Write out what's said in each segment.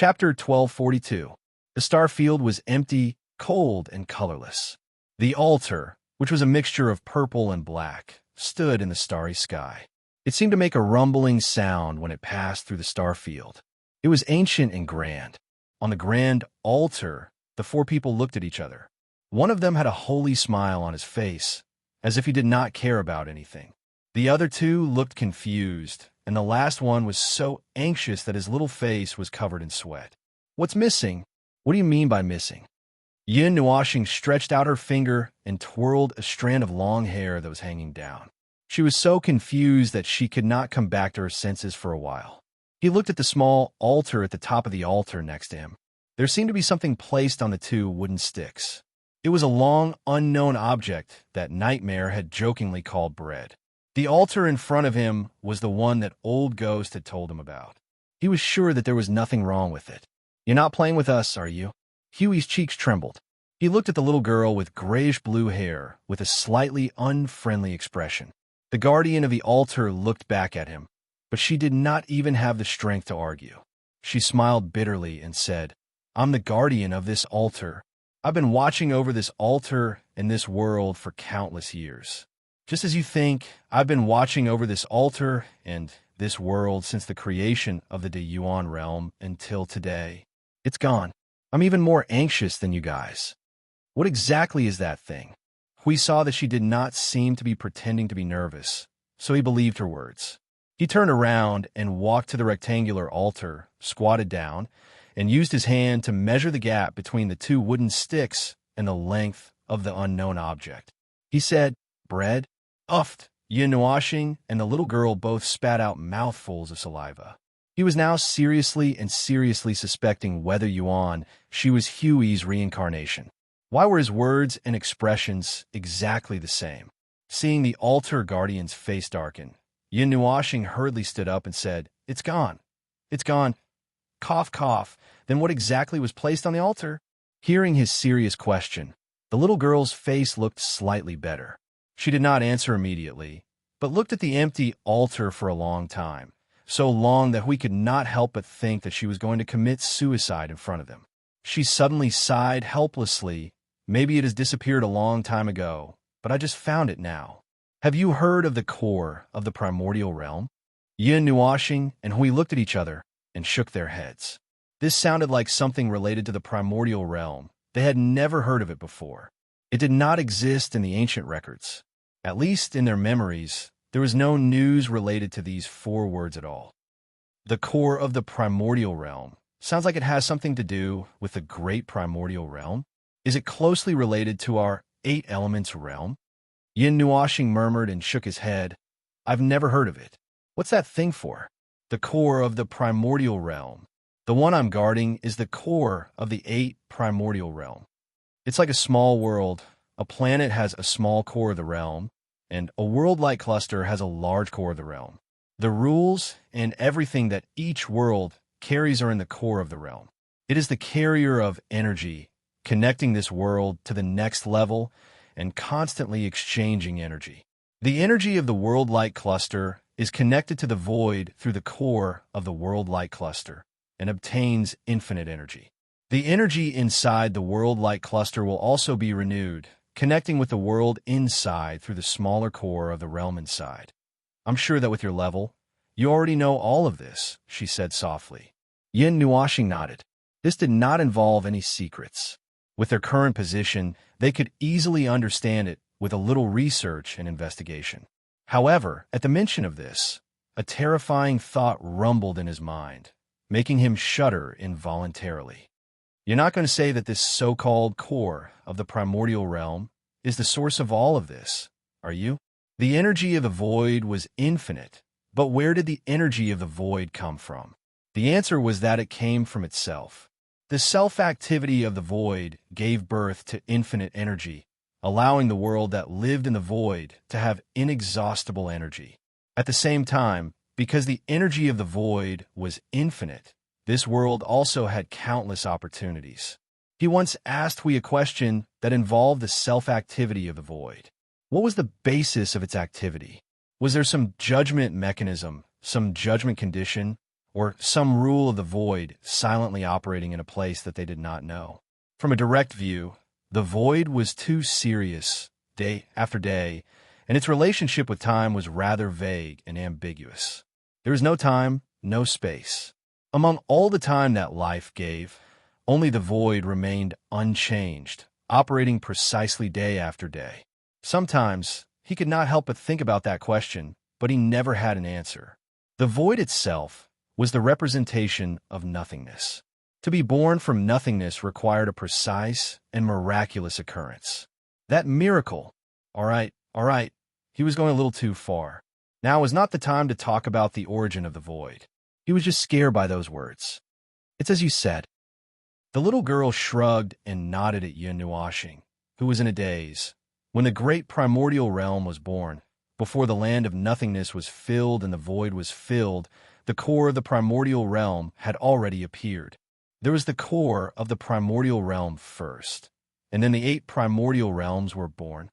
Chapter 1242. The star field was empty, cold, and colorless. The altar, which was a mixture of purple and black, stood in the starry sky. It seemed to make a rumbling sound when it passed through the star field. It was ancient and grand. On the grand altar, the four people looked at each other. One of them had a holy smile on his face, as if he did not care about anything. The other two looked confused, and the last one was so anxious that his little face was covered in sweat. "What's missing? What do you mean by missing?" Yin Nuoxing stretched out her finger and twirled a strand of long hair that was hanging down. She was so confused that she could not come back to her senses for a while. He looked at the small altar at the top of the altar next to him. There seemed to be something placed on the two wooden sticks. It was a long, unknown object that Nightmare had jokingly called bread. The altar in front of him was the one that Old Ghost had told him about. He was sure that there was nothing wrong with it. "You're not playing with us, are you?" Huey's cheeks trembled. He looked at the little girl with grayish-blue hair with a slightly unfriendly expression. The guardian of the altar looked back at him, but she did not even have the strength to argue. She smiled bitterly and said, "I'm the guardian of this altar. I've been watching over this altar and this world for countless years. Just as you think, I've been watching over this altar and this world since the creation of the Yuan realm until today. It's gone. I'm even more anxious than you guys." "What exactly is that thing?" Hui saw that she did not seem to be pretending to be nervous, so he believed her words. He turned around and walked to the rectangular altar, squatted down, and used his hand to measure the gap between the two wooden sticks and the length of the unknown object. He said, "Bread?" Uffed. Yin Nuoxing and the little girl both spat out mouthfuls of saliva. He was now seriously suspecting whether Yuan, she was Huey's reincarnation. Why were his words and expressions exactly the same? Seeing the altar guardian's face darken, Yin Nuoxing hurriedly stood up and said, "It's gone. It's gone." Cough, cough. Then what exactly was placed on the altar? Hearing his serious question, the little girl's face looked slightly better. She did not answer immediately, but looked at the empty altar for a long time, so long that we could not help but think that she was going to commit suicide in front of them. She suddenly sighed helplessly. "Maybe it has disappeared a long time ago, but I just found it now. Have you heard of the core of the primordial realm?" Yin Nuoxing and Hui looked at each other and shook their heads. This sounded like something related to the primordial realm. They had never heard of it before. It did not exist in the ancient records. At least in their memories, there was no news related to these four words at all. The core of the primordial realm. Sounds like it has something to do with the great primordial realm. Is it closely related to our 8 elements realm? Yin Nuoxing murmured and shook his head. "I've never heard of it. What's that thing for?" "The core of the primordial realm. The one I'm guarding is the core of the 8 primordial realm. It's like a small world. A planet has a small core of the realm, and a world-like cluster has a large core of the realm. The rules and everything that each world carries are in the core of the realm. It is the carrier of energy, connecting this world to the next level and constantly exchanging energy. The energy of the world-like cluster is connected to the void through the core of the world-like cluster and obtains infinite energy. The energy inside the world-like cluster will also be renewed, connecting with the world inside through the smaller core of the realm inside. I'm sure that with your level, you already know all of this," she said softly. Yin Nuoxing nodded. This did not involve any secrets. With their current position, they could easily understand it with a little research and investigation. However, at the mention of this, a terrifying thought rumbled in his mind, making him shudder involuntarily. "You're not going to say that this so-called core of the primordial realm is the source of all of this, are you?" The energy of the void was infinite, but where did the energy of the void come from? The answer was that it came from itself. The self-activity of the void gave birth to infinite energy, allowing the world that lived in the void to have inexhaustible energy. At the same time, because the energy of the void was infinite, this world also had countless opportunities. He once asked Hui a question that involved the self-activity of the void. What was the basis of its activity? Was there some judgment mechanism, some judgment condition, or some rule of the void silently operating in a place that they did not know. From a direct view, the void was too serious, day after day, and its relationship with time was rather vague and ambiguous. There was no time, no space. Among all the time that life gave, only the void remained unchanged, operating precisely day after day. Sometimes, he could not help but think about that question, but he never had an answer. The void itself was the representation of nothingness. To be born from nothingness required a precise and miraculous occurrence. That miracle, all right, he was going a little too far. Now was not the time to talk about the origin of the void. He was just scared by those words. It's as you said. The little girl shrugged and nodded at Yunuashing, who was in a daze. When the great primordial realm was born, before the land of nothingness was filled and the void was filled, the core of the primordial realm had already appeared. There was the core of the primordial realm first, and then the 8 primordial realms were born.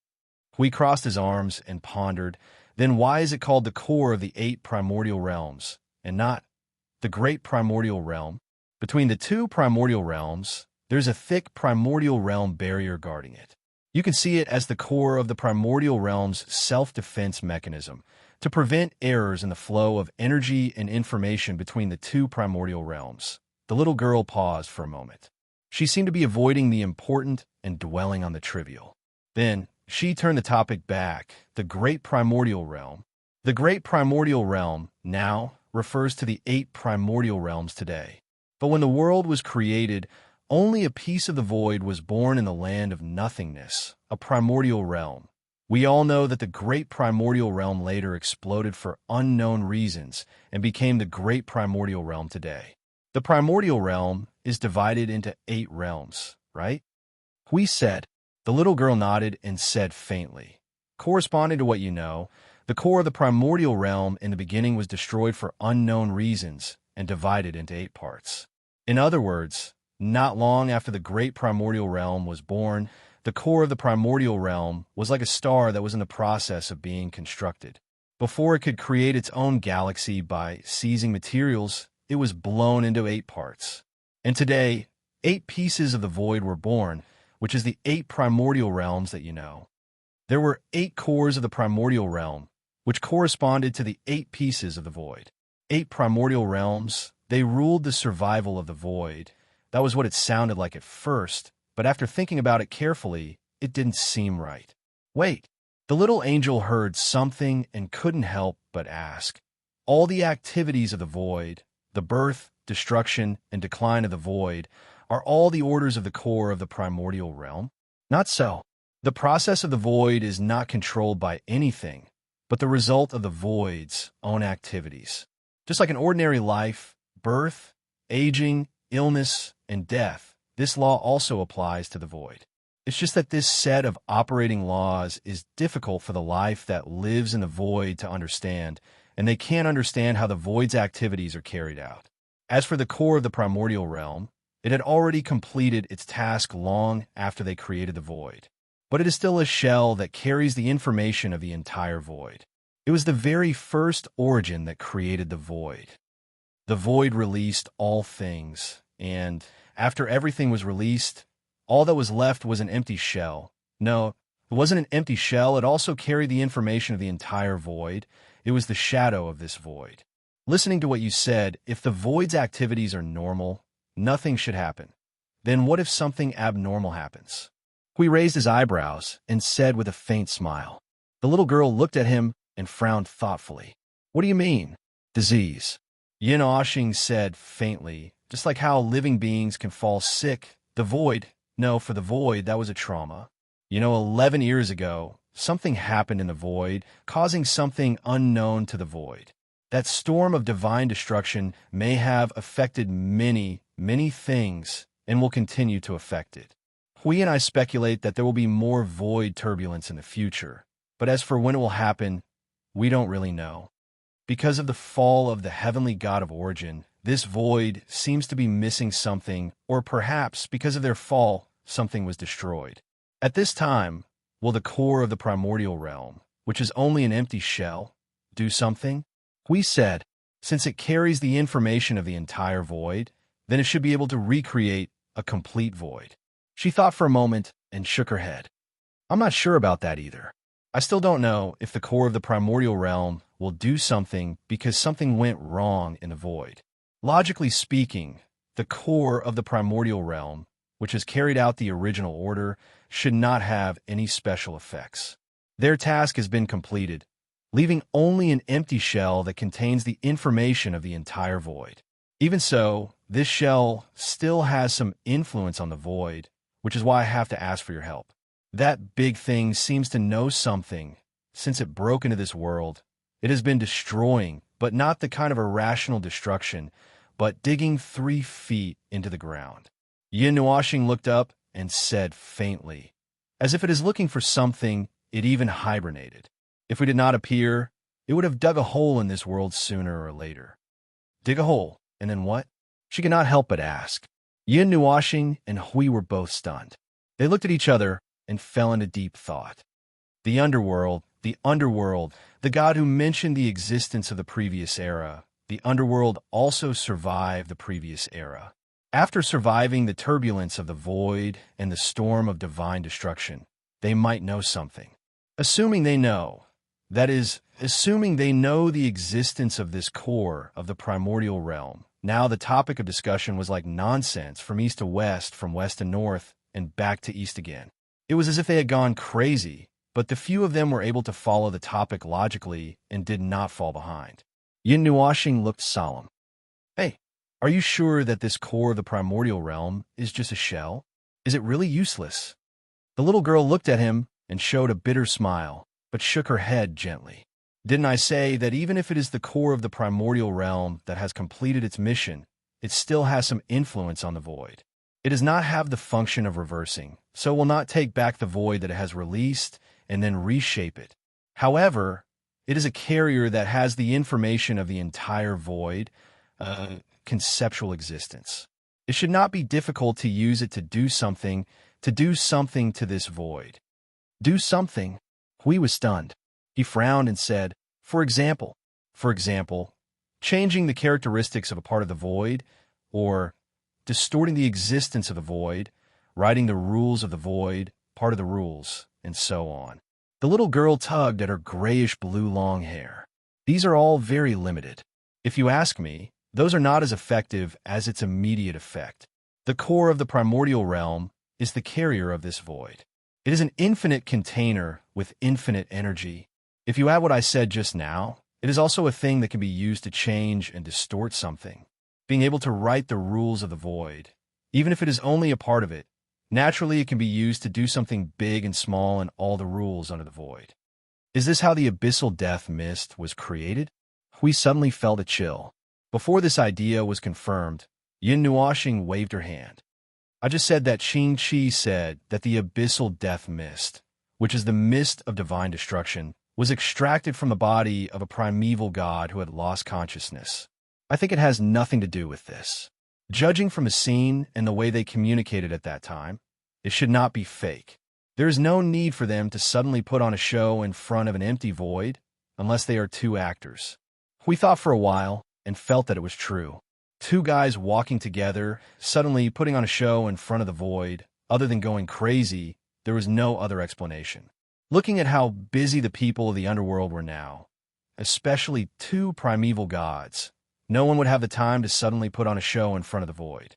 Hui crossed his arms and pondered, then why is it called the core of the 8 primordial realms, and not the great primordial realm? Between the 2 primordial realms, there's a thick primordial realm barrier guarding it. You can see it as the core of the primordial realm's self-defense mechanism to prevent errors in the flow of energy and information between the 2 primordial realms. The little girl paused for a moment. She seemed to be avoiding the important and dwelling on the trivial. Then, she turned the topic back, the great primordial realm. The great primordial realm, now, refers to the 8 primordial realms today. But when the world was created, only a piece of the void was born in the land of nothingness, a primordial realm. We all know that the great primordial realm later exploded for unknown reasons and became the great primordial realm today. The primordial realm is divided into 8 realms, right? Hui said. The little girl nodded and said faintly, corresponding to what you know, the core of the primordial realm in the beginning was destroyed for unknown reasons and divided into 8 parts. In other words, not long after the great primordial realm was born, the core of the primordial realm was like a star that was in the process of being constructed. Before it could create its own galaxy by seizing materials, it was blown into 8 parts. And today, 8 pieces of the void were born, which is the 8 primordial realms that you know. There were 8 cores of the primordial realm, which corresponded to the 8 pieces of the void. 8 primordial realms, they ruled the survival of the void. That was what it sounded like at first, but after thinking about it carefully, it didn't seem right. Wait, the little angel heard something and couldn't help but ask. All the activities of the void, the birth, destruction, and decline of the void, are all the orders of the core of the primordial realm? Not so. The process of the void is not controlled by anything, but the result of the void's own activities. Just like an ordinary life, birth, aging, illness, and death, this law also applies to the void. It's just that this set of operating laws is difficult for the life that lives in the void to understand, and they can't understand how the void's activities are carried out. As for the core of the primordial realm, it had already completed its task long after they created the void. But it is still a shell that carries the information of the entire void. It was the very first origin that created the void. The void released all things, and after everything was released, all that was left was an empty shell. No, it wasn't an empty shell, it also carried the information of the entire void. It was the shadow of this void. Listening to what you said, if the void's activities are normal, nothing should happen. Then what if something abnormal happens? Hui raised his eyebrows and said with a faint smile. The little girl looked at him and frowned thoughtfully. What do you mean? Disease. Yin Oshing said faintly, just like how living beings can fall sick, the void, no, for the void, that was a trauma. 11 years ago, something happened in the void, causing something unknown to the void. That storm of divine destruction may have affected many, many things and will continue to affect it. Hui and I speculate that there will be more void turbulence in the future, but as for when it will happen, we don't really know. Because of the fall of the heavenly god of origin, this void seems to be missing something, or perhaps because of their fall, something was destroyed. At this time, will the core of the primordial realm, which is only an empty shell, do something? Hui said, Since it carries the information of the entire void, then it should be able to recreate a complete void. She thought for a moment and shook her head. I'm not sure about that either. I still don't know if the core of the primordial realm will do something because something went wrong in the void. Logically speaking, the core of the primordial realm, which has carried out the original order, should not have any special effects. Their task has been completed, leaving only an empty shell that contains the information of the entire void. Even so, this shell still has some influence on the void, which is why I have to ask for your help. That big thing seems to know something. Since it broke into this world, it has been destroying, but not the kind of irrational destruction, but digging 3 feet into the ground. Yin Nuashing looked up and said faintly, as if it is looking for something, it even hibernated. If we did not appear, it would have dug a hole in this world sooner or later. Dig a hole, and then what? She could not help but ask. Yin Nuashing and Hui were both stunned. They looked at each other and fell into deep thought. The underworld, the god who mentioned the existence of the previous era, the underworld also survived the previous era. After surviving the turbulence of the void and the storm of divine destruction, they might know something. Assuming they know, that is, assuming they know the existence of this core of the primordial realm. Now the topic of discussion was like nonsense from east to west, from west to north, and back to east again. It was as if they had gone crazy, but the few of them were able to follow the topic logically and did not fall behind. Yin Nuashing looked solemn. Hey, are you sure that this core of the primordial realm is just a shell? Is it really useless? The little girl looked at him and showed a bitter smile, but shook her head gently. Didn't I say that even if it is the core of the primordial realm that has completed its mission, it still has some influence on the void? It does not have the function of reversing, so it will not take back the void that it has released and then reshape it. However, it is a carrier that has the information of the entire void, conceptual existence. It should not be difficult to use it to do something to this void. Do something? Hui was stunned. He frowned and said, for example, changing the characteristics of a part of the void, or distorting the existence of the void, writing the rules of the void, part of the rules, and so on. The little girl tugged at her grayish-blue long hair. These are all very limited. If you ask me, those are not as effective as its immediate effect. The core of the primordial realm is the carrier of this void. It is an infinite container with infinite energy. If you add what I said just now, it is also a thing that can be used to change and distort something. Being able to write the rules of the void, even if it is only a part of it, naturally it can be used to do something big and small in all the rules under the void. Is this how the abyssal death mist was created? Hui suddenly felt a chill. Before this idea was confirmed, Yin Nuashing waved her hand. I just said that Qing Qi said that the abyssal death mist, which is the mist of divine destruction, was extracted from the body of a primeval god who had lost consciousness. I think it has nothing to do with this. Judging from the scene and the way they communicated at that time, it should not be fake. There is no need for them to suddenly put on a show in front of an empty void, unless they are 2 actors. We thought for a while and felt that it was true. 2 guys walking together, suddenly putting on a show in front of the void. Other than going crazy, there was no other explanation. Looking at how busy the people of the underworld were now, especially 2 primeval gods, no one would have the time to suddenly put on a show in front of the void.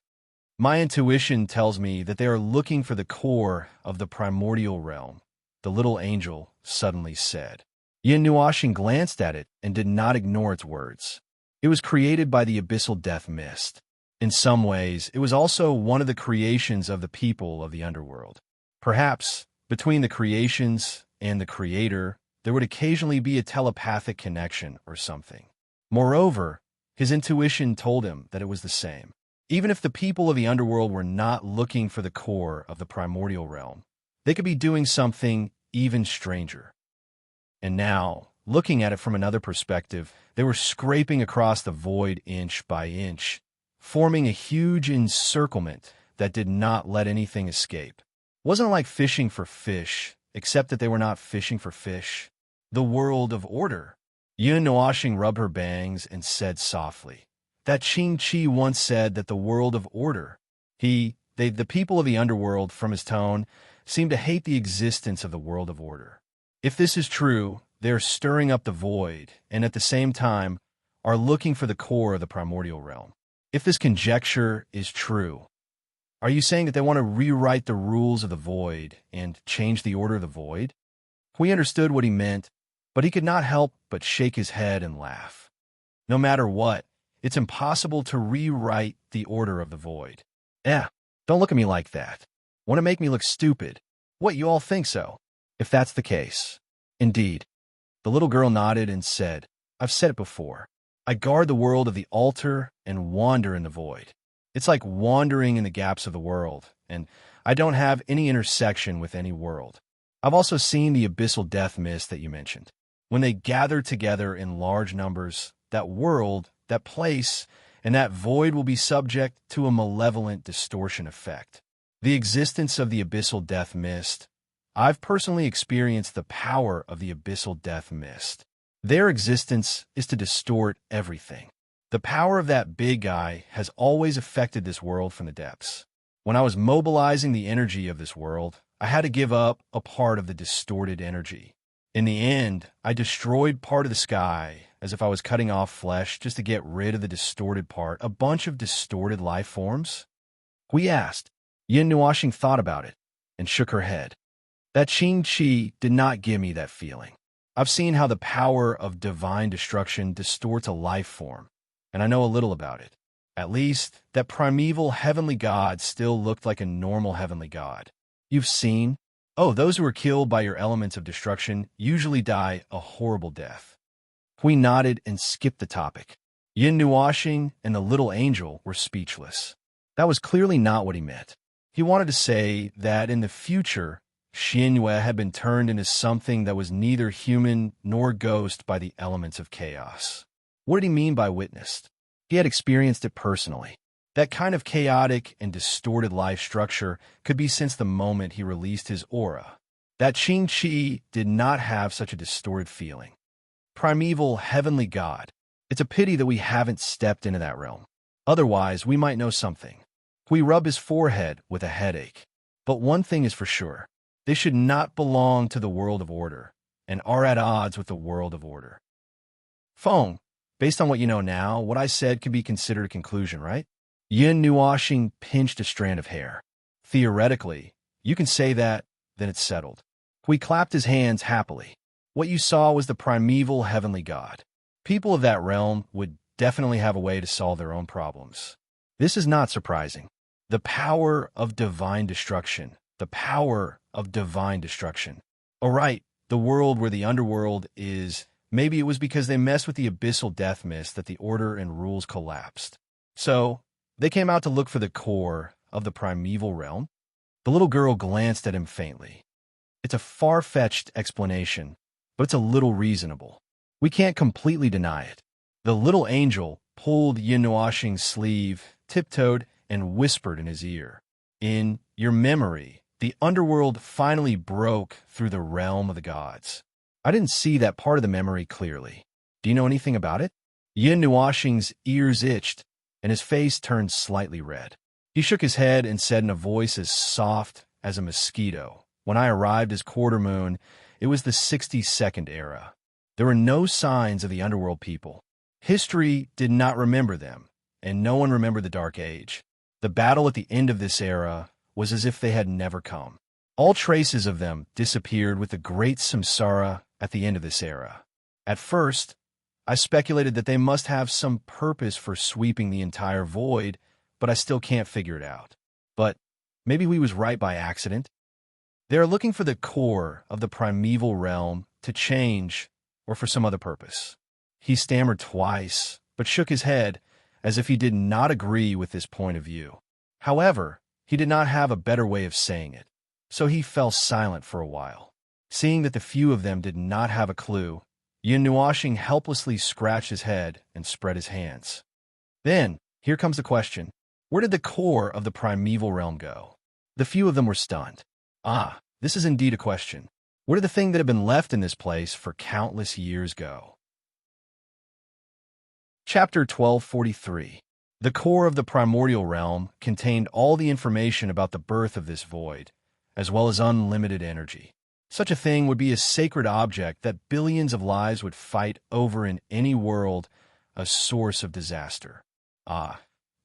My intuition tells me that they are looking for the core of the primordial realm, the little angel suddenly said. Yin Nuashing glanced at it and did not ignore its words. It was created by the abyssal death mist. In some ways, it was also one of the creations of the people of the underworld. Perhaps, between the creations and the creator, there would occasionally be a telepathic connection or something. Moreover, his intuition told him that it was the same. Even if the people of the underworld were not looking for the core of the primordial realm, they could be doing something even stranger. And now, looking at it from another perspective, they were scraping across the void inch by inch, forming a huge encirclement that did not let anything escape. Wasn't like fishing for fish, except that they were not fishing for fish. The world of order. Yun Nuashing rubbed her bangs and said softly, "That Qing Chi once said that the world of order." The people of the underworld, from his tone, seem to hate the existence of the world of order. If this is true, they are stirring up the void, and at the same time, are looking for the core of the primordial realm. If this conjecture is true, are you saying that they want to rewrite the rules of the void and change the order of the void? We understood what he meant, but he could not help but shake his head and laugh. No matter what, it's impossible to rewrite the order of the void. Don't look at me like that. Want to make me look stupid? What, you all think so? If that's the case. Indeed. The little girl nodded and said, "I've said it before. I guard the world of the altar and wander in the void. It's like wandering in the gaps of the world, and I don't have any intersection with any world. I've also seen the abyssal death mist that you mentioned. When they gather together in large numbers, that world, that place, and that void will be subject to a malevolent distortion effect. The existence of the abyssal death mist. I've personally experienced the power of the abyssal death mist. Their existence is to distort everything. The power of that big guy has always affected this world from the depths. When I was mobilizing the energy of this world, I had to give up a part of the distorted energy. In the end, I destroyed part of the sky, as if I was cutting off flesh just to get rid of the distorted part, a bunch of distorted life forms. We asked. Yin Nuashing thought about it and shook her head. That Qing Chi did not give me that feeling. I've seen how the power of divine destruction distorts a life form, and I know a little about it. At least, that primeval heavenly god still looked like a normal heavenly god. You've seen? Oh, those who are killed by your elements of destruction usually die a horrible death. We nodded and skipped the topic. Yin Nuashing and the little angel were speechless. That was clearly not what he meant. He wanted to say that in the future, Xinyue had been turned into something that was neither human nor ghost by the elements of chaos. What did he mean by witnessed? He had experienced it personally. That kind of chaotic and distorted life structure could be since the moment he released his aura. That Qing Chi did not have such a distorted feeling. Primeval heavenly god. It's a pity that we haven't stepped into that realm. Otherwise, we might know something. We rub his forehead with a headache. But one thing is for sure. They should not belong to the world of order, and are at odds with the world of order. Feng, based on what you know now, what I said could be considered a conclusion, right? Yin Nuashing pinched a strand of hair. Theoretically, you can say that, then it's settled. We clapped his hands happily. What you saw was the primeval heavenly god. People of that realm would definitely have a way to solve their own problems. This is not surprising. The power of divine destruction. The power of divine destruction. All right, the world where the underworld is, maybe it was because they messed with the abyssal death mist that the order and rules collapsed. So, they came out to look for the core of the primeval realm. The little girl glanced at him faintly. It's a far-fetched explanation, but it's a little reasonable. We can't completely deny it. The little angel pulled Yin Nuashing's sleeve, tiptoed, and whispered in his ear. In your memory, the underworld finally broke through the realm of the gods. I didn't see that part of the memory clearly. Do you know anything about it? Yin Nuashing's ears itched, and his face turned slightly red. He shook his head and said in a voice as soft as a mosquito, "When I arrived as Quarter Moon, it was the 62nd era. There were no signs of the underworld people. History did not remember them, and no one remembered the Dark Age. The battle at the end of this era was as if they had never come. All traces of them disappeared with the great samsara at the end of this era. At first, I speculated that they must have some purpose for sweeping the entire void, but I still can't figure it out. But maybe we was right by accident. They are looking for the core of the primeval realm to change or for some other purpose." He stammered twice, but shook his head as if he did not agree with this point of view. However, he did not have a better way of saying it, so he fell silent for a while. Seeing that the few of them did not have a clue, Yin Nuashing helplessly scratched his head and spread his hands. Then, here comes the question. Where did the core of the primeval realm go? The few of them were stunned. This is indeed a question. Where did the thing that had been left in this place for countless years go? Chapter 1243. The core of the primordial realm contained all the information about the birth of this void, as well as unlimited energy. Such a thing would be a sacred object that billions of lives would fight over in any world, a source of disaster. But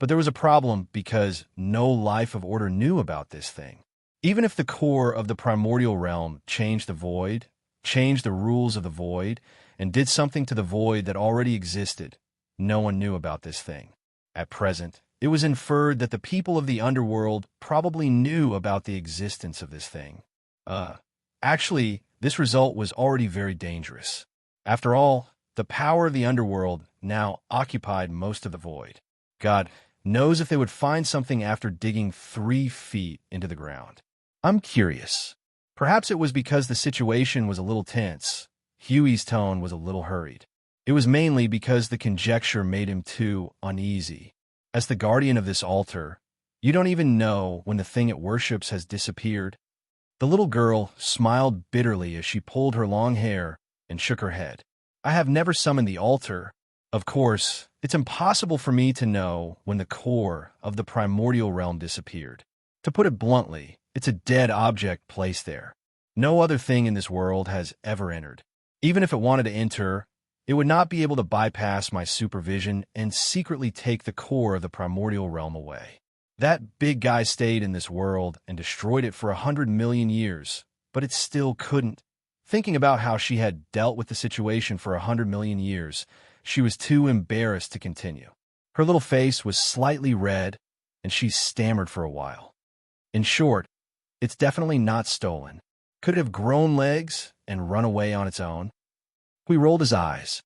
there was a problem because no life of order knew about this thing. Even if the core of the primordial realm changed the void, changed the rules of the void, and did something to the void that already existed, no one knew about this thing. At present, it was inferred that the people of the underworld probably knew about the existence of this thing. Actually, this result was already very dangerous. After all, the power of the underworld now occupied most of the void. God knows if they would find something after digging 3 feet into the ground. I'm curious. Perhaps it was because the situation was a little tense. Huey's tone was a little hurried. It was mainly because the conjecture made him too uneasy. As the guardian of this altar, you don't even know when the thing it worships has disappeared. The little girl smiled bitterly as she pulled her long hair and shook her head. I have never summoned the altar. Of course, it's impossible for me to know when the core of the primordial realm disappeared. To put it bluntly, it's a dead object placed there. No other thing in this world has ever entered. Even if it wanted to enter, it would not be able to bypass my supervision and secretly take the core of the primordial realm away. That big guy stayed in this world and destroyed it for 100 million years, but it still couldn't. Thinking about how she had dealt with the situation for 100 million years, she was too embarrassed to continue. Her little face was slightly red, and she stammered for a while. In short, it's definitely not stolen. Could it have grown legs and run away on its own? He rolled his eyes.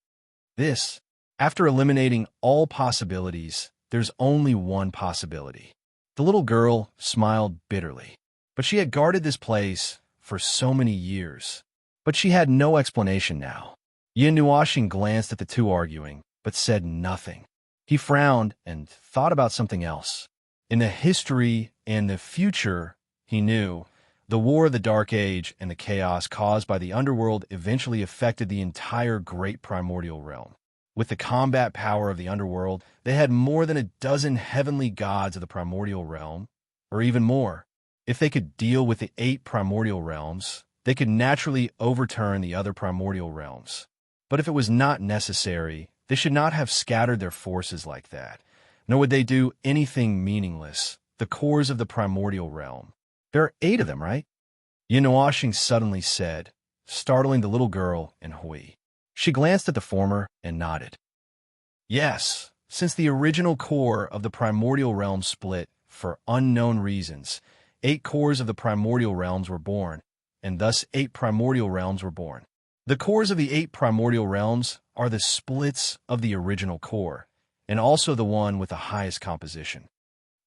After eliminating all possibilities, there's only one possibility. The little girl smiled bitterly. But she had guarded this place for so many years. But she had no explanation now. Yin Nuoxing glanced at the two arguing, but said nothing. He frowned and thought about something else. In the history and the future, he knew, the War of the Dark Age and the chaos caused by the underworld eventually affected the entire great primordial realm. With the combat power of the underworld, they had more than a dozen heavenly gods of the primordial realm, or even more. If they could deal with the 8 primordial realms, they could naturally overturn the other primordial realms. But if it was not necessary, they should not have scattered their forces like that, nor would they do anything meaningless, the cores of the primordial realm. There are 8 of them, right? Yin Nuoxing suddenly said, startling the little girl and Hui. She glanced at the former and nodded. Yes, since the original core of the primordial realm split, for unknown reasons, 8 cores of the primordial realms were born, and thus 8 primordial realms were born. The cores of the 8 primordial realms are the splits of the original core, and also the one with the highest composition.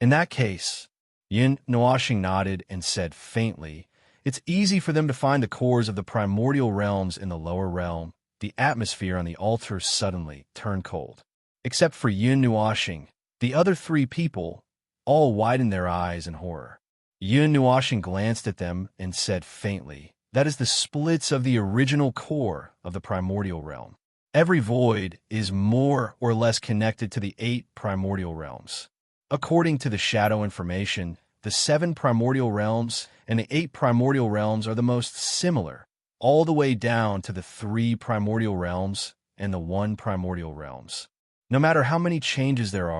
In that case, Yin Nuoxing nodded and said faintly, it's easy for them to find the cores of the primordial realms in the lower realm. The atmosphere on the altar suddenly turned cold. Except for Yin Nuoxing, the other 3 people all widened their eyes in horror. Yin Nuoxing glanced at them and said faintly, that is the splits of the original core of the primordial realm. Every void is more or less connected to the 8 primordial realms. According to the shadow information, the 7 primordial realms and the 8 primordial realms are the most similar, all the way down to the 3 primordial realms and the 1 primordial realms. No matter how many changes there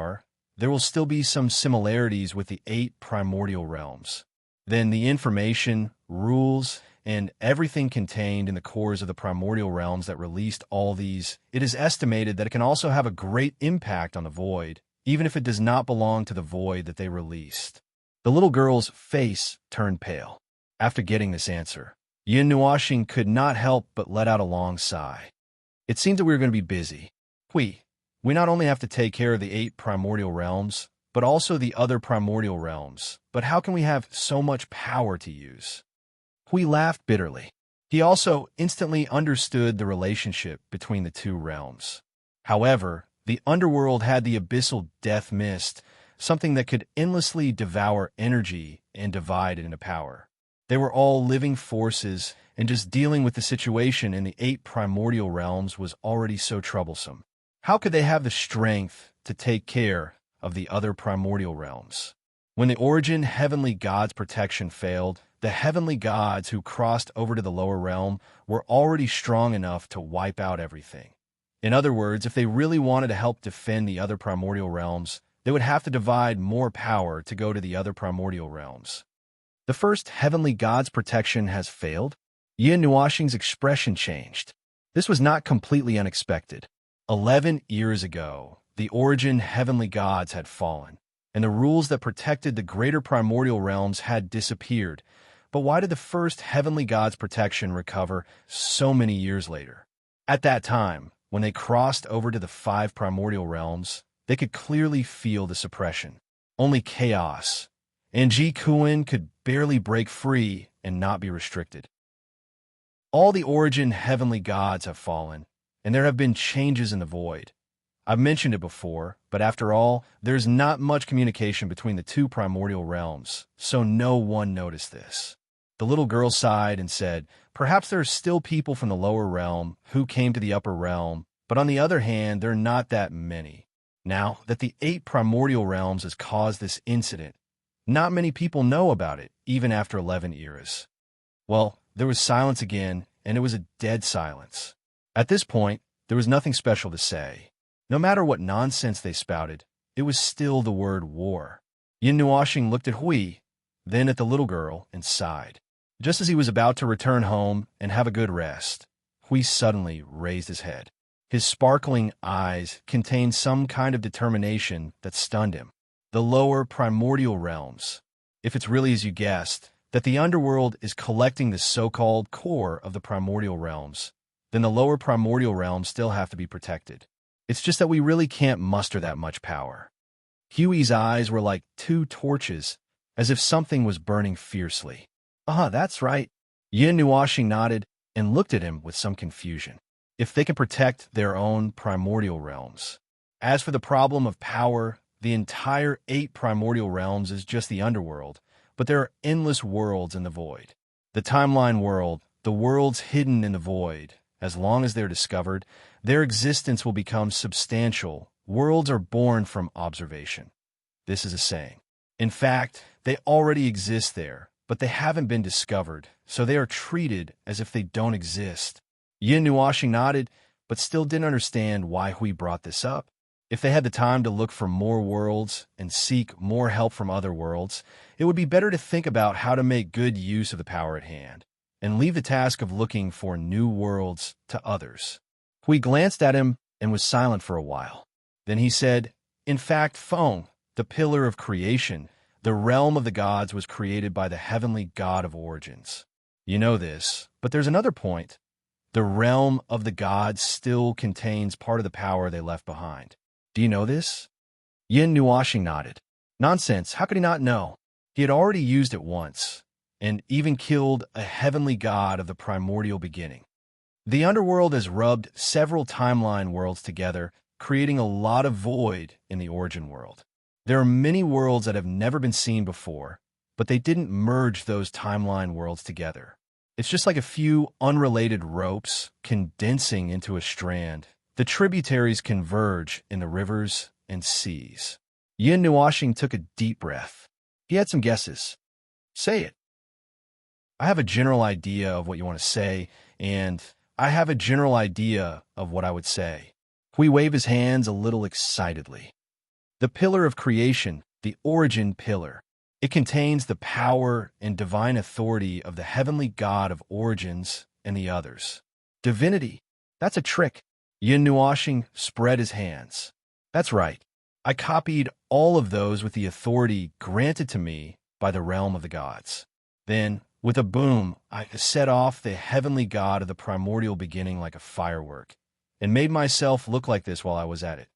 will still be some similarities with the 8 primordial realms. Then the information, rules, and everything contained in the cores of the primordial realms that released all these, it is estimated that it can also have a great impact on the void, even if it does not belong to the void that they released. The little girl's face turned pale. After getting this answer, Yin Nuoxing could not help but let out a long sigh. It seemed that we were going to be busy. We not only have to take care of the 8 primordial realms, but also the other primordial realms. But how can we have so much power to use? Hui laughed bitterly. He also instantly understood the relationship between the 2 realms. However, the underworld had the abyssal death mist, something that could endlessly devour energy and divide it into power. They were all living forces, and just dealing with the situation in the 8 primordial realms was already so troublesome. How could they have the strength to take care of the other primordial realms? When the origin heavenly gods' protection failed, the heavenly gods who crossed over to the lower realm were already strong enough to wipe out everything. In other words, if they really wanted to help defend the other primordial realms, they would have to divide more power to go to the other primordial realms. The first heavenly god's protection has failed? Yin Nuoxing's expression changed. This was not completely unexpected. 11 years ago, the origin heavenly gods had fallen, and the rules that protected the greater primordial realms had disappeared. But why did the first heavenly god's protection recover so many years later? At that time, when they crossed over to the 5 primordial realms, they could clearly feel the suppression. Only chaos. And Ji Kuan could barely break free and not be restricted. All the origin heavenly gods have fallen, and there have been changes in the void. I've mentioned it before, but after all, there's not much communication between the 2 primordial realms, so no one noticed this. The little girl sighed and said, perhaps there are still people from the lower realm who came to the upper realm, but on the other hand, there are not that many. Now that the 8 primordial realms has caused this incident, not many people know about it, even after 11 eras. Well, there was silence again, and it was a dead silence. At this point, there was nothing special to say. No matter what nonsense they spouted, it was still the word war. Yin Nuoxing looked at Hui, then at the little girl, and sighed. Just as he was about to return home and have a good rest, Hui suddenly raised his head. His sparkling eyes contained some kind of determination that stunned him. The lower primordial realms. If it's really as you guessed, that the underworld is collecting the so-called core of the primordial realms, then the lower primordial realms still have to be protected. It's just that we really can't muster that much power. Huey's eyes were like 2 torches, as if something was burning fiercely. That's right. Yin Nuoxing nodded and looked at him with some confusion. If they can protect their own primordial realms. As for the problem of power, the entire 8 primordial realms is just the underworld, but there are endless worlds in the void. The timeline world, the worlds hidden in the void, as long as they're discovered, their existence will become substantial. Worlds are born from observation. This is a saying. In fact, they already exist there, but they haven't been discovered, so they are treated as if they don't exist. Yin Nuoxing nodded, but still didn't understand why Hui brought this up. If they had the time to look for more worlds and seek more help from other worlds, it would be better to think about how to make good use of the power at hand, and leave the task of looking for new worlds to others. Hui glanced at him and was silent for a while. Then he said, in fact, Feng, the pillar of creation, the realm of the gods was created by the heavenly god of origins. You know this, but there's another point. The realm of the gods still contains part of the power they left behind. Do you know this? Yin Nuoxing nodded. Nonsense, how could he not know? He had already used it once, and even killed a heavenly god of the primordial beginning. The underworld has rubbed several timeline worlds together, creating a lot of void in the origin world. There are many worlds that have never been seen before, but they didn't merge those timeline worlds together. It's just like a few unrelated ropes condensing into a strand. The tributaries converge in the rivers and seas. Yin Nuoxing took a deep breath. He had some guesses. Say it. I have a general idea of what you want to say, and I have a general idea of what I would say. Hui waved his hands a little excitedly. The pillar of creation, the origin pillar. It contains the power and divine authority of the heavenly god of origins and the others. Divinity. That's a trick. Yin Nuoxing spread his hands. That's right. I copied all of those with the authority granted to me by the realm of the gods. Then, with a boom, I set off the heavenly god of the primordial beginning like a firework, and made myself look like this while I was at it.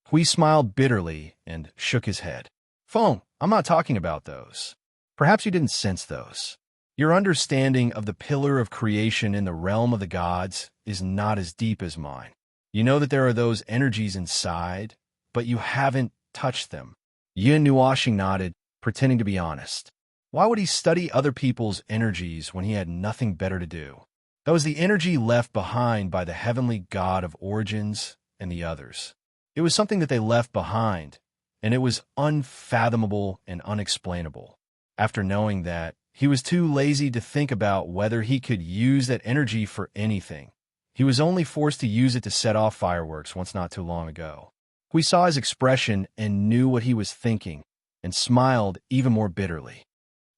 Hui smiled bitterly and shook his head. Feng, I'm not talking about those. Perhaps you didn't sense those. Your understanding of the pillar of creation in the realm of the gods is not as deep as mine. You know that there are those energies inside, but you haven't touched them. Yin Nuoxing nodded, pretending to be honest. Why would he study other people's energies when he had nothing better to do? That was the energy left behind by the heavenly god of origins and the others. It was something that they left behind, and it was unfathomable and unexplainable. After knowing that, he was too lazy to think about whether he could use that energy for anything. He was only forced to use it to set off fireworks once not too long ago. We saw his expression and knew what he was thinking, and smiled even more bitterly.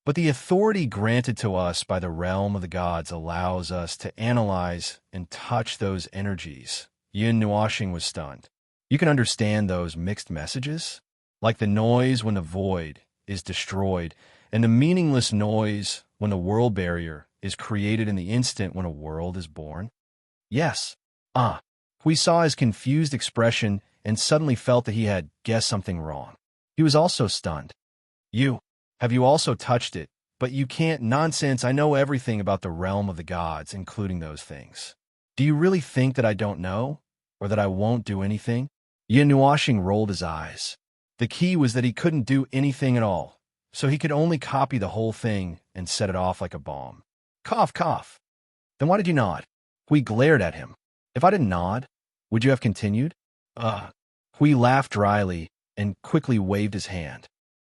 But the authority granted to us by the realm of the gods allows us to analyze and touch those energies. Yin Nuashing was stunned. You can understand those mixed messages? Like the noise when the void is destroyed, and the meaningless noise when the world barrier is created in the instant when a world is born? Yes. We saw his confused expression and suddenly felt that he had guessed something wrong. He was also stunned. Have you also touched it? But you can't. Nonsense, I know everything about the realm of the gods, including those things. Do you really think that I don't know? Or that I won't do anything? Yin Nuashing rolled his eyes. The key was that he couldn't do anything at all, so he could only copy the whole thing and set it off like a bomb. Cough, cough. Then why did you nod? Hui glared at him. If I didn't nod, would you have continued? Hui laughed dryly and quickly waved his hand.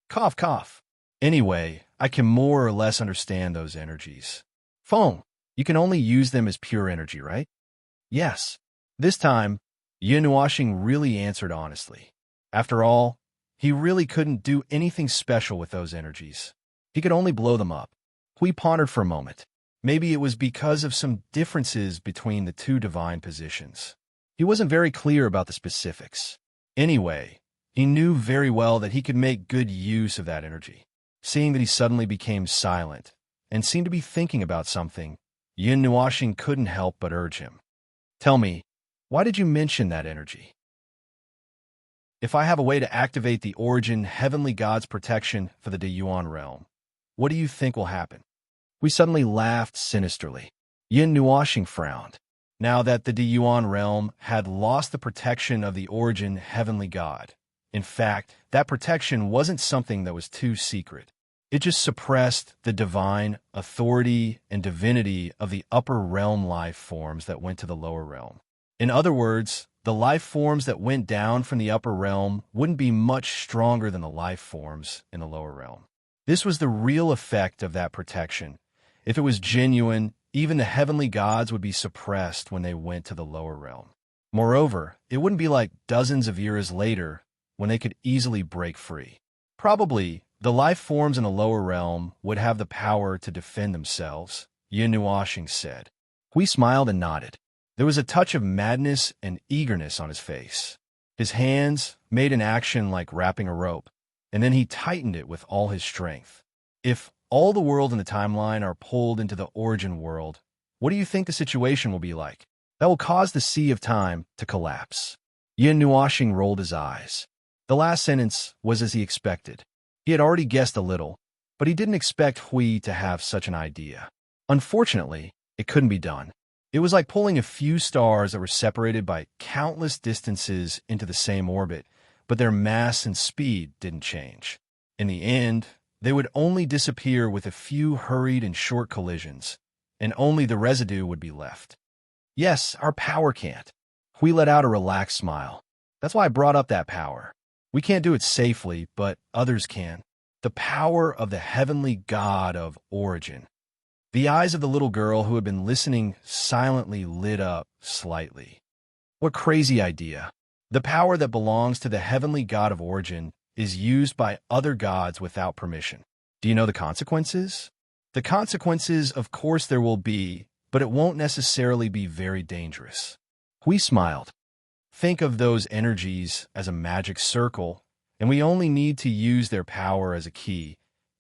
Cough, cough. Anyway, I can more or less understand those energies. Feng, you can only use them as pure energy, right? Yes. This time, Yin Nuashing really answered honestly. After all, he really couldn't do anything special with those energies. He could only blow them up. Hui pondered for a moment. Maybe it was because of some differences between the two divine positions. He wasn't very clear about the specifics. Anyway, he knew very well that he could make good use of that energy. Seeing that he suddenly became silent and seemed to be thinking about something, Yin Nuashing couldn't help but urge him. Tell me, why did you mention that energy? If I have a way to activate the origin heavenly god's protection for the Deyuan realm, what do you think will happen? We suddenly laughed sinisterly. Yin Nuashing frowned. Now that the Deyuan realm had lost the protection of the origin heavenly god. In fact, that protection wasn't something that was too secret. It just suppressed the divine authority and divinity of the upper realm life forms that went to the lower realm. In other words, the life forms that went down from the upper realm wouldn't be much stronger than the life forms in the lower realm. This was the real effect of that protection. If it was genuine, even the heavenly gods would be suppressed when they went to the lower realm. Moreover, it wouldn't be like dozens of years later when they could easily break free. Probably, the life forms in the lower realm would have the power to defend themselves, Yin Nuashing said. Hui smiled and nodded. There was a touch of madness and eagerness on his face. His hands made an action like wrapping a rope, and then he tightened it with all his strength. If all the world in the timeline are pulled into the origin world, what do you think the situation will be like? That will cause the sea of time to collapse. Yin Nuashing rolled his eyes. The last sentence was as he expected. He had already guessed a little, but he didn't expect Hui to have such an idea. Unfortunately, it couldn't be done. It was like pulling a few stars that were separated by countless distances into the same orbit, but their mass and speed didn't change. In the end, they would only disappear with a few hurried and short collisions, and only the residue would be left. Yes, our power can't. Hui let out a relaxed smile. That's why I brought up that power. We can't do it safely, but others can. The power of the heavenly god of origin. The eyes of the little girl who had been listening silently lit up slightly. What crazy idea. The power that belongs to the heavenly god of origin is used by other gods without permission. Do you know the consequences? The consequences, of course there will be, but it won't necessarily be very dangerous. Hui smiled. Think of those energies as a magic circle, and we only need to use their power as a key,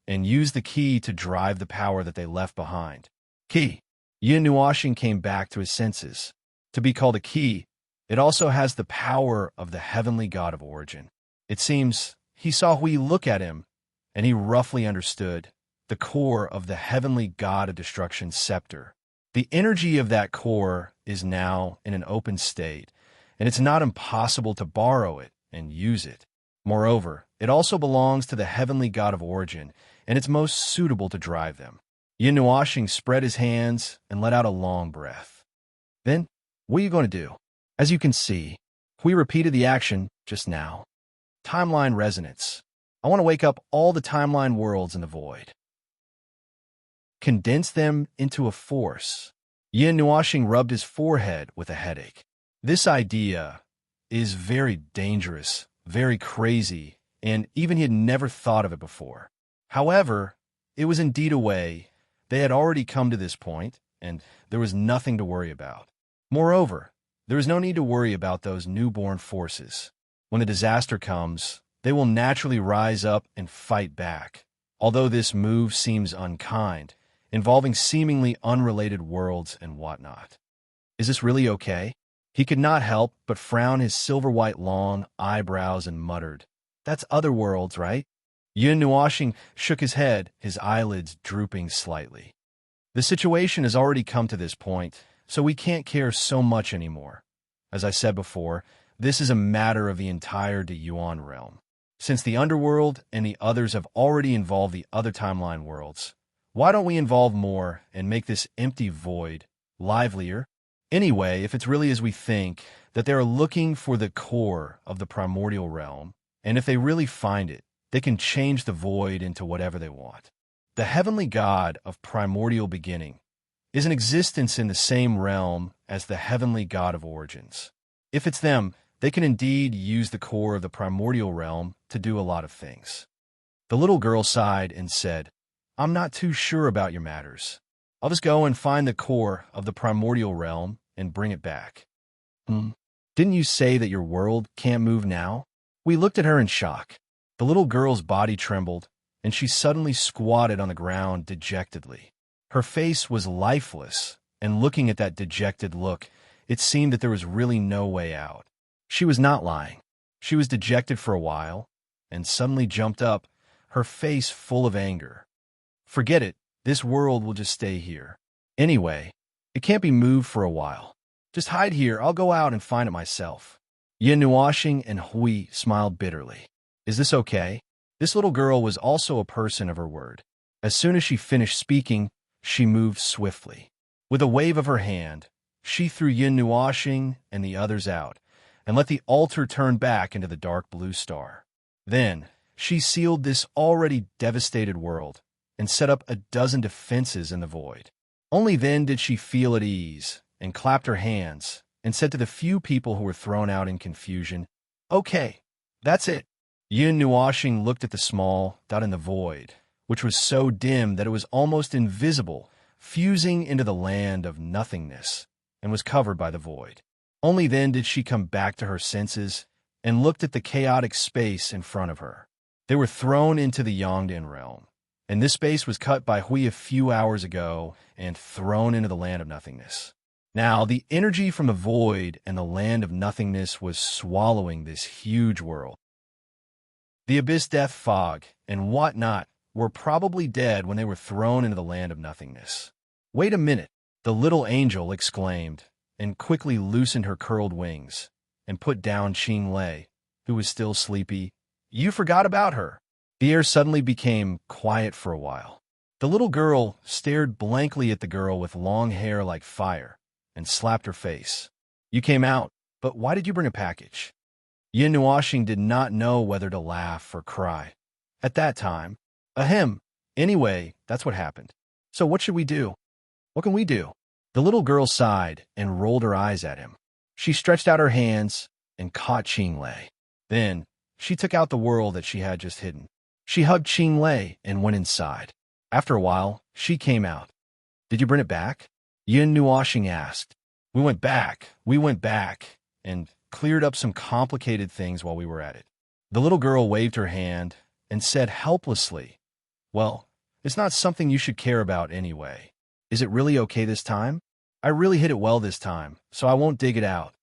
and use the key to drive the power that they left behind. Key. Yin Nuashing came back to his senses. To be called a key, it also has the power of the heavenly god of origin. It seems he saw Hui look at him, and he roughly understood the core of the heavenly god of destruction's scepter. The energy of that core is now in an open state, and it's not impossible to borrow it and use it. Moreover, it also belongs to the heavenly god of origin, and it's most suitable to drive them. Yin Nuashing spread his hands and let out a long breath. Then, what are you going to do? As you can see, We repeated the action just now. Timeline resonance. I want to wake up all the timeline worlds in the void. Condense them into a force. Yin Nuashing rubbed his forehead with a headache. This idea is very dangerous, very crazy, and even he had never thought of it before. However, it was indeed a way. They had already come to this point, and there was nothing to worry about. Moreover, there is no need to worry about those newborn forces. When a disaster comes, they will naturally rise up and fight back. Although this move seems unkind, involving seemingly unrelated worlds and whatnot. Is this really okay? He could not help but frown his silver-white long eyebrows and muttered, "That's other worlds, right?" Yin Nuashing shook his head, his eyelids drooping slightly. The situation has already come to this point, so we can't care so much anymore. As I said before, this is a matter of the entire Yuan realm. Since the underworld and the others have already involved the other timeline worlds, why don't we involve more and make this empty void livelier? Anyway, if it's really as we think, that they are looking for the core of the primordial realm, and if they really find it, they can change the void into whatever they want. The heavenly god of primordial beginning is an existence in the same realm as the heavenly god of origins. If it's them, they can indeed use the core of the primordial realm to do a lot of things. The little girl sighed and said, "I'm not too sure about your matters. I'll just go and find the core of the primordial realm and bring it back." Didn't you say that your world can't move now? We looked at her in shock. The little girl's body trembled, and she suddenly squatted on the ground dejectedly. Her face was lifeless, and looking at that dejected look, it seemed that there was really no way out. She was not lying. She was dejected for a while, and suddenly jumped up, her face full of anger. "Forget it. This world will just stay here. Anyway, it can't be moved for a while. Just hide here. I'll go out and find it myself." Yin Nuashing and Hui smiled bitterly. "Is this okay?" This little girl was also a person of her word. As soon as she finished speaking, she moved swiftly. With a wave of her hand, she threw Yin Nuashing and the others out, and let the altar turn back into the dark blue star. Then, she sealed this already devastated world, and set up a dozen defenses in the void. Only then did she feel at ease, and clapped her hands, and said to the few people who were thrown out in confusion, "Okay, that's it." Yin Nuashing looked at the small dot in the void, which was so dim that it was almost invisible, fusing into the land of nothingness, and was covered by the void. Only then did she come back to her senses, and looked at the chaotic space in front of her. They were thrown into the Yongdan realm, and this space was cut by Hui a few hours ago and thrown into the land of nothingness. Now, the energy from the void and the land of nothingness was swallowing this huge world. The abyss, death, fog, and whatnot were probably dead when they were thrown into the land of nothingness. "Wait a minute," the little angel exclaimed, and quickly loosened her curled wings, and put down Qing Lei, who was still sleepy. "You forgot about her." The air suddenly became quiet for a while. The little girl stared blankly at the girl with long hair like fire, and slapped her face. "You came out, but why did you bring a package?" Yin Nuashing did not know whether to laugh or cry. At that time, ahem. Anyway, that's what happened. So what should we do? What can we do? The little girl sighed and rolled her eyes at him. She stretched out her hands and caught Qing Lei. Then, she took out the world that she had just hidden. She hugged Qing Lei and went inside. After a while, she came out. "Did you bring it back?" Yin Nuashing asked. We went back, and cleared up some complicated things while we were at it." The little girl waved her hand and said helplessly, "Well, it's not something you should care about anyway. Is it really okay this time? I really hit it well this time, so I won't dig it out."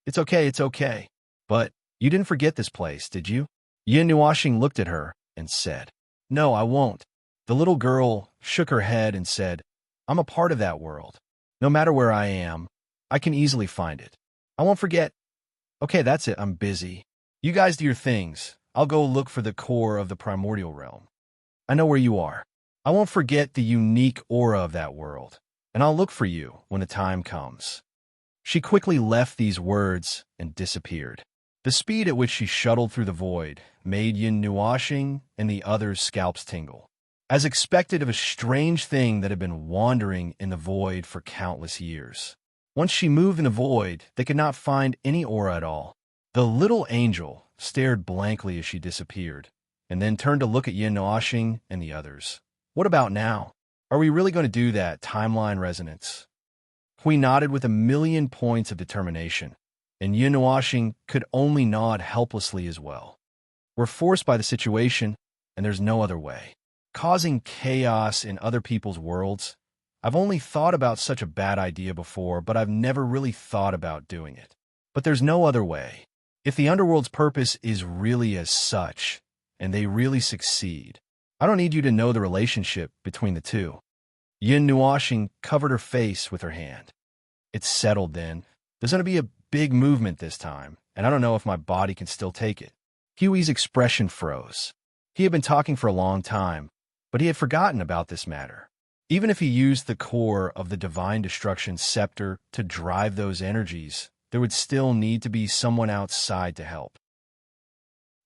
It's okay. But you didn't forget this place, did you?" Yin Nuashing looked at her and said, "No, I won't." The little girl shook her head and said, "I'm a part of that world. No matter where I am, I can easily find it. I won't forget." "Okay, that's it. I'm busy. You guys do your things. I'll go look for the core of the primordial realm. I know where you are. I won't forget the unique aura of that world, and I'll look for you when the time comes." She quickly left these words and disappeared. The speed at which she shuttled through the void made Yin Nuashing and the others' scalps tingle, as expected of a strange thing that had been wandering in the void for countless years. Once she moved in the void, they could not find any aura at all. The little angel stared blankly as she disappeared, and then turned to look at Yin Nuashing and the others. What about now? Are we really going to do that timeline resonance? Hui nodded with a million points of determination, and Yin Nuashing could only nod helplessly as well. We're forced by the situation, and there's no other way. Causing chaos in other people's worlds? I've only thought about such a bad idea before, but I've never really thought about doing it. But there's no other way. If the underworld's purpose is really as such, and they really succeed, I don't need you to know the relationship between the two. Yin Nuashing covered her face with her hand. It's settled then. There's going to be a big movement this time, and I don't know if my body can still take it. Huey's expression froze. He had been talking for a long time, but he had forgotten about this matter. Even if he used the core of the Divine Destruction Scepter to drive those energies, there would still need to be someone outside to help.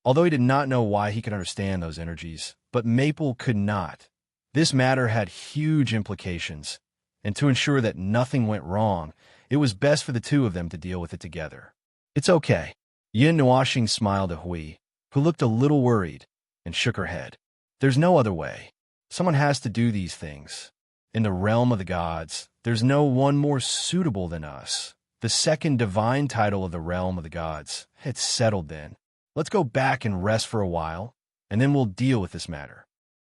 Although he did not know why he could understand those energies, but Maple could not. This matter had huge implications, and to ensure that nothing went wrong, it was best for the two of them to deal with it together. It's okay. Yin Nuashing smiled at Hui, who looked a little worried, and shook her head. There's no other way. Someone has to do these things. In the realm of the gods, there's no one more suitable than us. The second divine title of the realm of the gods. It's settled then. Let's go back and rest for a while, and then we'll deal with this matter.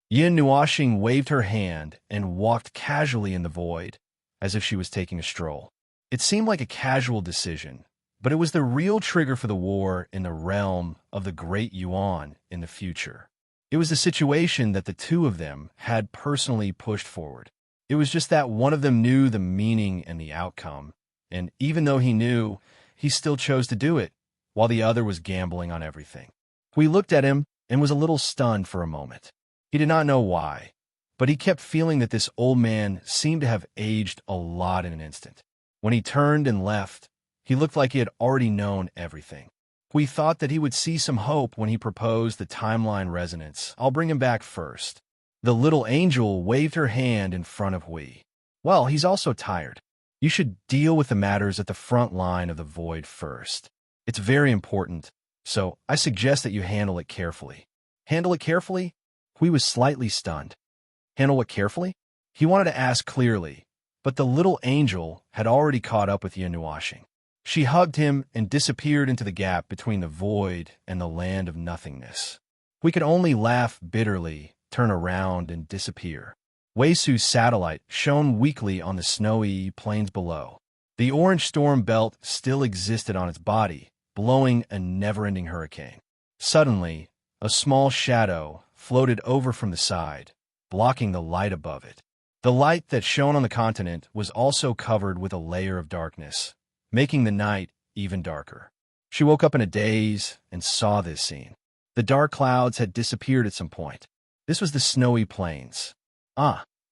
Yin Nuashing waved her hand and walked casually in the void, as if she was taking a stroll. It seemed like a casual decision, but it was the real trigger for the war in the realm of the Great Yuan in the future. It was the situation that the two of them had personally pushed forward. It was just that one of them knew the meaning and the outcome, and even though he knew, he still chose to do it, while the other was gambling on everything. We looked at him and was a little stunned for a moment. He did not know why, but he kept feeling that this old man seemed to have aged a lot in an instant. When he turned and left, he looked like he had already known everything. We thought that he would see some hope when he proposed the timeline resonance. I'll bring him back first. The little angel waved her hand in front of Hui. Well, he's also tired. You should deal with the matters at the front line of the void first. It's very important, so I suggest that you handle it carefully. Handle it carefully? Hui was slightly stunned. Handle it carefully? He wanted to ask clearly, but the little angel had already caught up with Yin Nuashing. She hugged him and disappeared into the gap between the void and the land of nothingness. We could only laugh bitterly, turn around, and disappear. Weisu's satellite shone weakly on the snowy plains below. The orange storm belt still existed on its body, blowing a never-ending hurricane. Suddenly, a small shadow floated over from the side, blocking the light above it. The light that shone on the continent was also covered with a layer of darkness, making the night even darker. She woke up in a daze and saw this scene. The dark clouds had disappeared at some point. This was the snowy plains.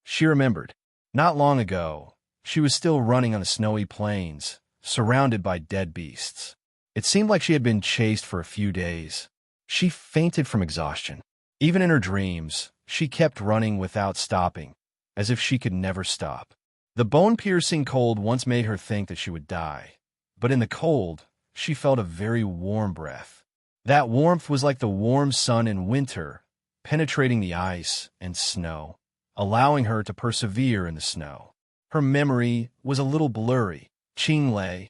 She remembered. Not long ago, she was still running on the snowy plains, surrounded by dead beasts. It seemed like she had been chased for a few days. She fainted from exhaustion. Even in her dreams, she kept running without stopping, as if she could never stop. The bone-piercing cold once made her think that she would die, but in the cold, she felt a very warm breath. That warmth was like the warm sun in winter, penetrating the ice and snow, allowing her to persevere in the snow. Her memory was a little blurry. Qinglei.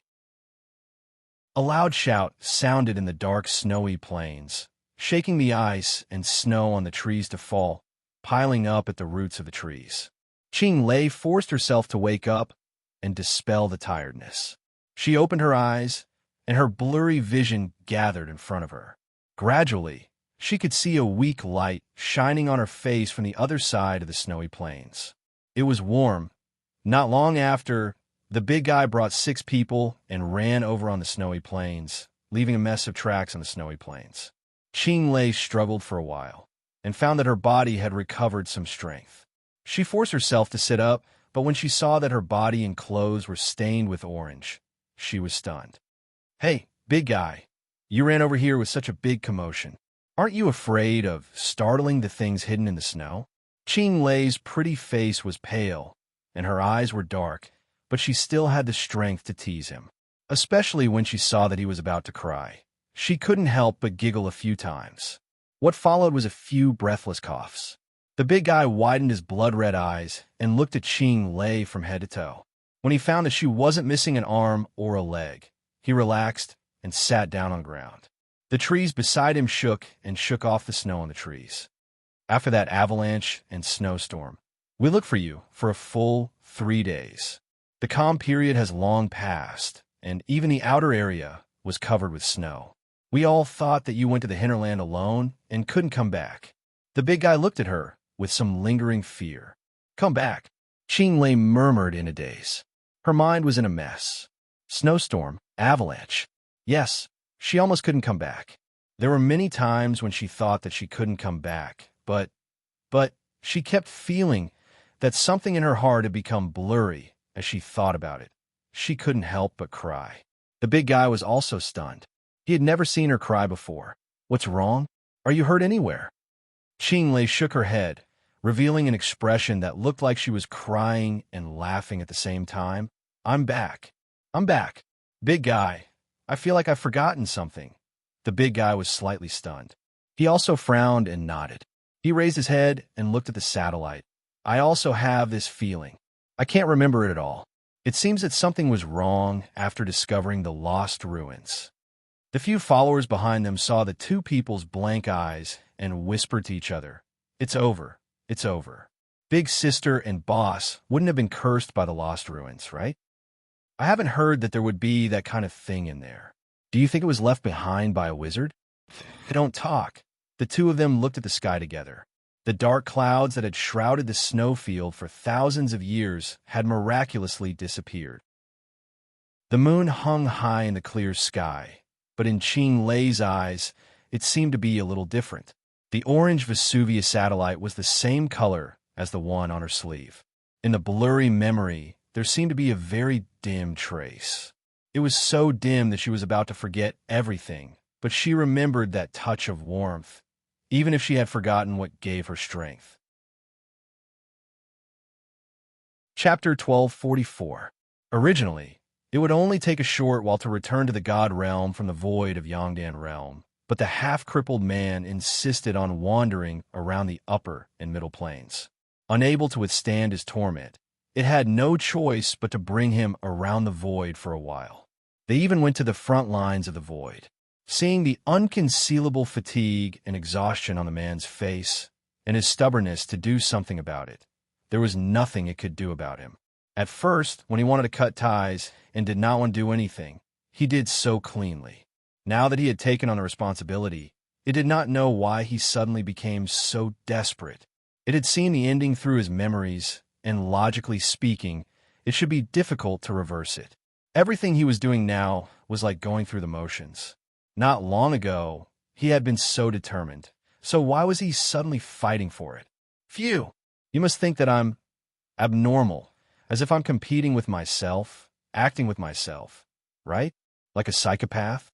A loud shout sounded in the dark, snowy plains, shaking the ice and snow on the trees to fall, piling up at the roots of the trees. Qinglei forced herself to wake up and dispel the tiredness. She opened her eyes, and her blurry vision gathered in front of her. Gradually, she could see a weak light shining on her face from the other side of the snowy plains. It was warm. Not long after, the big guy brought 6 people and ran over on the snowy plains, leaving a mess of tracks on the snowy plains. Qinglei struggled for a while, and found that her body had recovered some strength. She forced herself to sit up, but when she saw that her body and clothes were stained with orange, she was stunned. Hey, big guy, you ran over here with such a big commotion. Aren't you afraid of startling the things hidden in the snow? Ching Lei's pretty face was pale, and her eyes were dark, but she still had the strength to tease him, especially when she saw that he was about to cry. She couldn't help but giggle a few times. What followed was a few breathless coughs. The big guy widened his blood-red eyes and looked at Ching Lei from head to toe. When he found that she wasn't missing an arm or a leg, he relaxed and sat down on the ground. The trees beside him shook and shook off the snow on the trees. After that avalanche and snowstorm, we looked for you for a full 3 days. The calm period has long passed, and even the outer area was covered with snow. We all thought that you went to the hinterland alone and couldn't come back. The big guy looked at her with some lingering fear. Come back, Ching Lei murmured in a daze. Her mind was in a mess. Snowstorm, avalanche. Yes, she almost couldn't come back. There were many times when she thought that she couldn't come back, but she kept feeling that something in her heart had become blurry as she thought about it. She couldn't help but cry. The big guy was also stunned. He had never seen her cry before. What's wrong? Are you hurt anywhere? Ching Lei shook her head, revealing an expression that looked like she was crying and laughing at the same time. I'm back. I'm back. Big guy, I feel like I've forgotten something. The big guy was slightly stunned. He also frowned and nodded. He raised his head and looked at the satellite. I also have this feeling. I can't remember it at all. It seems that something was wrong after discovering the lost ruins. The few followers behind them saw the two people's blank eyes and whispered to each other, It's over. It's over. Big Sister and Boss wouldn't have been cursed by the lost ruins, right? I haven't heard that there would be that kind of thing in there. Do you think it was left behind by a wizard? They don't talk. The two of them looked at the sky together. The dark clouds that had shrouded the snowfield for thousands of years had miraculously disappeared. The moon hung high in the clear sky, but in Ching Lei's eyes, it seemed to be a little different. The orange Vesuvius satellite was the same color as the one on her sleeve. In the blurry memory, there seemed to be a very dim trace. It was so dim that she was about to forget everything, but she remembered that touch of warmth, even if she had forgotten what gave her strength. Chapter 1244. Originally, it would only take a short while to return to the god realm from the void of Yongdan realm, but the half-crippled man insisted on wandering around the upper and middle planes. Unable to withstand his torment, it had no choice but to bring him around the void for a while. They even went to the front lines of the void. Seeing the unconcealable fatigue and exhaustion on the man's face, and his stubbornness to do something about it, there was nothing it could do about him. At first, when he wanted to cut ties and did not want to do anything, he did so cleanly. Now that he had taken on the responsibility, it did not know why he suddenly became so desperate. It had seen the ending through his memories, and logically speaking, it should be difficult to reverse it. Everything he was doing now was like going through the motions. Not long ago, he had been so determined. So why was he suddenly fighting for it? Phew! You must think that I'm abnormal, as if I'm competing with myself, acting with myself, right? Like a psychopath?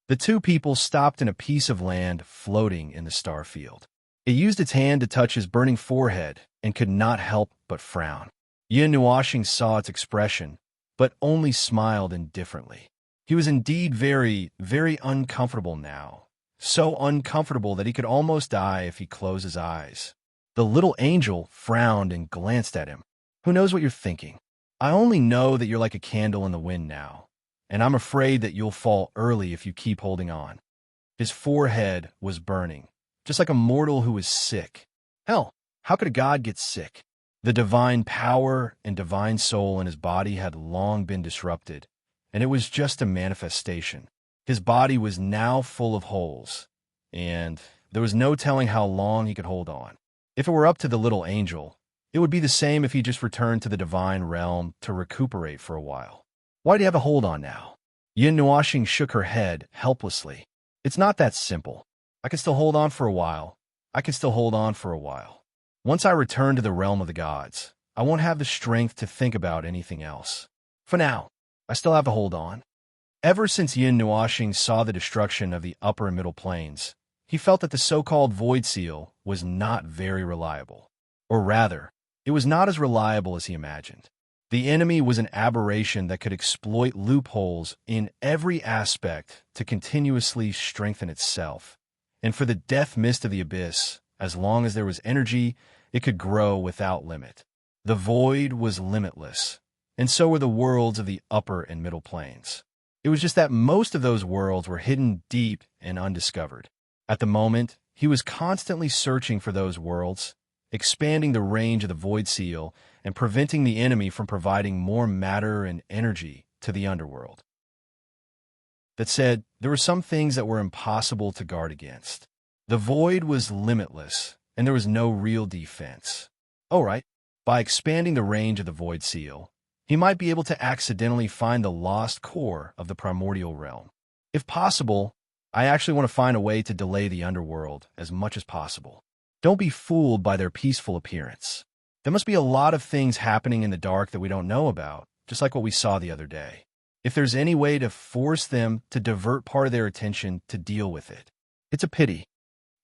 The two people stopped in a piece of land floating in the star field. It used its hand to touch his burning forehead and could not help but frown. Yin Nuoxing saw its expression, but only smiled indifferently. He was indeed very, very uncomfortable now. So uncomfortable that he could almost die if he closed his eyes. The little angel frowned and glanced at him. Who knows what you're thinking? I only know that you're like a candle in the wind now, and I'm afraid that you'll fall early if you keep holding on. His forehead was burning, just like a mortal who was sick. Hell, how could a god get sick? The divine power and divine soul in his body had long been disrupted, and it was just a manifestation. His body was now full of holes, and there was no telling how long he could hold on. If it were up to the little angel, it would be the same if he just returned to the divine realm to recuperate for a while. Why do you have to hold on now? Yin Nuoxing shook her head helplessly. It's not that simple. I can still hold on for a while. I can still hold on for a while. Once I return to the realm of the gods, I won't have the strength to think about anything else. For now, I still have to hold on. Ever since Yin Nuoxing saw the destruction of the upper and middle planes, he felt that the so-called Void Seal was not very reliable. Or rather, it was not as reliable as he imagined. The enemy was an aberration that could exploit loopholes in every aspect to continuously strengthen itself. And for the death mist of the abyss, as long as there was energy, it could grow without limit. The void was limitless, and so were the worlds of the upper and middle planes. It was just that most of those worlds were hidden deep and undiscovered. At the moment, he was constantly searching for those worlds, expanding the range of the Void Seal and preventing the enemy from providing more matter and energy to the underworld. That said, there were some things that were impossible to guard against. The void was limitless, and there was no real defense. All right, by expanding the range of the Void Seal, he might be able to accidentally find the lost core of the primordial realm. If possible, I actually want to find a way to delay the underworld as much as possible. Don't be fooled by their peaceful appearance. There must be a lot of things happening in the dark that we don't know about, just like what we saw the other day. If there's any way to force them to divert part of their attention to deal with it, it's a pity.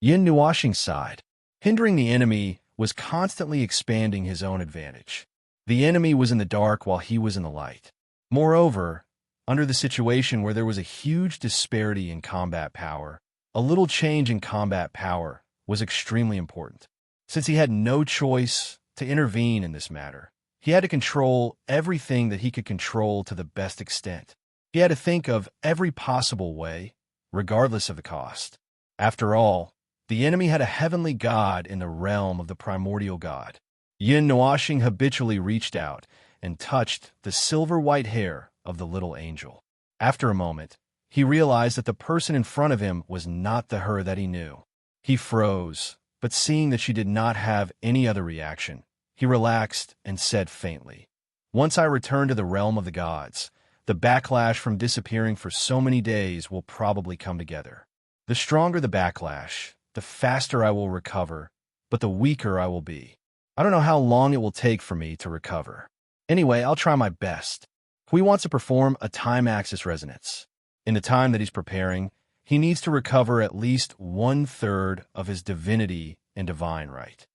Yin Nuoxing sighed. Hindering the enemy was constantly expanding his own advantage. The enemy was in the dark while he was in the light. Moreover, under the situation where there was a huge disparity in combat power, a little change in combat power was extremely important. Since he had no choice to intervene in this matter, he had to control everything that he could control to the best extent. He had to think of every possible way, regardless of the cost. After all, the enemy had a heavenly god in the realm of the primordial god. Yin Nuoxing habitually reached out and touched the silver-white hair of the little angel. After a moment, he realized that the person in front of him was not the her that he knew. He froze, but seeing that she did not have any other reaction, he relaxed and said faintly, "Once I return to the realm of the gods, the backlash from disappearing for so many days will probably come together. The stronger the backlash, the faster I will recover, but the weaker I will be. I don't know how long it will take for me to recover. Anyway, I'll try my best." He wants to perform a time axis resonance. In the time that he's preparing, he needs to recover at least 1/3 of his divinity and divine right.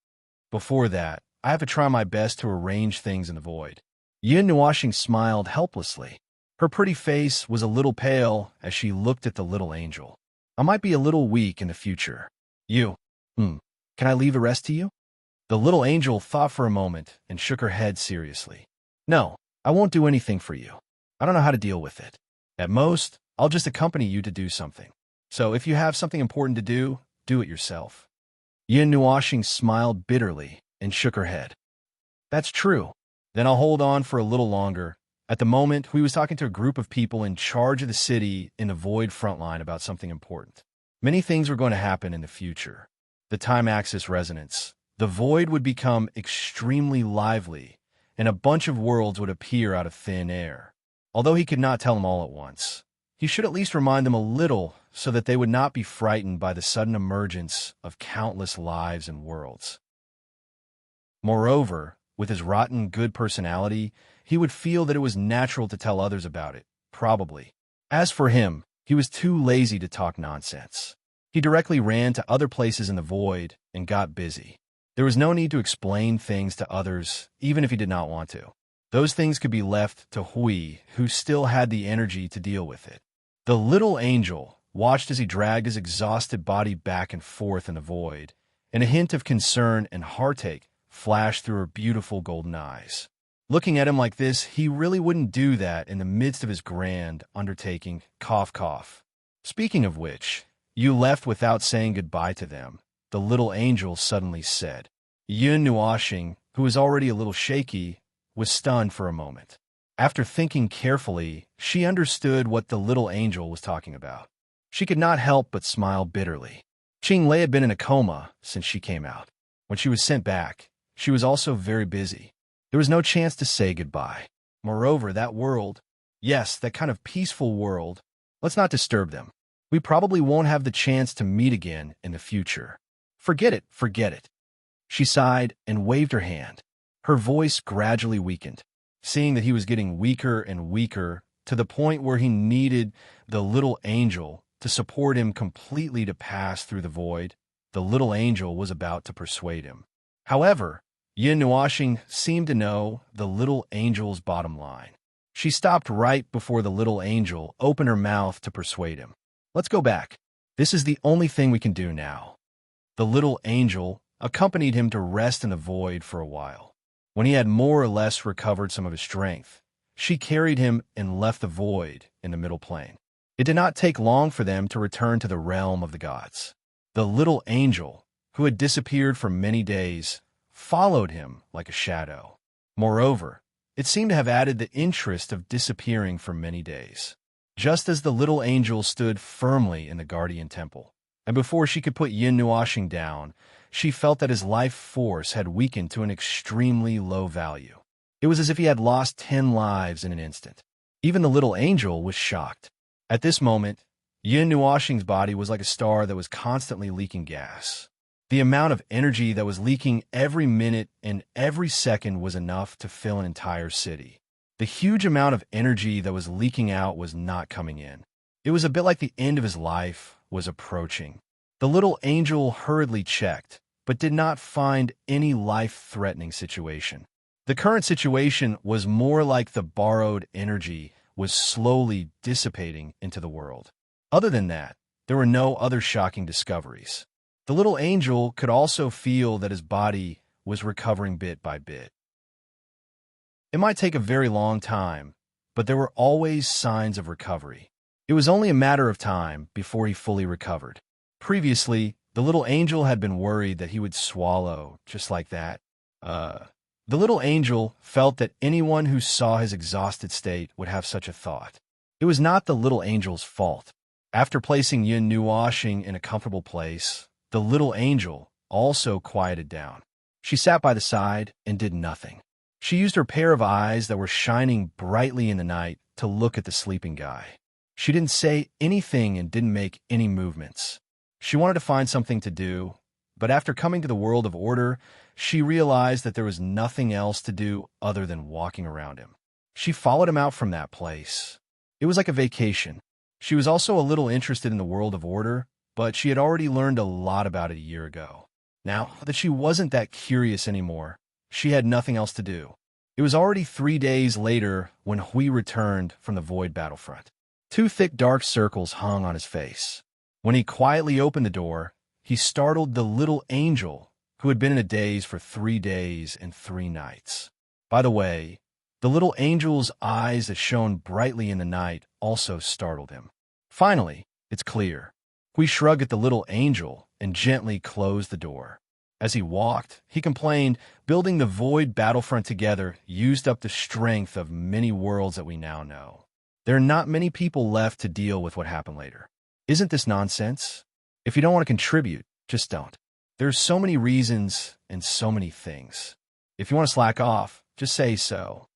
Before that, I have to try my best to arrange things in the void. Yin Nuoxing smiled helplessly. Her pretty face was a little pale as she looked at the little angel. "I might be a little weak in the future. Can I leave the rest to you?" The little angel thought for a moment and shook her head seriously. "No, I won't do anything for you. I don't know how to deal with it. At most, I'll just accompany you to do something. So if you have something important to do it yourself." Yin Nuoxing smiled bitterly and shook her head. "That's true. Then I'll hold on for a little longer." At the moment, he was talking to a group of people in charge of the city in the Void Frontline about something important. Many things were going to happen in the future. The time axis resonance. The void would become extremely lively, and a bunch of worlds would appear out of thin air. Although he could not tell them all at once, he should at least remind them a little so that they would not be frightened by the sudden emergence of countless lives and worlds. Moreover, with his rotten good personality, he would feel that it was natural to tell others about it, probably. As for him, he was too lazy to talk nonsense. He directly ran to other places in the void and got busy. There was no need to explain things to others, even if he did not want to. Those things could be left to Hui, who still had the energy to deal with it. The little angel watched as he dragged his exhausted body back and forth in the void, and a hint of concern and heartache flashed through her beautiful golden eyes. Looking at him like this, he really wouldn't do that in the midst of his grand undertaking, cough cough. "Speaking of which, you left without saying goodbye to them," the little angel suddenly said. Yin Nuoxing, who was already a little shaky, was stunned for a moment. After thinking carefully, she understood what the little angel was talking about. She could not help but smile bitterly. Qing Lei had been in a coma since she came out. When she was sent back, she was also very busy. There was no chance to say goodbye. Moreover, that world, yes, that kind of peaceful world, let's not disturb them. We probably won't have the chance to meet again in the future. Forget it, forget it." She sighed and waved her hand. Her voice gradually weakened. Seeing that he was getting weaker and weaker, to the point where he needed the little angel to support him completely to pass through the void. The little angel was about to persuade him. However, Yin Nuashing seemed to know the little angel's bottom line. She stopped right before the little angel opened her mouth to persuade him. Let's go back. This is the only thing we can do now. The little angel accompanied him to rest in the void for a while. When he had more or less recovered some of his strength, she carried him and left the void in the middle plane. It did not take long for them to return to the realm of the gods. The little angel, who had disappeared for many days, followed him like a shadow. Moreover, it seemed to have added the interest of disappearing for many days. Just as the little angel stood firmly in the guardian temple, and before she could put Yin Nuashing down, she felt that his life force had weakened to an extremely low value. It was as if he had lost 10 lives in an instant. Even the little angel was shocked. At this moment, Yin Nuashing's body was like a star that was constantly leaking gas. The amount of energy that was leaking every minute and every second was enough to fill an entire city. The huge amount of energy that was leaking out was not coming in. It was a bit like the end of his life was approaching. The little angel hurriedly checked, but did not find any life-threatening situation. The current situation was more like the borrowed energy was slowly dissipating into the world. Other than that, there were no other shocking discoveries. The little angel could also feel that his body was recovering bit by bit. It might take a very long time, but there were always signs of recovery. It was only a matter of time before he fully recovered. Previously, the little angel had been worried that he would swallow just like that. The little angel felt that anyone who saw his exhausted state would have such a thought. It was not the little angel's fault. After placing Yin Nuashing in a comfortable place, the little angel also quieted down. She sat by the side and did nothing. She used her pair of eyes that were shining brightly in the night to look at the sleeping guy. She didn't say anything and didn't make any movements. She wanted to find something to do, but after coming to the world of order, she realized that there was nothing else to do other than walking around him. She followed him out from that place. It was like a vacation. She was also a little interested in the world of order, but she had already learned a lot about it a year ago. Now that she wasn't that curious anymore, she had nothing else to do. It was already 3 days later when Hui returned from the void battlefront. 2 thick dark circles hung on his face. When he quietly opened the door, he startled the little angel, who had been in a daze for 3 days and 3 nights. By the way, the little angel's eyes that shone brightly in the night also startled him. Finally, it's clear. Hui shrugged at the little angel and gently closed the door. As he walked, he complained, building the void battlefront together used up the strength of many worlds that we now know. There are not many people left to deal with what happened later. Isn't this nonsense? If you don't want to contribute, just don't. There's so many reasons and so many things. If you want to slack off, just say so.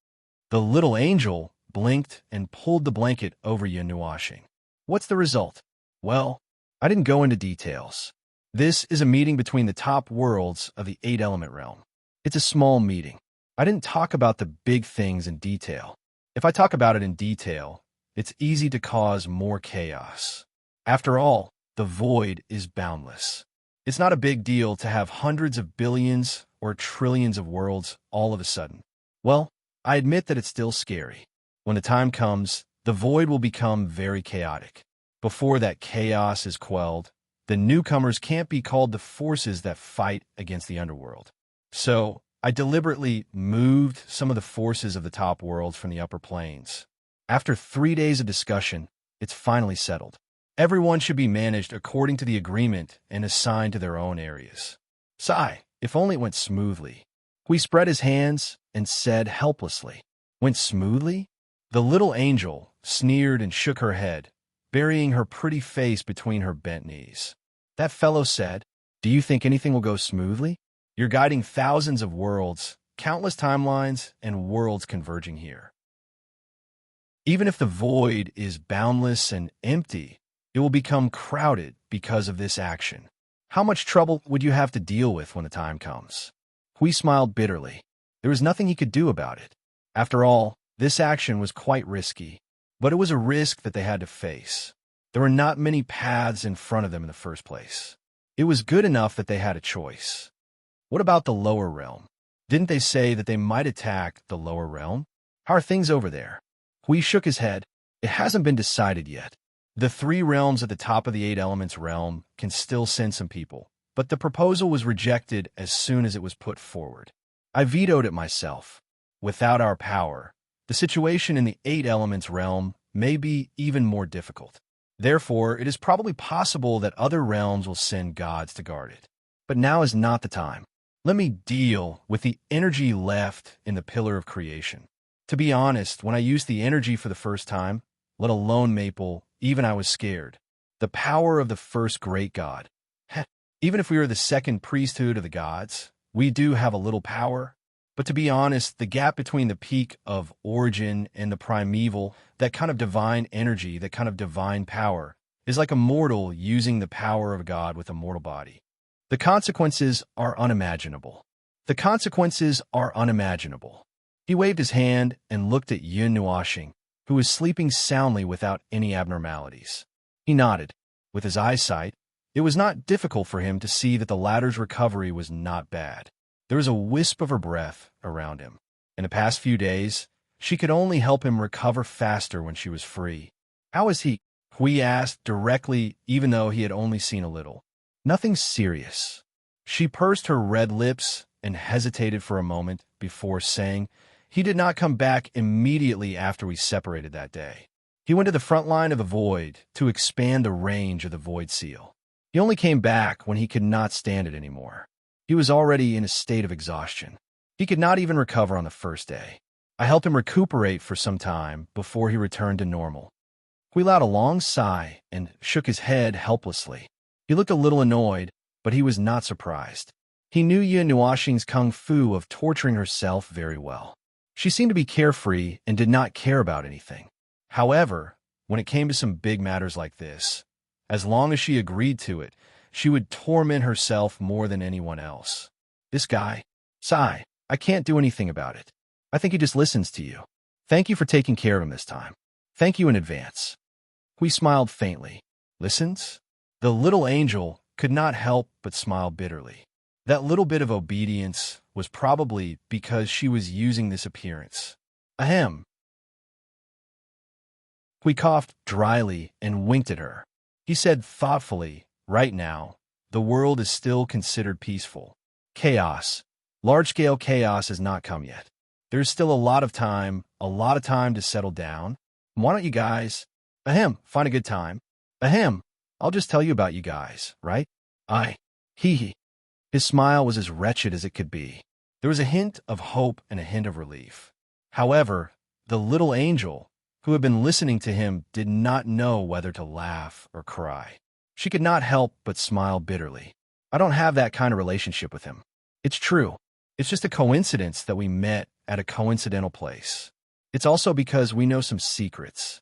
The little angel blinked and pulled the blanket over Yin Nuashing. What's the result? Well, I didn't go into details. This is a meeting between the top worlds of the 8-element realm. It's a small meeting. I didn't talk about the big things in detail. If I talk about it in detail, it's easy to cause more chaos. After all, the void is boundless. It's not a big deal to have hundreds of billions or trillions of worlds all of a sudden. Well, I admit that it's still scary. When the time comes, the void will become very chaotic. Before that chaos is quelled, the newcomers can't be called the forces that fight against the underworld. So, I deliberately moved some of the forces of the top worlds from the upper planes. After 3 days of discussion, it's finally settled. Everyone should be managed according to the agreement and assigned to their own areas. Sigh, if only it went smoothly. Hui spread his hands and said helplessly, "Went smoothly?" The little angel sneered and shook her head, burying her pretty face between her bent knees. That fellow said, "Do you think anything will go smoothly? You're guiding thousands of worlds, countless timelines, and worlds converging here. Even if the void is boundless and empty, it will become crowded because of this action. How much trouble would you have to deal with when the time comes?" Hui smiled bitterly. There was nothing he could do about it. After all, this action was quite risky. but it was a risk that they had to face. There were not many paths in front of them in the first place. It was good enough that they had a choice. What about the lower realm? Didn't they say that they might attack the lower realm? How are things over there? Hui shook his head. It hasn't been decided yet. The 3 realms at the top of the 8 elements realm can still send some people, but the proposal was rejected as soon as it was put forward. I vetoed it myself. Without our power, the situation in the 8 elements realm may be even more difficult. Therefore, it is probably possible that other realms will send gods to guard it. But now is not the time. Let me deal with the energy left in the pillar of creation. To be honest, when I used the energy for the first time, let alone Maple, even I was scared. The power of the first great god. Heh, even if we are the second priesthood of the gods, we do have a little power. But to be honest, the gap between the peak of origin and the primeval, that kind of divine energy, that kind of divine power, is like a mortal using the power of a god with a mortal body. The consequences are unimaginable. The consequences are unimaginable. He waved his hand and looked at Yun Nuoxing, who was sleeping soundly without any abnormalities. He nodded. With his eyesight, it was not difficult for him to see that the latter's recovery was not bad. There was a wisp of her breath around him. In the past few days, she could only help him recover faster when she was free. How is he? Hui asked directly, even though he had only seen a little. Nothing serious. She pursed her red lips and hesitated for a moment before saying, he did not come back immediately after we separated that day. He went to the front line of the void to expand the range of the void seal. He only came back when he could not stand it anymore. He was already in a state of exhaustion. He could not even recover on the first day. I helped him recuperate for some time before he returned to normal. Hui let out a long sigh and shook his head helplessly. He looked a little annoyed, but he was not surprised. He knew Yun Nuoxing's kung fu of torturing herself very well. She seemed to be carefree and did not care about anything. However, when it came to some big matters like this, as long as she agreed to it, she would torment herself more than anyone else. This guy, sigh, I can't do anything about it. I think he just listens to you. Thank you for taking care of him this time. Thank you in advance. Hui smiled faintly. Listens? The little angel could not help but smile bitterly. That little bit of obedience was probably because she was using this appearance. Ahem. Hui coughed dryly and winked at her. He said thoughtfully, right now, the world is still considered peaceful. Chaos, large-scale chaos has not come yet. There's still a lot of time to settle down. Why don't you guys, find a good time? I'll just tell you about you guys, right? Hee. His smile was as wretched as it could be. There was a hint of hope and a hint of relief. However, the little angel, who had been listening to him, did not know whether to laugh or cry. She could not help but smile bitterly. I don't have that kind of relationship with him. It's true. It's just a coincidence that we met at a coincidental place. It's also because we know some secrets.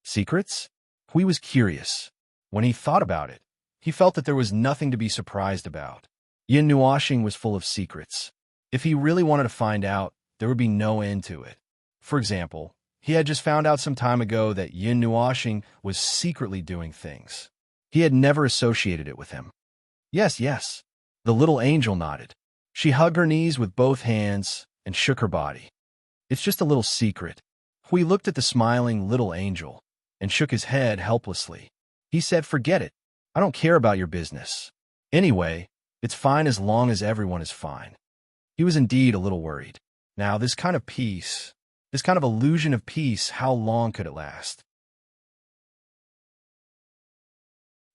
Secrets? Hui was curious. When he thought about it, he felt that there was nothing to be surprised about. Yun Nuoxing was full of secrets. If he really wanted to find out, there would be no end to it. For example, he had just found out some time ago that Yun Nuoxing was secretly doing things. He had never associated it with him. Yes. The little angel nodded. She hugged her knees with both hands and shook her body. It's just a little secret. Hui looked at the smiling little angel and shook his head helplessly. He said, forget it. I don't care about your business. Anyway, it's fine as long as everyone is fine. He was indeed a little worried. Now, this kind of peace, this kind of illusion of peace, how long could it last?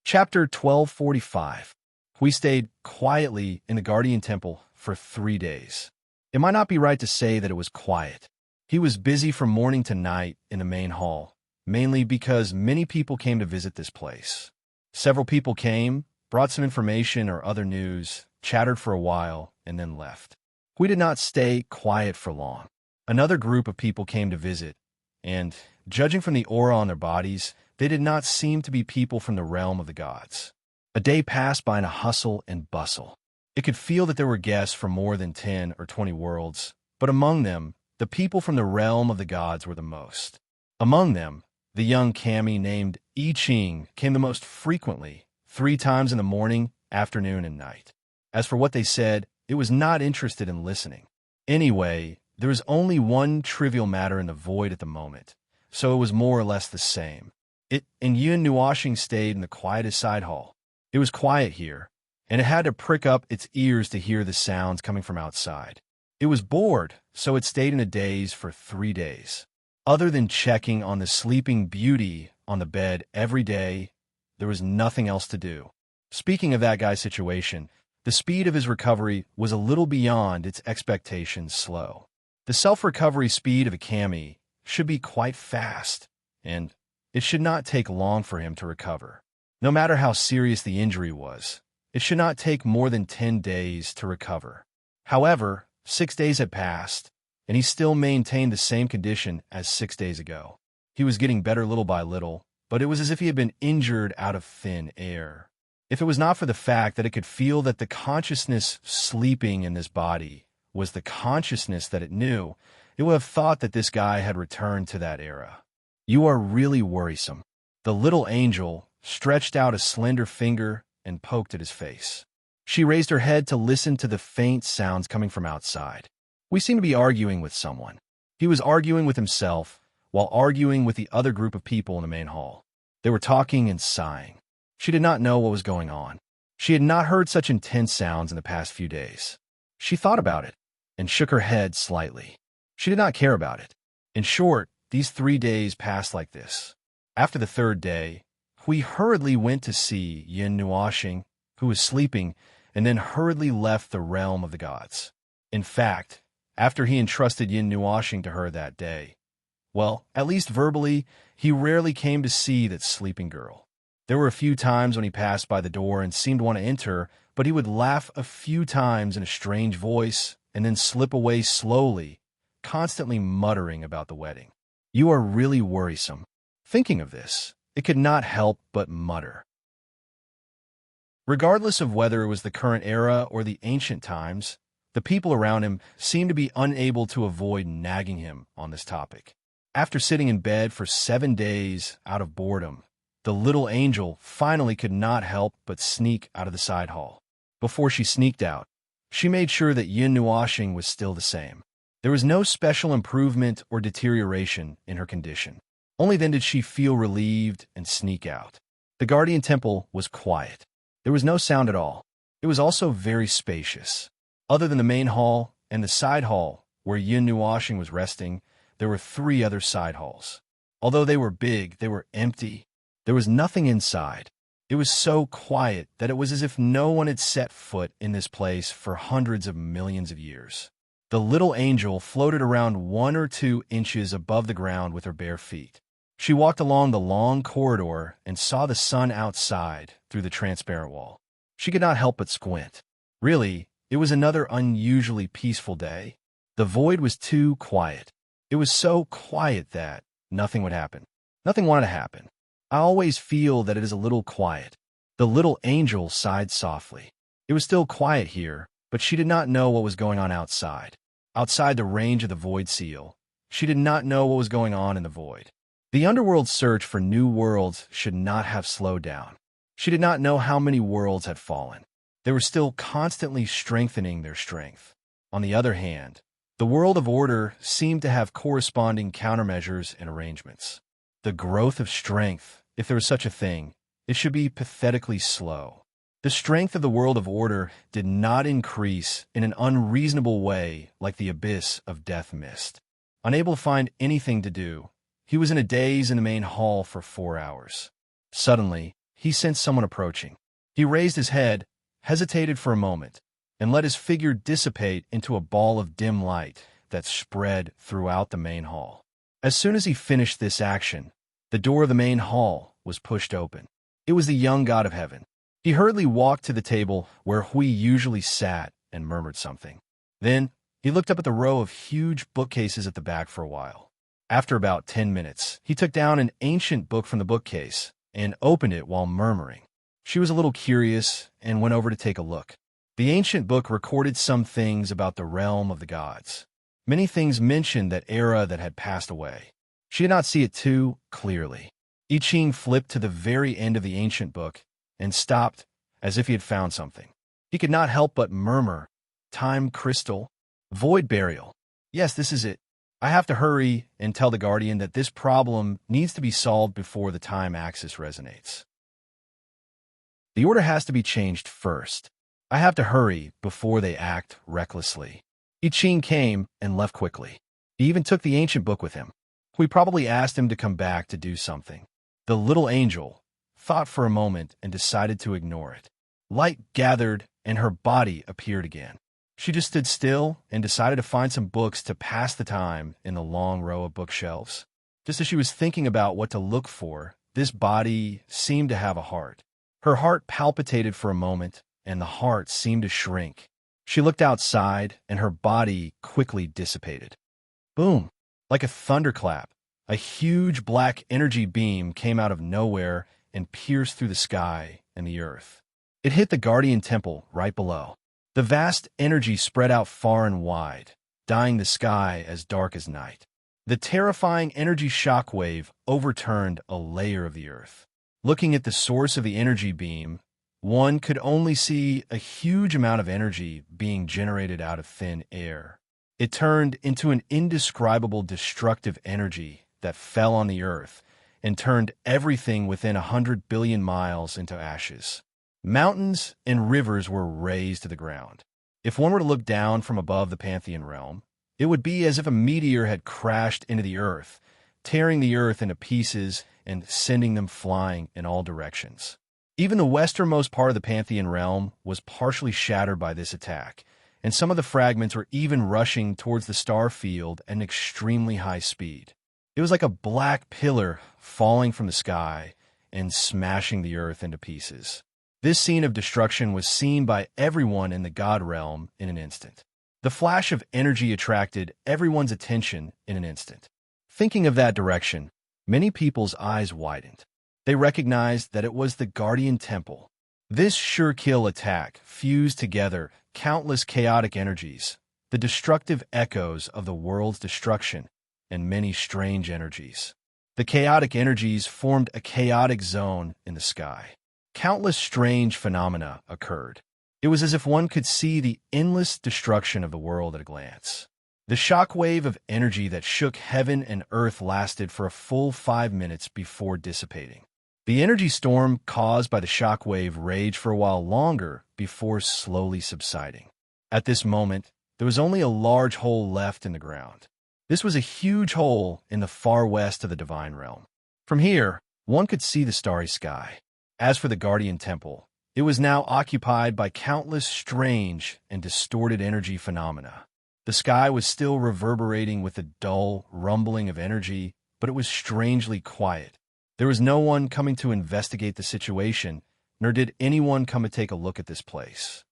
Chapter 1245. We stayed quietly in the Guardian Temple for 3 days. It might not be right to say that it was quiet. He was busy from morning to night in the main hall, mainly because many people came to visit this place. Several people came, brought some information or other news, chattered for a while, and then left. We did not stay quiet for long. Another group of people came to visit, and, judging from the aura on their bodies, they did not seem to be people from the realm of the gods. A day passed by in a hustle and bustle. It could feel that there were guests from more than 10 or 20 worlds, but among them, the people from the realm of the gods were the most. Among them, The young kami named I Ching came the most frequently, 3 times in the morning, afternoon, and night. As for what they said, it was not interested in listening. Anyway, there was only one trivial matter in the void at the moment, so it was more or less the same. It and Yun Nuashing stayed in the quietest side hall. It was quiet here, and it had to prick up its ears to hear the sounds coming from outside. It was bored, so it stayed in a daze for 3 days. Other than checking on the sleeping beauty on the bed every day, there was nothing else to do. Speaking of that guy's situation, the speed of his recovery was a little beyond its expectations slow. The self-recovery speed of a kami should be quite fast, and it should not take long for him to recover. No matter how serious the injury was, it should not take more than 10 days to recover. However, 6 days had passed, and he still maintained the same condition as 6 days ago. He was getting better little by little, but it was as if he had been injured out of thin air. If it was not for the fact that it could feel that the consciousness sleeping in this body was the consciousness that it knew, it would have thought that this guy had returned to that era. You are really worrisome. The little angel stretched out a slender finger and poked at his face. She raised her head to listen to the faint sounds coming from outside. We seem to be arguing with someone. He was arguing with himself while arguing with the other group of people in the main hall. They were talking and sighing. She did not know what was going on. She had not heard such intense sounds in the past few days. She thought about it and shook her head slightly. She did not care about it. In short, these 3 days passed like this. After the 3rd day, Hui hurriedly went to see Yin Nuashing, who was sleeping, and then hurriedly left the realm of the gods. In fact, after he entrusted Yin Nuashing to her that day, well, at least verbally, he rarely came to see that sleeping girl. There were a few times when he passed by the door and seemed to want to enter, but he would laugh a few times in a strange voice and then slip away slowly, constantly muttering about the wedding. You are really worrisome. Thinking of this, it could not help but mutter. Regardless of whether it was the current era or the ancient times, the people around him seemed to be unable to avoid nagging him on this topic. After sitting in bed for 7 days out of boredom, the little angel finally could not help but sneak out of the side hall. Before she sneaked out, she made sure that Yin Nuashing was still the same. There was no special improvement or deterioration in her condition. Only then did she feel relieved and sneak out. The guardian temple was quiet. There was no sound at all. It was also very spacious. Other than the main hall and the side hall where Yin Nuashing was resting, there were 3 other side halls. Although they were big, they were empty. There was nothing inside. It was so quiet that it was as if no one had set foot in this place for hundreds of millions of years. The little angel floated around 1 or 2 inches above the ground with her bare feet. She walked along the long corridor and saw the sun outside through the transparent wall. She could not help but squint. Really, it was another unusually peaceful day. The void was too quiet. It was so quiet that nothing would happen. Nothing wanted to happen. I always feel that it is a little quiet. The little angel sighed softly. It was still quiet here, but she did not know what was going on outside. Outside the range of the void seal, she did not know what was going on in the void. The underworld's search for new worlds should not have slowed down. She did not know how many worlds had fallen. They were still constantly strengthening their strength. On the other hand, the world of order seemed to have corresponding countermeasures and arrangements. The growth of strength, if there was such a thing, it should be pathetically slow. The strength of the world of order did not increase in an unreasonable way like the abyss of death mist. Unable to find anything to do, he was in a daze in the main hall for 4 hours. Suddenly, he sensed someone approaching. He raised his head, hesitated for a moment, and let his figure dissipate into a ball of dim light that spread throughout the main hall. As soon as he finished this action, the door of the main hall was pushed open. It was the young god of heaven. He hurriedly walked to the table where Hui usually sat and murmured something. Then, he looked up at the row of huge bookcases at the back for a while. After about 10 minutes, he took down an ancient book from the bookcase and opened it while murmuring. She was a little curious and went over to take a look. The ancient book recorded some things about the realm of the gods. Many things mentioned that era that had passed away. She did not see it too clearly. I Ching flipped to the very end of the ancient book and stopped as if he had found something. He could not help but murmur, "Time crystal? Void burial. Yes, this is it. I have to hurry and tell the Guardian that this problem needs to be solved before the time axis resonates. The order has to be changed first. I have to hurry before they act recklessly." I Ching came and left quickly. He even took the ancient book with him. We probably asked him to come back to do something. The little angel thought for a moment and decided to ignore it. Light gathered and her body appeared again. She just stood still and decided to find some books to pass the time in the long row of bookshelves. Just as she was thinking about what to look for, this body seemed to have a heart. Her heart palpitated for a moment, and the heart seemed to shrink. She looked outside, and her body quickly dissipated. Boom! Like a thunderclap, a huge black energy beam came out of nowhere and pierced through the sky and the earth. It hit the Guardian Temple right below. The vast energy spread out far and wide, dyeing the sky as dark as night. The terrifying energy shockwave overturned a layer of the earth. Looking at the source of the energy beam, one could only see a huge amount of energy being generated out of thin air. It turned into an indescribable destructive energy that fell on the earth and turned everything within 100 billion miles into ashes. Mountains and rivers were razed to the ground. If one were to look down from above the Pantheon realm, it would be as if a meteor had crashed into the earth, tearing the earth into pieces and sending them flying in all directions. Even the westernmost part of the Pantheon realm was partially shattered by this attack, and some of the fragments were even rushing towards the star field at an extremely high speed. It was like a black pillar falling from the sky and smashing the earth into pieces. This scene of destruction was seen by everyone in the God realm in an instant. The flash of energy attracted everyone's attention in an instant. Thinking of that direction, many people's eyes widened. They recognized that it was the Guardian Temple. This sure-kill attack fused together countless chaotic energies, the destructive echoes of the world's destruction, and many strange energies. The chaotic energies formed a chaotic zone in the sky. Countless strange phenomena occurred. It was as if one could see the endless destruction of the world at a glance. The shockwave of energy that shook heaven and earth lasted for a full 5 minutes before dissipating. The energy storm caused by the shockwave raged for a while longer before slowly subsiding. At this moment, there was only a large hole left in the ground. This was a huge hole in the far west of the divine realm. From here, one could see the starry sky. As for the Guardian Temple, it was now occupied by countless strange and distorted energy phenomena. The sky was still reverberating with the dull rumbling of energy, but it was strangely quiet. There was no one coming to investigate the situation, nor did anyone come to take a look at this place.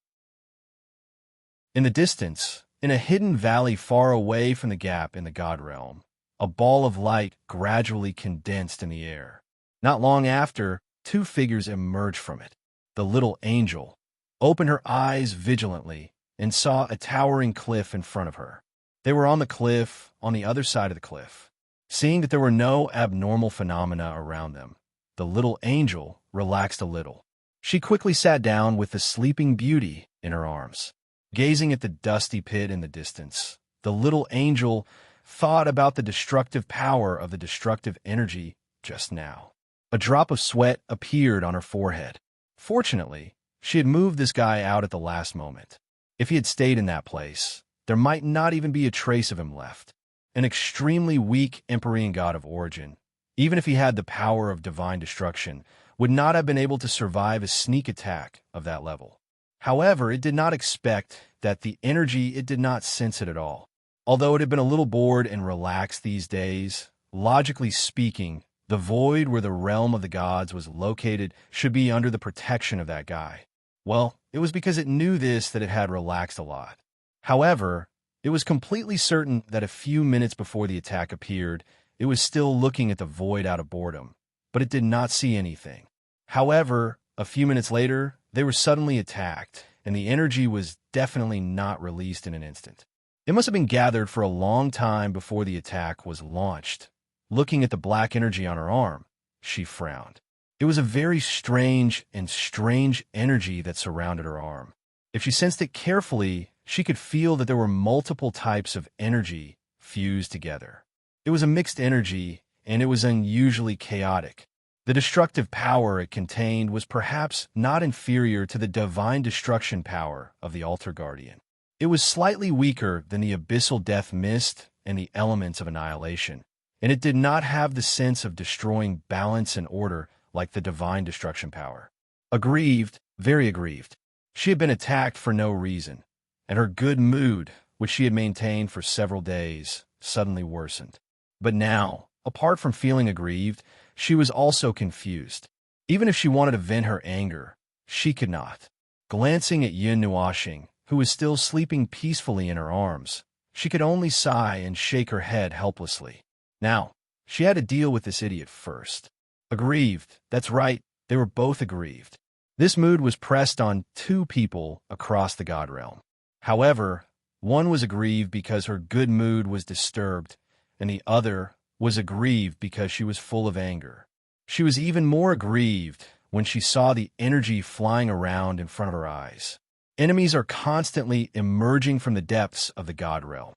In the distance, in a hidden valley far away from the gap in the God realm, a ball of light gradually condensed in the air. Not long after, 2 figures emerged from it. The little angel opened her eyes vigilantly and saw a towering cliff in front of her. They were on the cliff, on the other side of the cliff. Seeing that there were no abnormal phenomena around them, the little angel relaxed a little. She quickly sat down with the sleeping beauty in her arms. Gazing at the dusty pit in the distance, the little angel thought about the destructive power of the destructive energy just now. A drop of sweat appeared on her forehead. Fortunately, she had moved this guy out at the last moment. If he had stayed in that place, there might not even be a trace of him left. An extremely weak Empyrean god of origin, even if he had the power of divine destruction, would not have been able to survive a sneak attack of that level. However, it did not expect that the energy, it did not sense it at all. Although it had been a little bored and relaxed these days, logically speaking, the void where the realm of the gods was located should be under the protection of that guy. Well, it was because it knew this that it had relaxed a lot. However, it was completely certain that a few minutes before the attack appeared, it was still looking at the void out of boredom, but it did not see anything. However, a few minutes later, they were suddenly attacked, and the energy was definitely not released in an instant. It must have been gathered for a long time before the attack was launched. looking at the black energy on her arm, she frowned. It was a very strange energy that surrounded her arm. If she sensed it carefully, she could feel that there were multiple types of energy fused together. It was a mixed energy, and it was unusually chaotic. The destructive power it contained was perhaps not inferior to the divine destruction power of the Altar Guardian. It was slightly weaker than the abyssal death mist and the elements of annihilation, and it did not have the sense of destroying balance and order like the divine destruction power. Aggrieved, very aggrieved. She had been attacked for no reason, and her good mood, which she had maintained for several days, suddenly worsened. But now, apart from feeling aggrieved, she was also confused. Even if she wanted to vent her anger, she could not. Glancing at Yin Nuashing, who was still sleeping peacefully in her arms, she could only sigh and shake her head helplessly. Now, she had to deal with this idiot first. Aggrieved, that's right, they were both aggrieved. This mood was pressed on two people across the God realm. However, one was aggrieved because her good mood was disturbed, and the other was aggrieved because she was full of anger. She was even more aggrieved when she saw the energy flying around in front of her eyes. Enemies are constantly emerging from the depths of the God realm.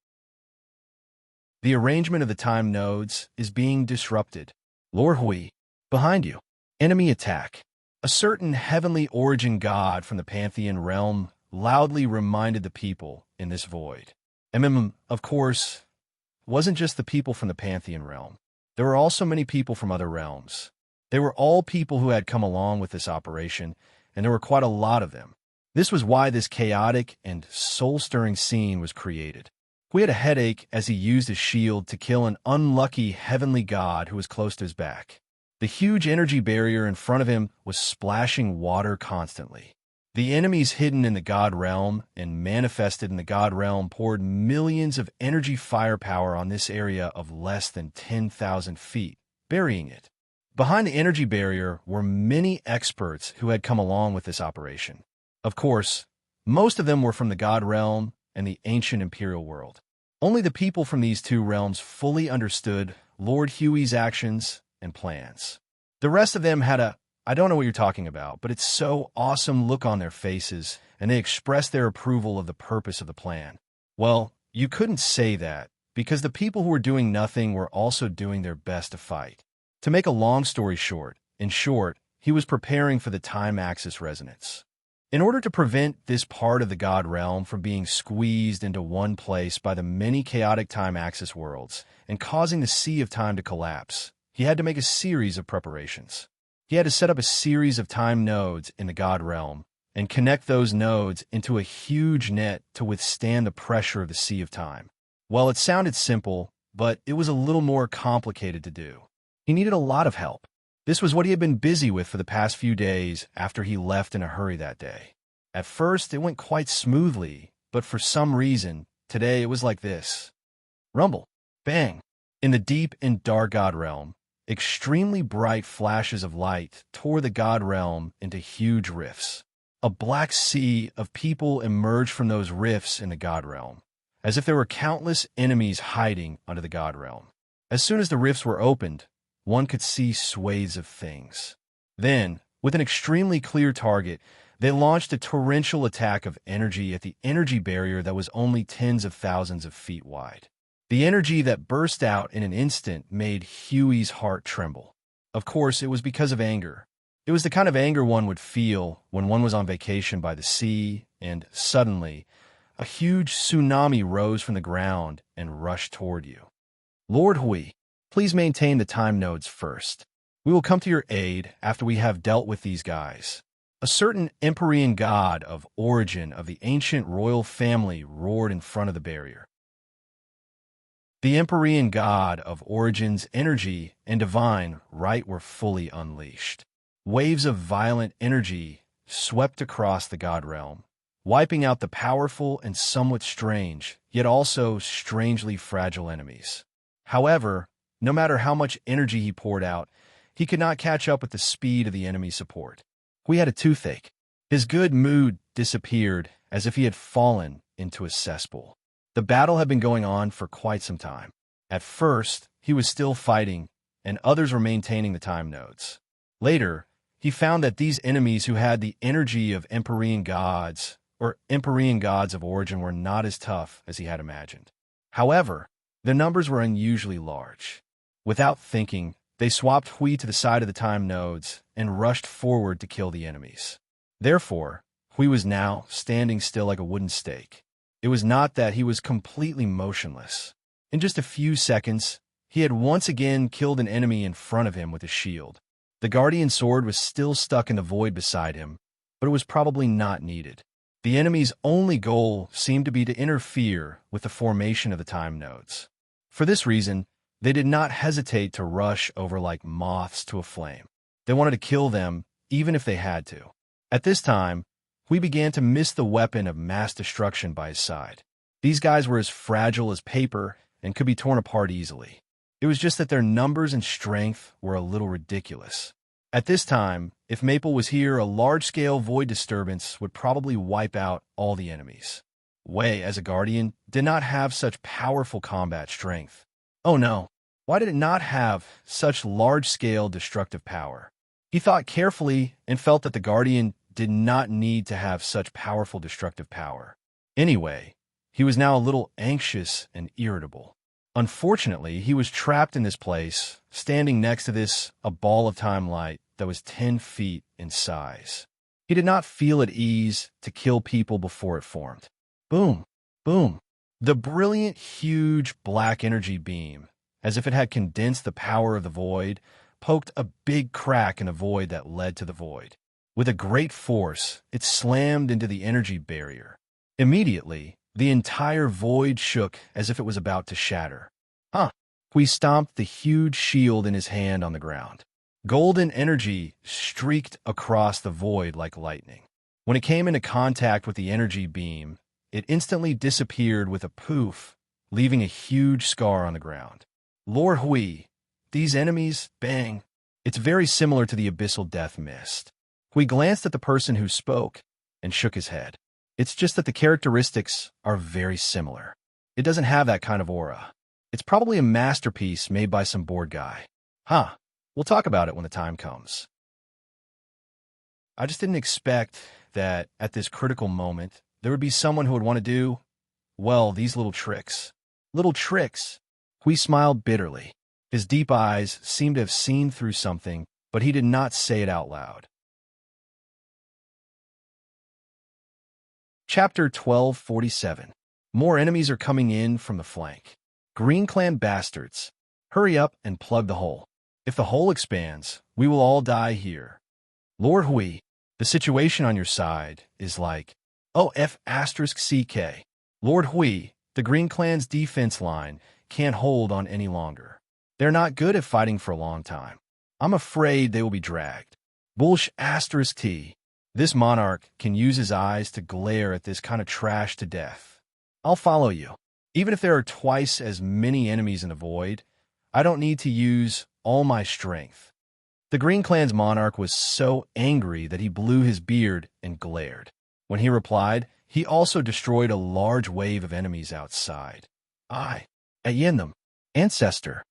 The arrangement of the time nodes is being disrupted. Lord Hui, behind you. Enemy attack. A certain heavenly origin god from the Pantheon realm loudly reminded the people in this void. Of course, wasn't just the people from the Pantheon realm. There were also many people from other realms. They were all people who had come along with this operation, and there were quite a lot of them. This was why this chaotic and soul-stirring scene was created. We had a headache as he used his shield to kill an unlucky heavenly god who was close to his back. The huge energy barrier in front of him was splashing water constantly. The enemies hidden in the God realm and manifested in the God realm poured millions of energy firepower on this area of less than 10,000 feet, burying it. Behind the energy barrier were many experts who had come along with this operation. Of course, most of them were from the God realm and the ancient imperial world. Only the people from these two realms fully understood Lord Huey's actions and plans. The rest of them had a, I don't know what you're talking about, but it's so awesome look on their faces, and they expressed their approval of the purpose of the plan. Well, you couldn't say that, because the people who were doing nothing were also doing their best to fight. To make a long story short, in short, he was preparing for the time axis resonance. In order to prevent this part of the God realm from being squeezed into one place by the many chaotic time axis worlds and causing the sea of time to collapse, he had to make a series of preparations. He had to set up a series of time nodes in the God realm and connect those nodes into a huge net to withstand the pressure of the sea of time. Well, it sounded simple, but it was a little more complicated to do. He needed a lot of help. This was what he had been busy with for the past few days after he left in a hurry that day. At first, it went quite smoothly, but for some reason, today it was like this. Rumble. Bang. In the deep and dark God realm, extremely bright flashes of light tore the God realm into huge rifts. A black sea of people emerged from those rifts in the God realm, as if there were countless enemies hiding under the God realm. As soon as the rifts were opened, one could see swathes of things. Then, with an extremely clear target, they launched a torrential attack of energy at the energy barrier that was only tens of thousands of feet wide. The energy that burst out in an instant made Huey's heart tremble. Of course, it was because of anger. It was the kind of anger one would feel when one was on vacation by the sea, and suddenly, a huge tsunami rose from the ground and rushed toward you. Lord Hui, please maintain the time nodes first. We will come to your aid after we have dealt with these guys. A certain Empyrean god of origin of the ancient royal family roared in front of the barrier. The Empyrean god of origin's energy and divine right were fully unleashed. Waves of violent energy swept across the god realm, wiping out the powerful and somewhat strange, yet also strangely fragile enemies. However, no matter how much energy he poured out, he could not catch up with the speed of the enemy support. Hui had a toothache. His good mood disappeared as if he had fallen into a cesspool. The battle had been going on for quite some time. At first, he was still fighting, and others were maintaining the time nodes. Later, he found that these enemies who had the energy of Empyrean gods or Empyrean gods of origin were not as tough as he had imagined. However, their numbers were unusually large. Without thinking, they swapped Hui to the side of the time nodes and rushed forward to kill the enemies. Therefore, Hui was now standing still like a wooden stake. It was not that he was completely motionless. In just a few seconds, he had once again killed an enemy in front of him with a shield. The guardian sword was still stuck in the void beside him, but it was probably not needed. The enemy's only goal seemed to be to interfere with the formation of the time nodes. For this reason, they did not hesitate to rush over like moths to a flame. They wanted to kill them, even if they had to. At this time, Hui began to miss the weapon of mass destruction by his side. These guys were as fragile as paper and could be torn apart easily. It was just that their numbers and strength were a little ridiculous. At this time, if Maple was here, a large-scale void disturbance would probably wipe out all the enemies. Wei, as a guardian, did not have such powerful combat strength. Oh no, why did it not have such large-scale destructive power? He thought carefully and felt that the guardian did not need to have such powerful destructive power. Anyway, he was now a little anxious and irritable. Unfortunately, he was trapped in this place, standing next to a ball of time light that was 10 feet in size. He did not feel at ease to kill people before it formed. Boom! Boom! The brilliant, huge black energy beam, as if it had condensed the power of the void, poked a big crack in the void that led to the void. With a great force, it slammed into the energy barrier. Immediately, the entire void shook as if it was about to shatter. Hui stomped the huge shield in his hand on the ground. Golden energy streaked across the void like lightning. When it came into contact with the energy beam, it instantly disappeared with a poof, leaving a huge scar on the ground. Lord Hui, these enemies, bang. It's very similar to the abyssal death mist. Hui glanced at the person who spoke and shook his head. It's just that the characteristics are very similar. It doesn't have that kind of aura. It's probably a masterpiece made by some bored guy. We'll talk about it when the time comes. I just didn't expect that at this critical moment, there would be someone who would want to do, well, these little tricks. Little tricks. Hui smiled bitterly. His deep eyes seemed to have seen through something, but he did not say it out loud. Chapter 1247. More enemies are coming in from the flank. Green Clan bastards. Hurry up and plug the hole. If the hole expands, we will all die here. Lord Hui, the situation on your side is like OF*CK. Lord Hui, the Green Clan's defense line can't hold on any longer. They're not good at fighting for a long time. I'm afraid they will be dragged. Bullsh*T. This monarch can use his eyes to glare at this kind of trash to death. I'll follow you. Even if there are twice as many enemies in the void, I don't need to use all my strength. The Green Clan's monarch was so angry that he blew his beard and glared. When he replied, he also destroyed a large wave of enemies outside. At Yentham, ancestor.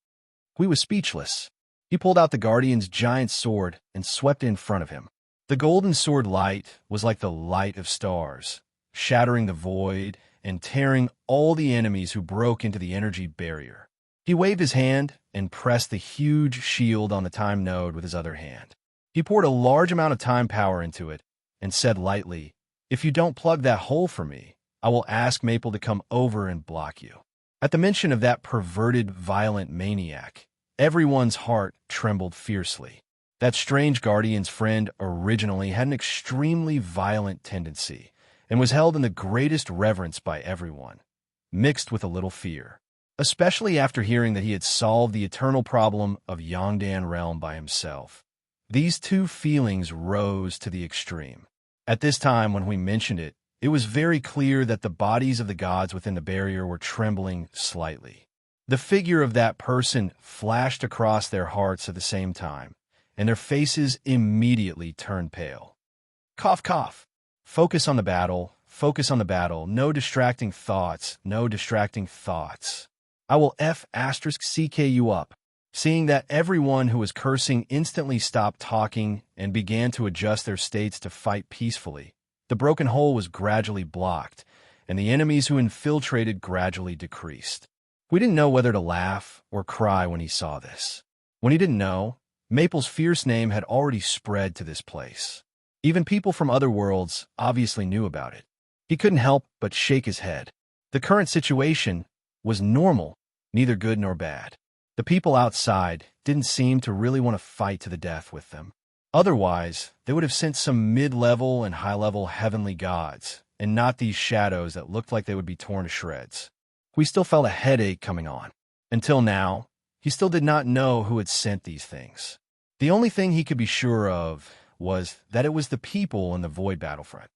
Hui was speechless. He pulled out the guardian's giant sword and swept in front of him. The golden sword light was like the light of stars, shattering the void and tearing all the enemies who broke into the energy barrier. He waved his hand and pressed the huge shield on the time node with his other hand. He poured a large amount of time power into it and said lightly, "If you don't plug that hole for me, I will ask Maple to come over and block you." At the mention of that perverted, violent maniac, everyone's heart trembled fiercely. That strange guardian's friend originally had an extremely violent tendency and was held in the greatest reverence by everyone, mixed with a little fear, especially after hearing that he had solved the eternal problem of Yongdan realm by himself. These two feelings rose to the extreme. At this time, when we mentioned it, it was very clear that the bodies of the gods within the barrier were trembling slightly. The figure of that person flashed across their hearts at the same time, and their faces immediately turned pale. Cough, cough. Focus on the battle. Focus on the battle. No distracting thoughts. No distracting thoughts. I will *CK you up. Seeing that everyone who was cursing instantly stopped talking and began to adjust their states to fight peacefully, the broken hole was gradually blocked, and the enemies who infiltrated gradually decreased. We didn't know whether to laugh or cry when he saw this. When he didn't know, Maple's fierce name had already spread to this place. Even people from other worlds obviously knew about it. He couldn't help but shake his head. The current situation was normal, neither good nor bad. The people outside didn't seem to really want to fight to the death with them. Otherwise, they would have sent some mid-level and high-level heavenly gods, and not these shadows that looked like they would be torn to shreds. We still felt a headache coming on. Until now, he still did not know who had sent these things. The only thing he could be sure of was that it was the people in the Void Battlefront.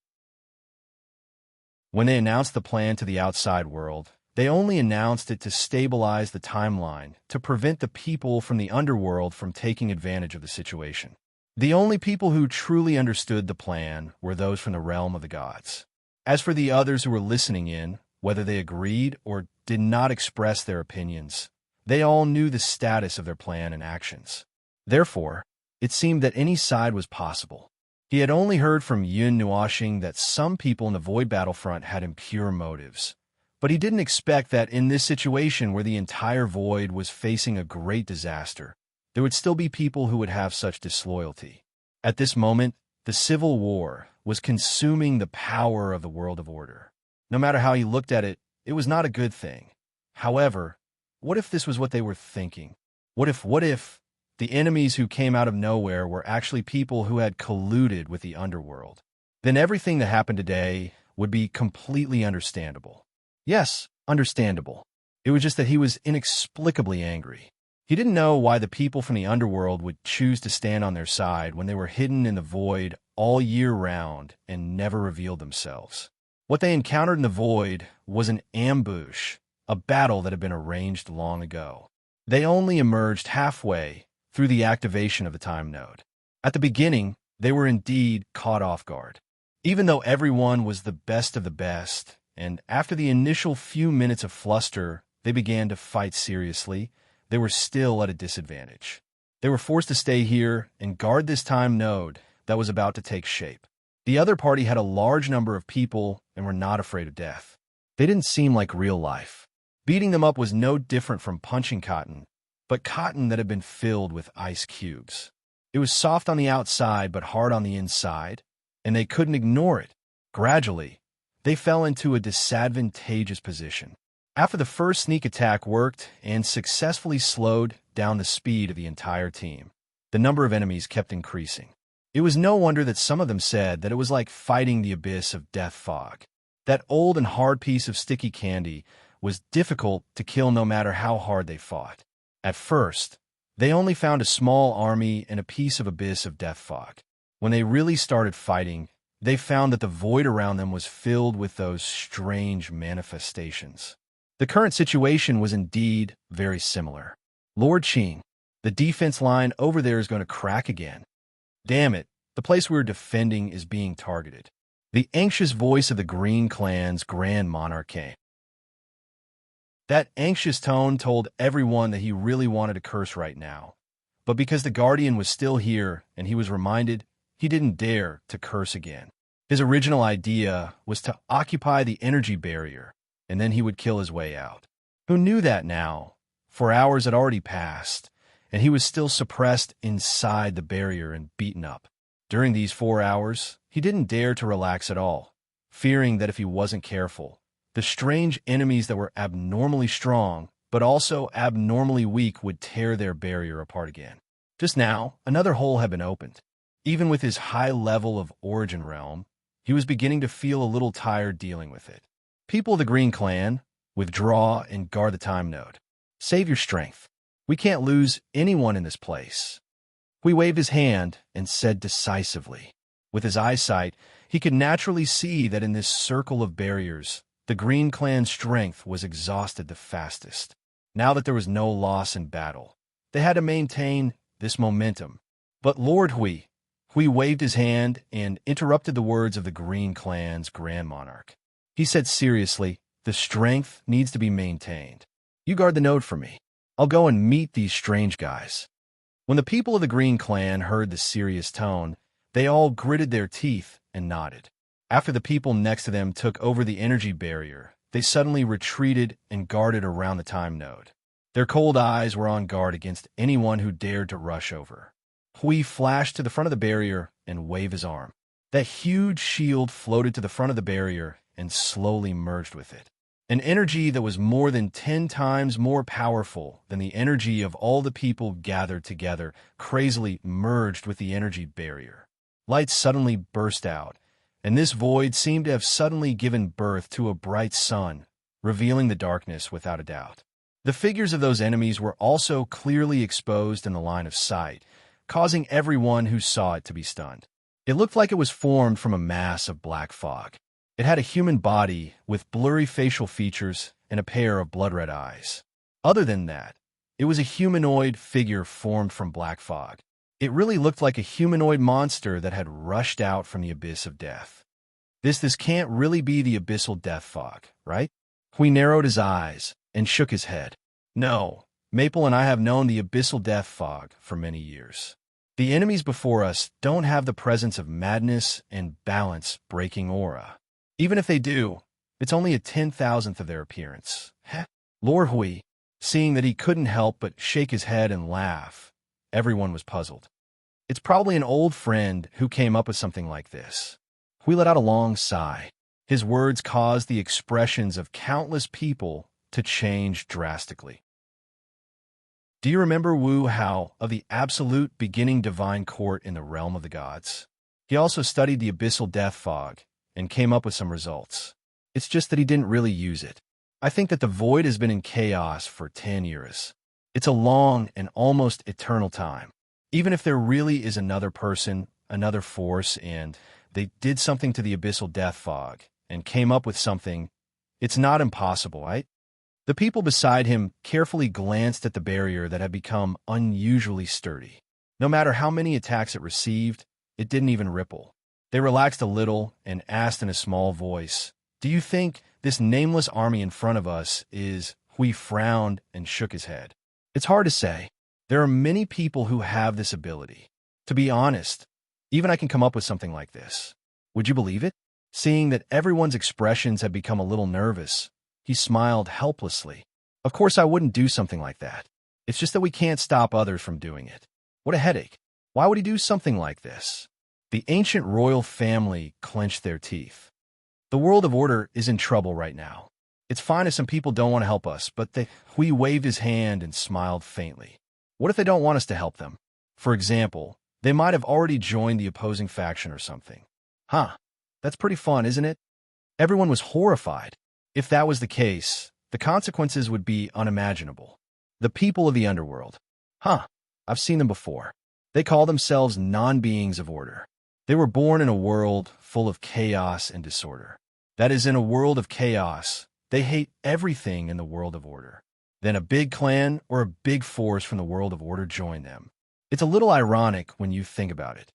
When they announced the plan to the outside world, they only announced it to stabilize the timeline, to prevent the people from the underworld from taking advantage of the situation. The only people who truly understood the plan were those from the realm of the gods. As for the others who were listening in, whether they agreed or did not express their opinions, they all knew the status of their plan and actions. Therefore, it seemed that any side was possible. He had only heard from Yun Nuoxing that some people in the Void Battlefront had impure motives. But he didn't expect that in this situation where the entire Void was facing a great disaster, there would still be people who would have such disloyalty. At this moment, the Civil War was consuming the power of the world of order. No matter how he looked at it, it was not a good thing. However, what if this was what they were thinking? What if the enemies who came out of nowhere were actually people who had colluded with the underworld? Then everything that happened today would be completely understandable. Yes, understandable. It was just that he was inexplicably angry. He didn't know why the people from the underworld would choose to stand on their side when they were hidden in the void all year round and never revealed themselves. What they encountered in the void was an ambush, a battle that had been arranged long ago. They only emerged halfway through the activation of the time node. At the beginning, they were indeed caught off guard. Even though everyone was the best of the best, and after the initial few minutes of fluster, they began to fight seriously, they were still at a disadvantage. They were forced to stay here and guard this time node that was about to take shape. The other party had a large number of people and were not afraid of death. They didn't seem like real life. Beating them up was no different from punching cotton, but cotton that had been filled with ice cubes. It was soft on the outside but hard on the inside, and they couldn't ignore it. Gradually, they fell into a disadvantageous position. After the first sneak attack worked and successfully slowed down the speed of the entire team, the number of enemies kept increasing. It was no wonder that some of them said that it was like fighting the abyss of death fog. That old and hard piece of sticky candy was difficult to kill no matter how hard they fought. At first, they only found a small army and a piece of abyss of death fog. When they really started fighting, they found that the void around them was filled with those strange manifestations. The current situation was indeed very similar. Lord Qing, the defense line over there is going to crack again. Damn it, the place we're defending is being targeted. The anxious voice of the Green Clan's Grand Monarch came. That anxious tone told everyone that he really wanted to curse right now. But because the Guardian was still here and he was reminded, he didn't dare to curse again. His original idea was to occupy the energy barrier, and then he would kill his way out. Who knew that now? 4 hours had already passed, and he was still suppressed inside the barrier and beaten up. During these 4 hours, he didn't dare to relax at all, fearing that if he wasn't careful, the strange enemies that were abnormally strong, but also abnormally weak would tear their barrier apart again. Just now, another hole had been opened. Even with his high level of origin realm, he was beginning to feel a little tired dealing with it. People of the Green Clan, withdraw and guard the time node. Save your strength. We can't lose anyone in this place. He waved his hand and said decisively. With his eyesight, he could naturally see that in this circle of barriers, the Green Clan's strength was exhausted the fastest. Now that there was no loss in battle, they had to maintain this momentum. But Lord Hui waved his hand and interrupted the words of the Green Clan's Grand Monarch. He said seriously, the strength needs to be maintained. You guard the node for me. I'll go and meet these strange guys." When the people of the Green Clan heard the serious tone, they all gritted their teeth and nodded. After the people next to them took over the energy barrier, they suddenly retreated and guarded around the time node. Their cold eyes were on guard against anyone who dared to rush over. Hui flashed to the front of the barrier and waved his arm. That huge shield floated to the front of the barrier and slowly merged with it. An energy that was more than 10 times more powerful than the energy of all the people gathered together crazily merged with the energy barrier. Light suddenly burst out, and this void seemed to have suddenly given birth to a bright sun, revealing the darkness without a doubt. The figures of those enemies were also clearly exposed in the line of sight, causing everyone who saw it to be stunned. It looked like it was formed from a mass of black fog. It had a human body with blurry facial features and a pair of blood-red eyes. Other than that, it was a humanoid figure formed from black fog. It really looked like a humanoid monster that had rushed out from the abyss of death. This can't really be the abyssal death fog, right? Hui narrowed his eyes and shook his head. No, Maple and I have known the abyssal death fog for many years. The enemies before us don't have the presence of madness and balance-breaking aura. Even if they do, it's only a 10,000th of their appearance. Heh. Lord Hui, seeing that he couldn't help but shake his head and laugh, everyone was puzzled. It's probably an old friend who came up with something like this. Hui let out a long sigh. His words caused the expressions of countless people to change drastically. Do you remember Wu Hao of the absolute beginning divine court in the realm of the gods? He also studied the abyssal death fog and came up with some results. It's just that he didn't really use it. I think that the void has been in chaos for 10 years. It's a long and almost eternal time. Even if there really is another person, another force, and they did something to the abyssal death fog and came up with something, it's not impossible, right? The people beside him carefully glanced at the barrier that had become unusually sturdy. No matter how many attacks it received, it didn't even ripple. They relaxed a little and asked in a small voice, "Do you think this nameless army in front of us is?" Hui frowned and shook his head. It's hard to say. There are many people who have this ability. To be honest, even I can come up with something like this. Would you believe it? Seeing that everyone's expressions had become a little nervous, he smiled helplessly. Of course I wouldn't do something like that. It's just that we can't stop others from doing it. What a headache. Why would he do something like this? The ancient royal family clenched their teeth. The world of order is in trouble right now. It's fine if some people don't want to help us, but Hui waved his hand and smiled faintly. What if they don't want us to help them? For example, they might have already joined the opposing faction or something. Huh, that's pretty fun, isn't it? Everyone was horrified. If that was the case, the consequences would be unimaginable. The people of the underworld. Huh, I've seen them before. They call themselves non-beings of order. They were born in a world full of chaos and disorder. That is, in a world of chaos, they hate everything in the world of order. Then a big clan or a big force from the world of order joined them. It's a little ironic when you think about it.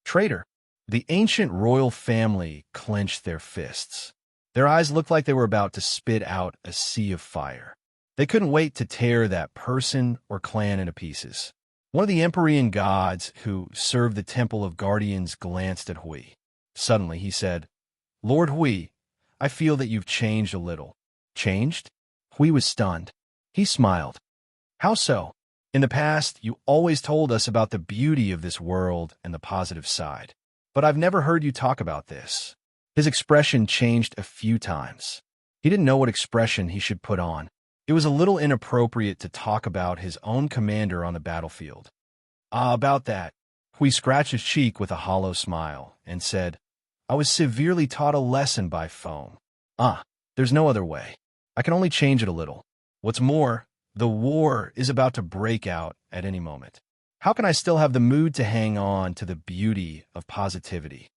Traitor. The ancient royal family clenched their fists. Their eyes looked like they were about to spit out a sea of fire. They couldn't wait to tear that person or clan into pieces. One of the Empyrean gods who served the Temple of Guardians glanced at Hui. Suddenly he said, "Lord Hui, I feel that you've changed a little." Changed? Hui was stunned. He smiled. How so? In the past, you always told us about the beauty of this world and the positive side. But I've never heard you talk about this. His expression changed a few times. He didn't know what expression he should put on. It was a little inappropriate to talk about his own commander on the battlefield. About that. Hui scratched his cheek with a hollow smile and said, "I was severely taught a lesson by foam. There's no other way. I can only change it a little. What's more, the war is about to break out at any moment. How can I still have the mood to hang on to the beauty of positivity?"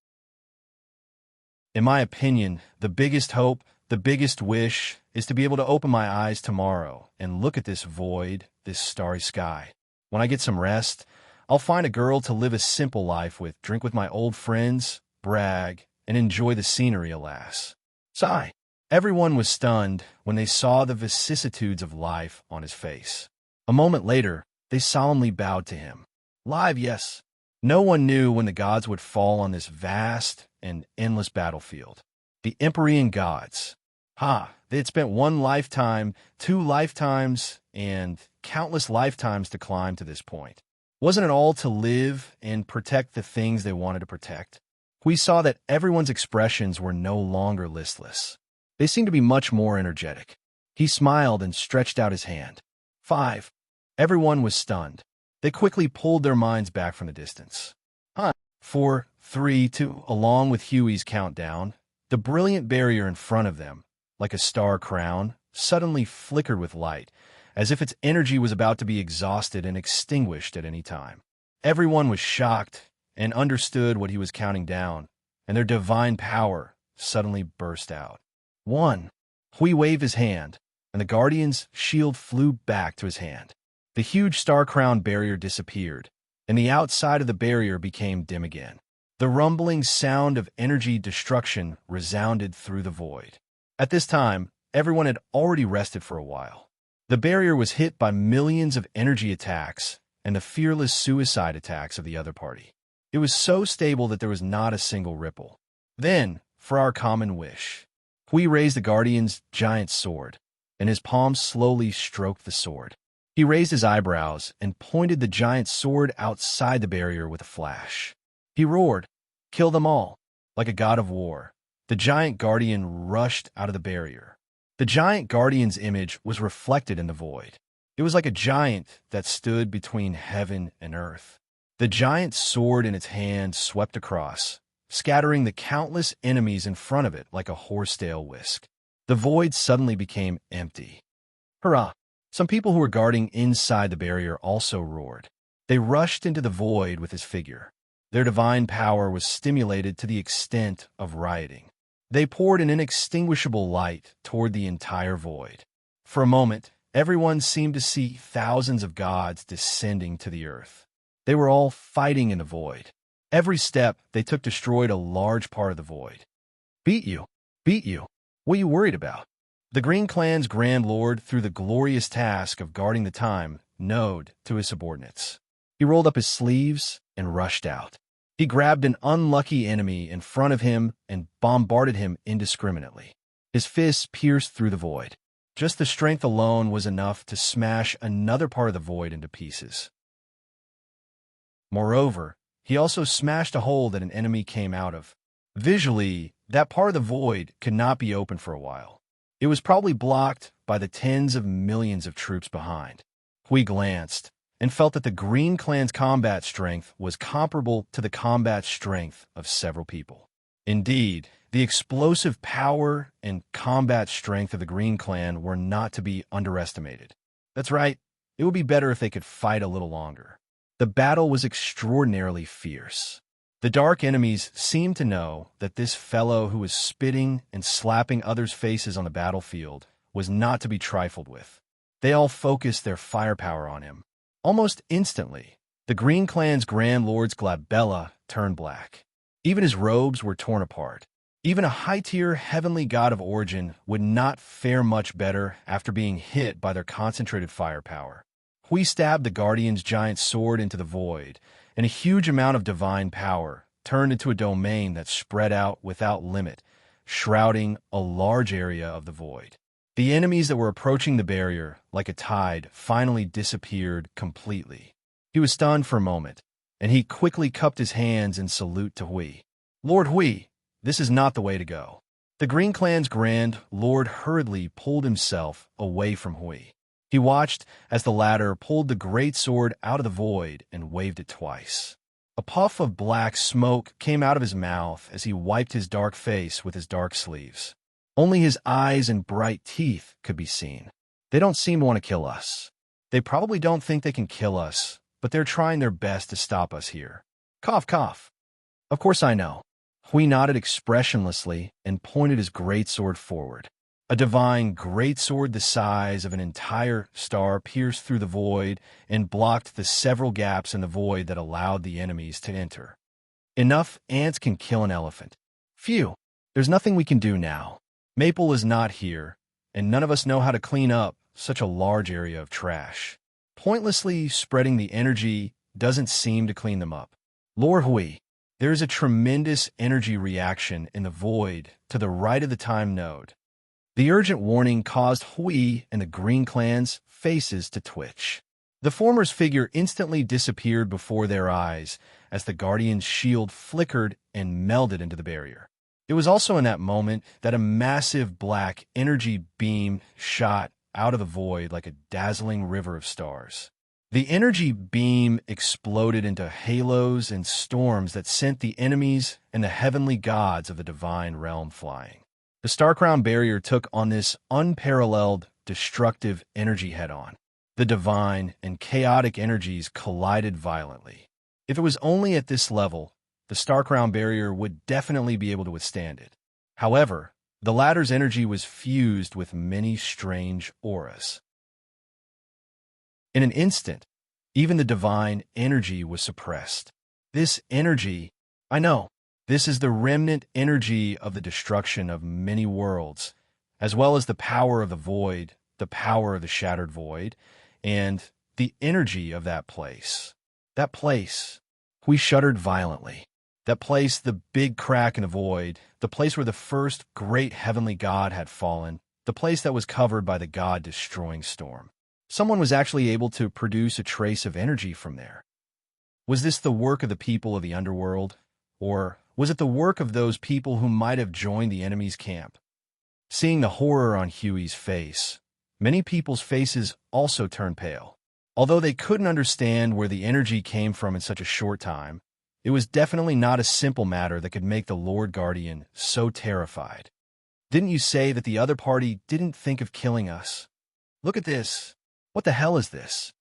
In my opinion, the biggest hope, the biggest wish, is to be able to open my eyes tomorrow and look at this void, this starry sky. When I get some rest, I'll find a girl to live a simple life with, drink with my old friends, brag, and enjoy the scenery, alas. Sigh. Everyone was stunned when they saw the vicissitudes of life on his face. A moment later, they solemnly bowed to him. Live, yes. No one knew when the gods would fall on this vast and endless battlefield. The Empyrean gods. They had spent one lifetime, 2 lifetimes, and countless lifetimes to climb to this point. Wasn't it all to live and protect the things they wanted to protect? We saw that everyone's expressions were no longer listless. They seemed to be much more energetic. He smiled and stretched out his hand. 5. Everyone was stunned. They quickly pulled their minds back from the distance. 4, 3, 2. Along with Huey's countdown, the brilliant barrier in front of them, like a star crown, suddenly flickered with light, as if its energy was about to be exhausted and extinguished at any time. Everyone was shocked and understood what he was counting down, and their divine power suddenly burst out. 1. Hui waved his hand, and the Guardian's shield flew back to his hand. The huge star-crowned barrier disappeared, and the outside of the barrier became dim again. The rumbling sound of energy destruction resounded through the void. At this time, everyone had already rested for a while. The barrier was hit by millions of energy attacks and the fearless suicide attacks of the other party. It was so stable that there was not a single ripple. Then, for our common wish, Hui raised the Guardian's giant sword, and his palm slowly stroked the sword. He raised his eyebrows and pointed the giant sword outside the barrier with a flash. He roared, "Kill them all!" Like a god of war. The giant Guardian rushed out of the barrier. The giant Guardian's image was reflected in the void. It was like a giant that stood between heaven and earth. The giant sword in its hand swept across, scattering the countless enemies in front of it like a horsetail whisk. The void suddenly became empty. Hurrah! Some people who were guarding inside the barrier also roared. They rushed into the void with his figure. Their divine power was stimulated to the extent of rioting. They poured an inextinguishable light toward the entire void. For a moment, everyone seemed to see thousands of gods descending to the earth. They were all fighting in the void. Every step they took destroyed a large part of the void. Beat you. What are you worried about? The Green Clan's Grand Lord threw the glorious task of guarding the time node to his subordinates. He rolled up his sleeves and rushed out. He grabbed an unlucky enemy in front of him and bombarded him indiscriminately. His fists pierced through the void. Just the strength alone was enough to smash another part of the void into pieces. Moreover, he also smashed a hole that an enemy came out of. Visually, that part of the void could not be open for a while. It was probably blocked by the tens of millions of troops behind. Hui glanced and felt that the Green Clan's combat strength was comparable to the combat strength of several people. Indeed, the explosive power and combat strength of the Green Clan were not to be underestimated. That's right, it would be better if they could fight a little longer. The battle was extraordinarily fierce. The dark enemies seemed to know that this fellow who was spitting and slapping others' faces on the battlefield was not to be trifled with. They all focused their firepower on him. Almost instantly, the Green Clan's Grand Lord's glabella turned black. Even his robes were torn apart. Even a high-tier heavenly god of origin would not fare much better after being hit by their concentrated firepower. Hui stabbed the Guardian's giant sword into the void, and a huge amount of divine power turned into a domain that spread out without limit, shrouding a large area of the void. The enemies that were approaching the barrier, like a tide, finally disappeared completely. He was stunned for a moment, and he quickly cupped his hands in salute to Hui. "Lord Hui, this is not the way to go." The Green Clan's Grand Lord hurriedly pulled himself away from Hui. He watched as the latter pulled the great sword out of the void and waved it twice. A puff of black smoke came out of his mouth as he wiped his dark face with his dark sleeves. Only his eyes and bright teeth could be seen. They don't seem to want to kill us. They probably don't think they can kill us, but they're trying their best to stop us here. Cough, cough. Of course I know. Hui nodded expressionlessly and pointed his greatsword forward. A divine greatsword the size of an entire star pierced through the void and blocked the several gaps in the void that allowed the enemies to enter. Enough ants can kill an elephant. Phew, there's nothing we can do now. Maple is not here, and none of us know how to clean up such a large area of trash. Pointlessly spreading the energy doesn't seem to clean them up. Lord Hui, there is a tremendous energy reaction in the void to the right of the time node. The urgent warning caused Hui and the Green Clan's faces to twitch. The former's figure instantly disappeared before their eyes as the Guardian's shield flickered and melded into the barrier. It was also in that moment that a massive black energy beam shot out of the void like a dazzling river of stars. The energy beam exploded into halos and storms that sent the enemies and the heavenly gods of the divine realm flying. The Star-Crown barrier took on this unparalleled, destructive energy head-on. The divine and chaotic energies collided violently. If it was only at this level, the Star-Crown barrier would definitely be able to withstand it. However, the latter's energy was fused with many strange auras. In an instant, even the divine energy was suppressed. This energy, I know, this is the remnant energy of the destruction of many worlds, as well as the power of the void, the power of the shattered void, and the energy of that place. That place, we shuddered violently. That place, the big crack in the void, the place where the first great heavenly god had fallen, the place that was covered by the god-destroying storm. Someone was actually able to produce a trace of energy from there. Was this the work of the people of the underworld? Or was it the work of those people who might have joined the enemy's camp? Seeing the horror on Huey's face, many people's faces also turned pale. Although they couldn't understand where the energy came from in such a short time, it was definitely not a simple matter that could make the Lord Guardian so terrified. Didn't you say that the other party didn't think of killing us? Look at this. What the hell is this?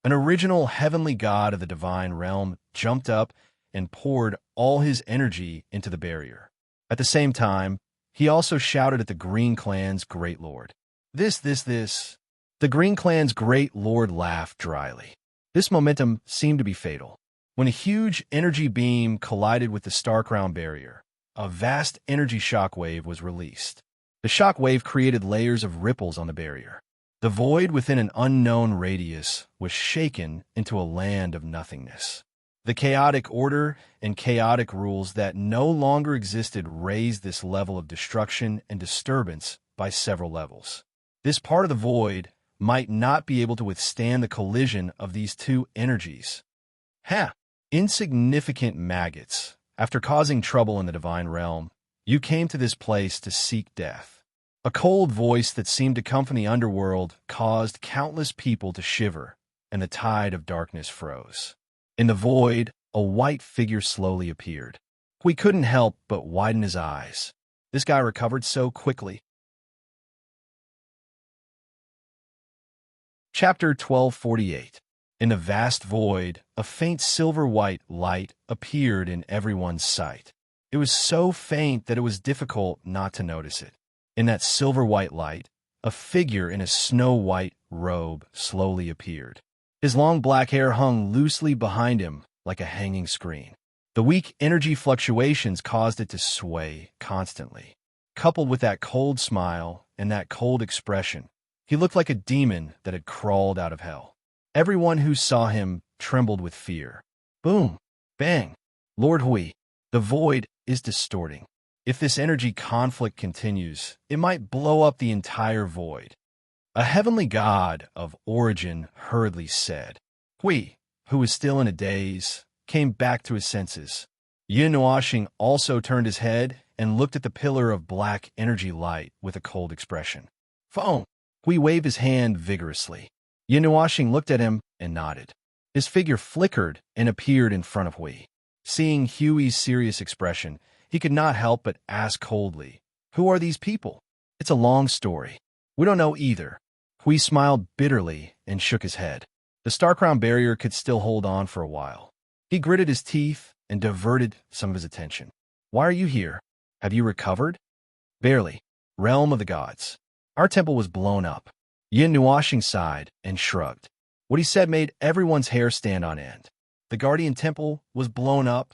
An original heavenly god of the divine realm jumped up and poured all his energy into the barrier. At the same time, he also shouted at the Green Clan's great lord. This. The Green Clan's great lord laughed dryly. This momentum seemed to be fatal. When a huge energy beam collided with the Star-Crown barrier, a vast energy shockwave was released. The shockwave created layers of ripples on the barrier. The void within an unknown radius was shaken into a land of nothingness. The chaotic order and chaotic rules that no longer existed raised this level of destruction and disturbance by several levels. This part of the void might not be able to withstand the collision of these two energies. Insignificant maggots, after causing trouble in the divine realm, you came to this place to seek death. A cold voice that seemed to come from the underworld caused countless people to shiver, and the tide of darkness froze. In the void, a white figure slowly appeared. We couldn't help but widen his eyes. This guy recovered so quickly. Chapter 1248. In the vast void, a faint silver-white light appeared in everyone's sight. It was so faint that it was difficult not to notice it. In that silver-white light, a figure in a snow-white robe slowly appeared. His long black hair hung loosely behind him like a hanging screen. The weak energy fluctuations caused it to sway constantly. Coupled with that cold smile and that cold expression, he looked like a demon that had crawled out of hell. Everyone who saw him trembled with fear. Boom! Bang! Lord Hui, the void is distorting. If this energy conflict continues, it might blow up the entire void. A heavenly god of origin hurriedly said. Hui, who was still in a daze, came back to his senses. Yin Nuoxing also turned his head and looked at the pillar of black energy light with a cold expression. Foam! Hui waved his hand vigorously. Yin Nuoxing looked at him and nodded. His figure flickered and appeared in front of Hui. Seeing Huey's serious expression, he could not help but ask coldly, "Who are these people?" "It's a long story. We don't know either." Hui smiled bitterly and shook his head. The Star-Crown barrier could still hold on for a while. He gritted his teeth and diverted some of his attention. "Why are you here? Have you recovered?" "Barely. Realm of the gods. Our temple was blown up." Yin Nuoxing sighed and shrugged. What he said made everyone's hair stand on end. The Guardian Temple was blown up.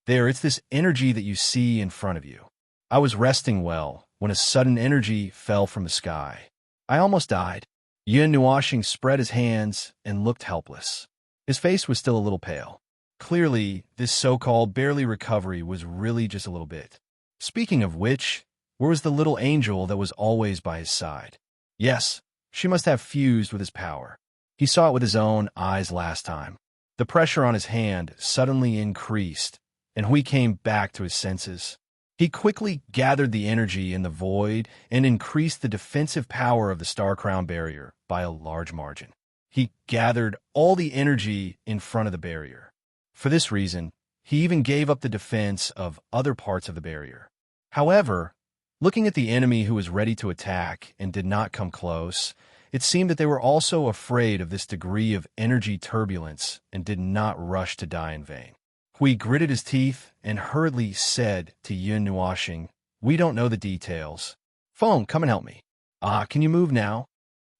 There, it's this energy that you see in front of you. I was resting well when a sudden energy fell from the sky. I almost died. Yun Nuashing spread his hands and looked helpless. His face was still a little pale. Clearly, this so-called barely recovery was really just a little bit. Speaking of which, where was the little angel that was always by his side? Yes, she must have fused with his power. He saw it with his own eyes last time. The pressure on his hand suddenly increased, and Hui came back to his senses. He quickly gathered the energy in the void and increased the defensive power of the Star Crown barrier by a large margin. He gathered all the energy in front of the barrier. For this reason, he even gave up the defense of other parts of the barrier. However, looking at the enemy who was ready to attack and did not come close, it seemed that they were also afraid of this degree of energy turbulence and did not rush to die in vain. Hui gritted his teeth and hurriedly said to Yun Nuashing, "We don't know the details. Feng, come and help me." "Ah, can you move now?"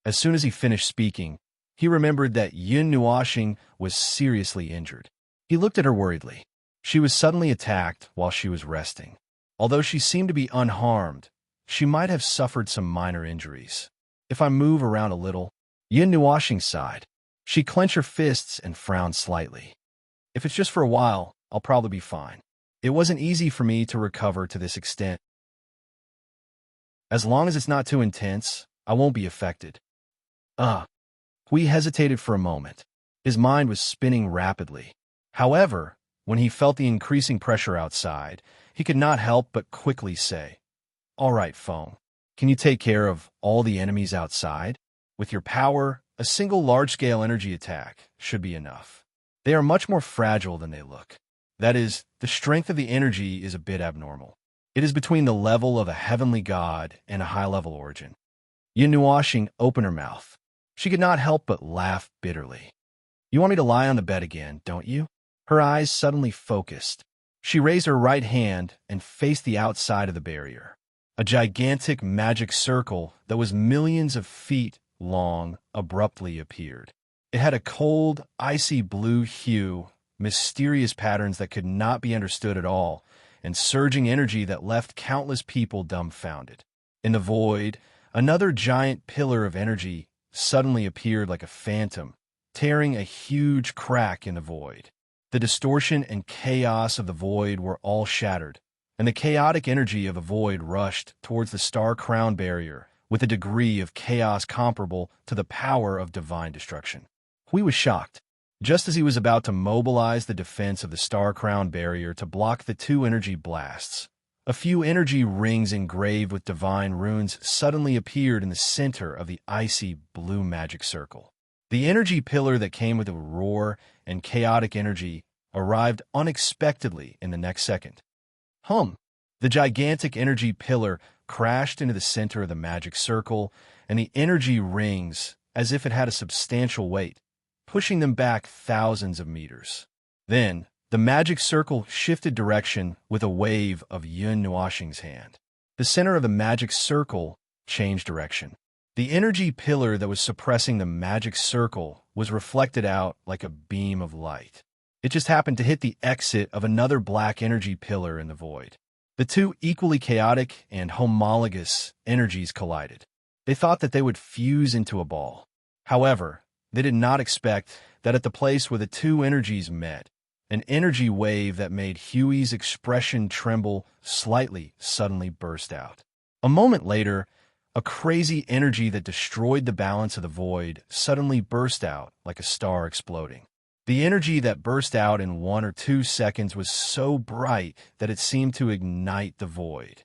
As soon as he finished speaking, he remembered that Yun Nuashing was seriously injured. He looked at her worriedly. She was suddenly attacked while she was resting. Although she seemed to be unharmed, she might have suffered some minor injuries. "If I move around a little," Yun Nuashing sighed. She clenched her fists and frowned slightly. "If it's just for a while, I'll probably be fine. It wasn't easy for me to recover to this extent. As long as it's not too intense, I won't be affected." Hui hesitated for a moment. His mind was spinning rapidly. However, when he felt the increasing pressure outside, he could not help but quickly say, "All right, Feng, can you take care of all the enemies outside? With your power, a single large-scale energy attack should be enough. They are much more fragile than they look. That is, the strength of the energy is a bit abnormal. It is between the level of a heavenly god and a high-level origin." Yun Nuashing opened her mouth. She could not help but laugh bitterly. "You want me to lie on the bed again, don't you?" Her eyes suddenly focused. She raised her right hand and faced the outside of the barrier. A gigantic magic circle that was millions of feet long abruptly appeared. It had a cold, icy blue hue, mysterious patterns that could not be understood at all, and surging energy that left countless people dumbfounded. In the void, another giant pillar of energy suddenly appeared like a phantom, tearing a huge crack in the void. The distortion and chaos of the void were all shattered, and the chaotic energy of the void rushed towards the Star Crown barrier with a degree of chaos comparable to the power of divine destruction. Hui was shocked. Just as he was about to mobilize the defense of the Star Crown barrier to block the two energy blasts, a few energy rings engraved with divine runes suddenly appeared in the center of the icy blue magic circle. The energy pillar that came with a roar and chaotic energy arrived unexpectedly in the next second. The gigantic energy pillar crashed into the center of the magic circle, and the energy rings, as if it had a substantial weight, pushing them back thousands of meters. Then, the magic circle shifted direction with a wave of Yun Nuashing's hand. The center of the magic circle changed direction. The energy pillar that was suppressing the magic circle was reflected out like a beam of light. It just happened to hit the exit of another black energy pillar in the void. The two equally chaotic and homologous energies collided. They thought that they would fuse into a ball. However, they did not expect that at the place where the two energies met, an energy wave that made Huey's expression tremble slightly suddenly burst out. A moment later, a crazy energy that destroyed the balance of the void suddenly burst out like a star exploding. The energy that burst out in 1 or 2 seconds was so bright that it seemed to ignite the void.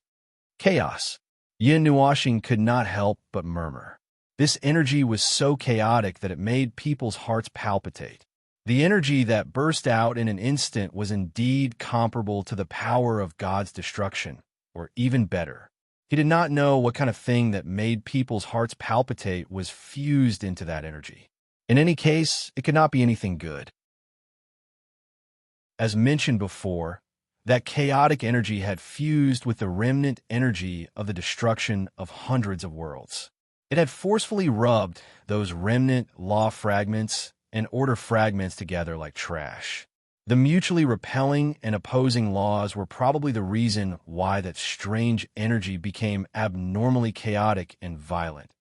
Chaos. Yun Nuashing could not help but murmur. This energy was so chaotic that it made people's hearts palpitate. The energy that burst out in an instant was indeed comparable to the power of God's destruction, or even better. He did not know what kind of thing that made people's hearts palpitate was fused into that energy. In any case, it could not be anything good. As mentioned before, that chaotic energy had fused with the remnant energy of the destruction of hundreds of worlds. It had forcefully rubbed those remnant law fragments and order fragments together like trash. The mutually repelling and opposing laws were probably the reason why that strange energy became abnormally chaotic and violent.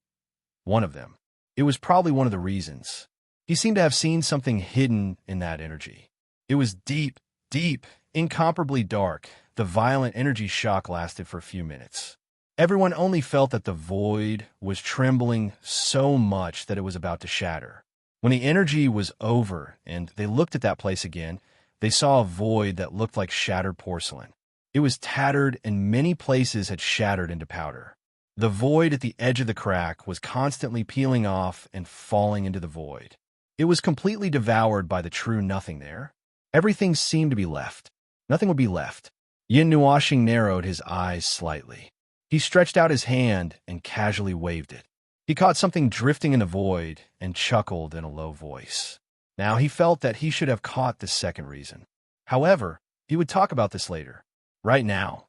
One of them. It was probably one of the reasons. He seemed to have seen something hidden in that energy. It was deep, deep, incomparably dark. The violent energy shock lasted for a few minutes. Everyone only felt that the void was trembling so much that it was about to shatter. When the energy was over and they looked at that place again, they saw a void that looked like shattered porcelain. It was tattered and many places had shattered into powder. The void at the edge of the crack was constantly peeling off and falling into the void. It was completely devoured by the true nothing there. Everything seemed to be left. Nothing would be left. Yin Nuashing narrowed his eyes slightly. He stretched out his hand and casually waved it. He caught something drifting in the void and chuckled in a low voice. Now he felt that he should have caught the second reason. However, he would talk about this later. Right now.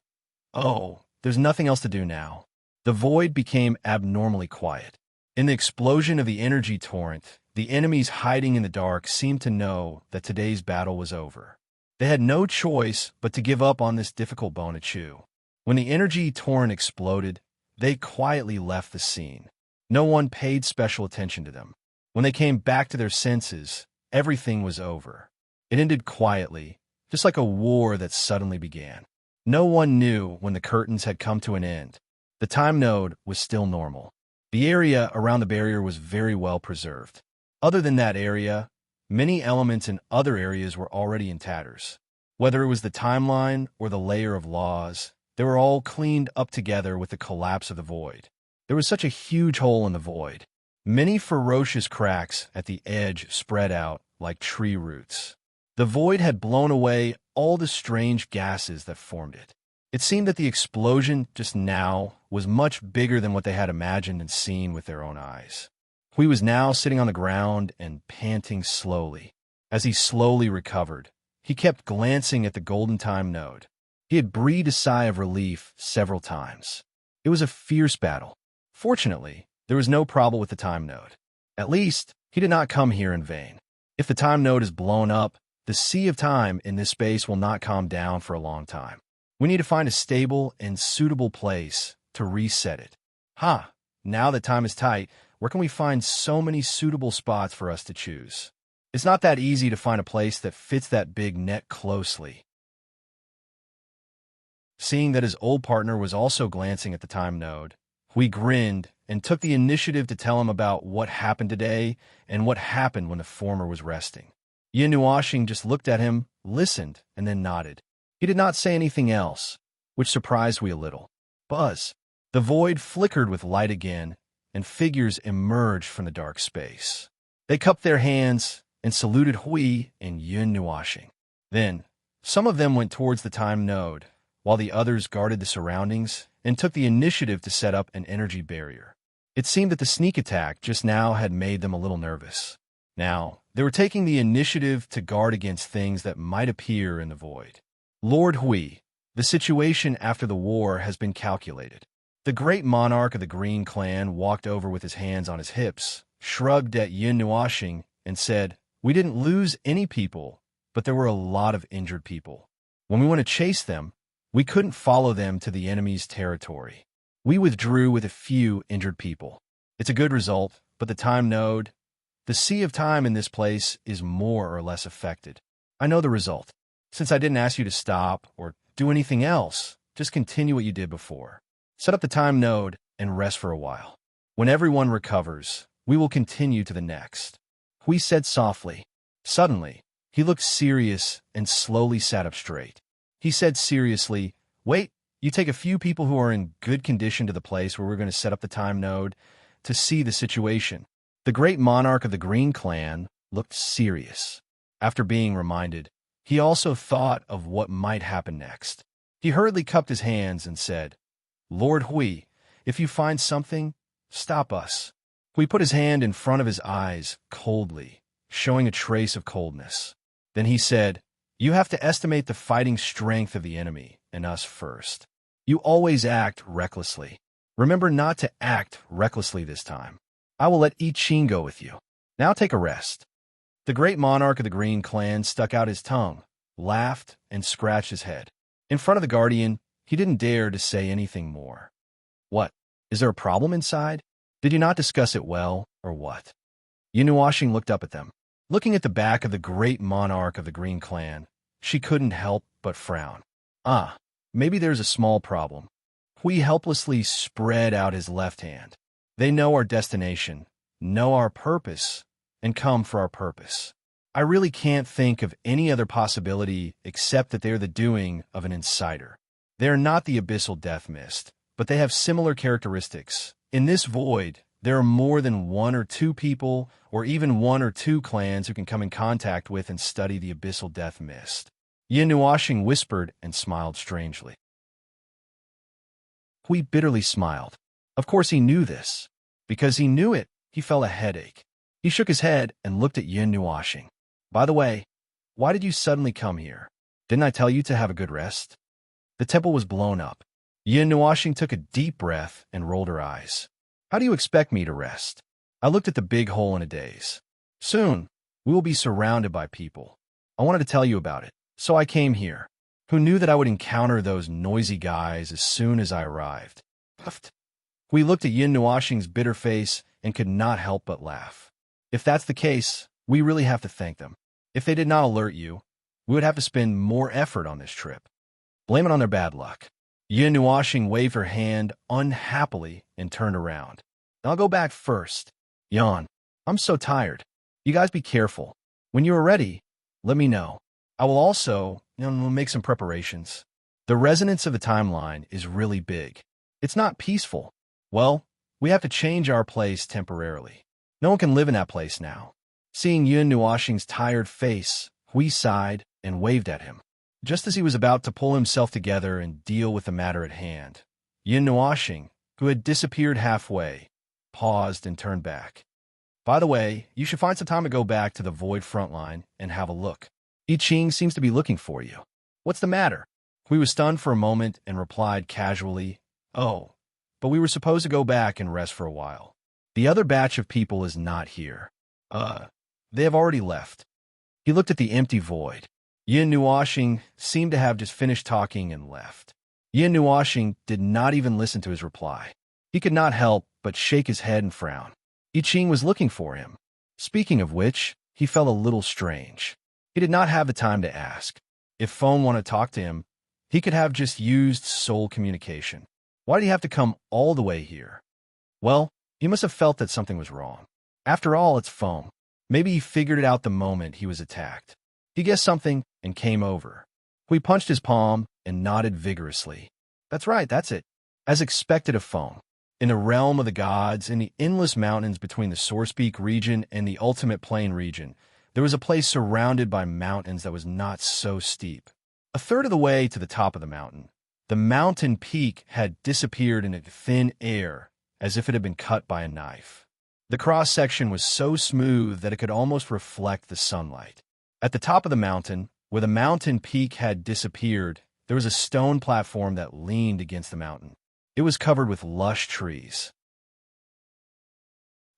Oh, there's nothing else to do now. The void became abnormally quiet. In the explosion of the energy torrent, the enemies hiding in the dark seemed to know that today's battle was over. They had no choice but to give up on this difficult bone to chew. When the energy torrent exploded, they quietly left the scene. No one paid special attention to them. When they came back to their senses, everything was over. It ended quietly, just like a war that suddenly began. No one knew when the curtains had come to an end. The time node was still normal. The area around the barrier was very well preserved. Other than that area, many elements in other areas were already in tatters. Whether it was the timeline or the layer of laws, they were all cleaned up together with the collapse of the void. There was such a huge hole in the void. Many ferocious cracks at the edge spread out like tree roots. The void had blown away all the strange gases that formed it. It seemed that the explosion just now was much bigger than what they had imagined and seen with their own eyes. Hui was now sitting on the ground and panting slowly. As he slowly recovered, he kept glancing at the golden time node. He had breathed a sigh of relief several times. It was a fierce battle. Fortunately, there was no problem with the time node. At least, he did not come here in vain. If the time node is blown up, the sea of time in this space will not calm down for a long time. We need to find a stable and suitable place to reset it. Now that time is tight, where can we find so many suitable spots for us to choose? It's not that easy to find a place that fits that big net closely. Seeing that his old partner was also glancing at the time node, Hui grinned and took the initiative to tell him about what happened today and what happened when the former was resting. Yin Nuashing just looked at him, listened, and then nodded. He did not say anything else, which surprised Hui a little. Buzz. The void flickered with light again, and figures emerged from the dark space. They cupped their hands and saluted Hui and Yin Nuashing. Then, some of them went towards the time node, while the others guarded the surroundings and took the initiative to set up an energy barrier. It seemed that the sneak attack just now had made them a little nervous. Now, they were taking the initiative to guard against things that might appear in the void. Lord Hui, the situation after the war has been calculated. The great monarch of the Green Clan walked over with his hands on his hips, shrugged at Yin Nuashing, and said, "We didn't lose any people, but there were a lot of injured people. When we went to chase them, we couldn't follow them to the enemy's territory. We withdrew with a few injured people. It's a good result, but the time node, the sea of time in this place is more or less affected. I know the result. Since I didn't ask you to stop or do anything else, just continue what you did before. Set up the time node and rest for a while. When everyone recovers, we will continue to the next." Hui said softly. Suddenly, he looked serious and slowly sat up straight. He said seriously, "Wait, you take a few people who are in good condition to the place where we're going to set up the time node to see the situation." The great monarch of the Green Clan looked serious. After being reminded, he also thought of what might happen next. He hurriedly cupped his hands and said, "Lord Hui, if you find something, stop us." Hui put his hand in front of his eyes coldly, showing a trace of coldness. Then he said, "You have to estimate the fighting strength of the enemy and us first. You always act recklessly. Remember not to act recklessly this time. I will let I Ching go with you. Now take a rest." The great monarch of the Green Clan stuck out his tongue, laughed, and scratched his head. In front of the guardian, he didn't dare to say anything more. What? Is there a problem inside? Did you not discuss it well, or what? Yinuashing looked up at them. Looking at the back of the great monarch of the Green Clan, she couldn't help but frown. Ah, maybe there's a small problem. Hui helplessly spread out his left hand. They know our destination, know our purpose, and come for our purpose. I really can't think of any other possibility except that they're the doing of an insider. They are not the abyssal death mist, but they have similar characteristics. In this void, there are more than one or two people, or even one or two clans who can come in contact with and study the abyssal death mist. Yinuashing whispered and smiled strangely. Hui bitterly smiled. Of course he knew this. Because he knew it, he felt a headache. He shook his head and looked at Yinuashing. By the way, why did you suddenly come here? Didn't I tell you to have a good rest? The temple was blown up. Yinuashing took a deep breath and rolled her eyes. How do you expect me to rest? I looked at the big hole in a daze. Soon, we will be surrounded by people. I wanted to tell you about it, so I came here. Who knew that I would encounter those noisy guys as soon as I arrived? Puffed. We looked at Yinuashing's bitter face and could not help but laugh. If that's the case, we really have to thank them. If they did not alert you, we would have to spend more effort on this trip. Blame it on their bad luck. Yinuashing waved her hand unhappily and turned around. I'll go back first. Yawn. I'm so tired. You guys be careful. When you are ready, let me know. I will also, make some preparations. The resonance of the timeline is really big. It's not peaceful. Well, we have to change our place temporarily. No one can live in that place now. Seeing Yinuashing's tired face, Hui sighed and waved at him. Just as he was about to pull himself together and deal with the matter at hand, Yinuashing, who had disappeared halfway, paused and turned back. By the way, you should find some time to go back to the Void front line and have a look. I Ching seems to be looking for you. What's the matter? Hui was stunned for a moment and replied casually, Oh, but we were supposed to go back and rest for a while. The other batch of people is not here. They have already left. He looked at the empty void. Yinuashing seemed to have just finished talking and left. Yinuashing did not even listen to his reply. He could not help but shake his head and frown. I Ching was looking for him. Speaking of which, he felt a little strange. He did not have the time to ask. If Phone wanted to talk to him, he could have just used soul communication. Why did he have to come all the way here? Well, he must have felt that something was wrong. After all, it's Phone. Maybe he figured it out the moment he was attacked. He guessed something and came over. Hui punched his palm and nodded vigorously. That's right, that's it. As expected of Phone. In the realm of the gods, in the endless mountains between the Source Peak region and the Ultimate Plain region, there was a place surrounded by mountains that was not so steep. A third of the way to the top of the mountain peak had disappeared in thin air, as if it had been cut by a knife. The cross-section was so smooth that it could almost reflect the sunlight. At the top of the mountain, where the mountain peak had disappeared, there was a stone platform that leaned against the mountain. It was covered with lush trees.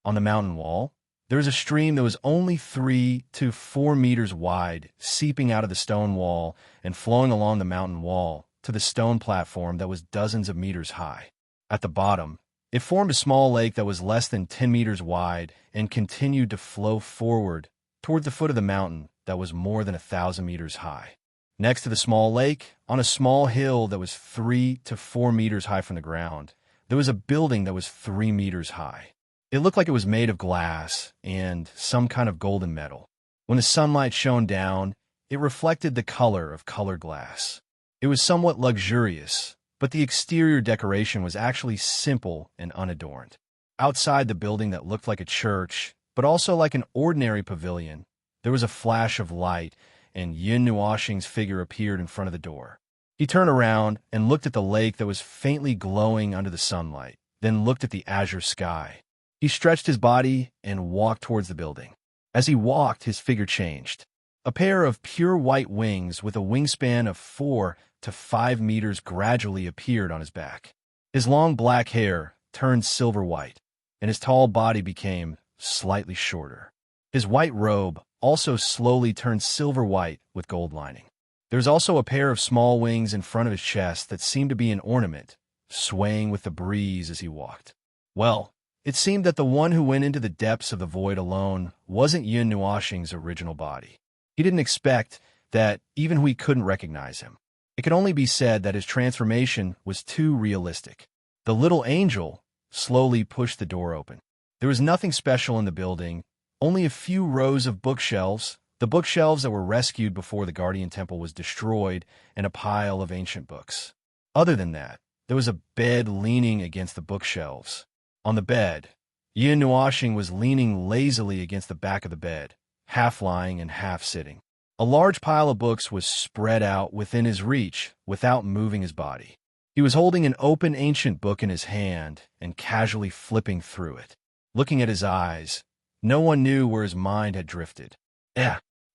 On the mountain wall, there was a stream that was only 3 to 4 meters wide, seeping out of the stone wall and flowing along the mountain wall to the stone platform that was dozens of meters high. At the bottom, it formed a small lake that was less than 10 meters wide and continued to flow forward toward the foot of the mountain that was more than 1,000 meters high. Next to the small lake, on a small hill that was 3 to 4 meters high from the ground, there was a building that was 3 meters high. It looked like it was made of glass and some kind of golden metal. When the sunlight shone down, it reflected the color of colored glass. It was somewhat luxurious, but the exterior decoration was actually simple and unadorned. Outside the building that looked like a church, but also like an ordinary pavilion, there was a flash of light, and Yinuashing's figure appeared in front of the door. He turned around and looked at the lake that was faintly glowing under the sunlight, then looked at the azure sky. He stretched his body and walked towards the building. As he walked, his figure changed. A pair of pure white wings with a wingspan of 4 to 5 meters gradually appeared on his back. His long black hair turned silver white, and his tall body became slightly shorter. His white robe also slowly turned silver white with gold lining. There was also a pair of small wings in front of his chest that seemed to be an ornament, swaying with the breeze as he walked. Well, it seemed that the one who went into the depths of the void alone wasn't Yin Nuashing's original body. He didn't expect that even we couldn't recognize him. It could only be said that his transformation was too realistic. The little angel slowly pushed the door open. There was nothing special in the building, only a few rows of bookshelves, the bookshelves that were rescued before the Guardian Temple was destroyed, and a pile of ancient books. Other than that, there was a bed leaning against the bookshelves. On the bed, Yin Nuashing was leaning lazily against the back of the bed, half lying and half sitting. A large pile of books was spread out within his reach without moving his body. He was holding an open ancient book in his hand and casually flipping through it. Looking at his eyes, no one knew where his mind had drifted.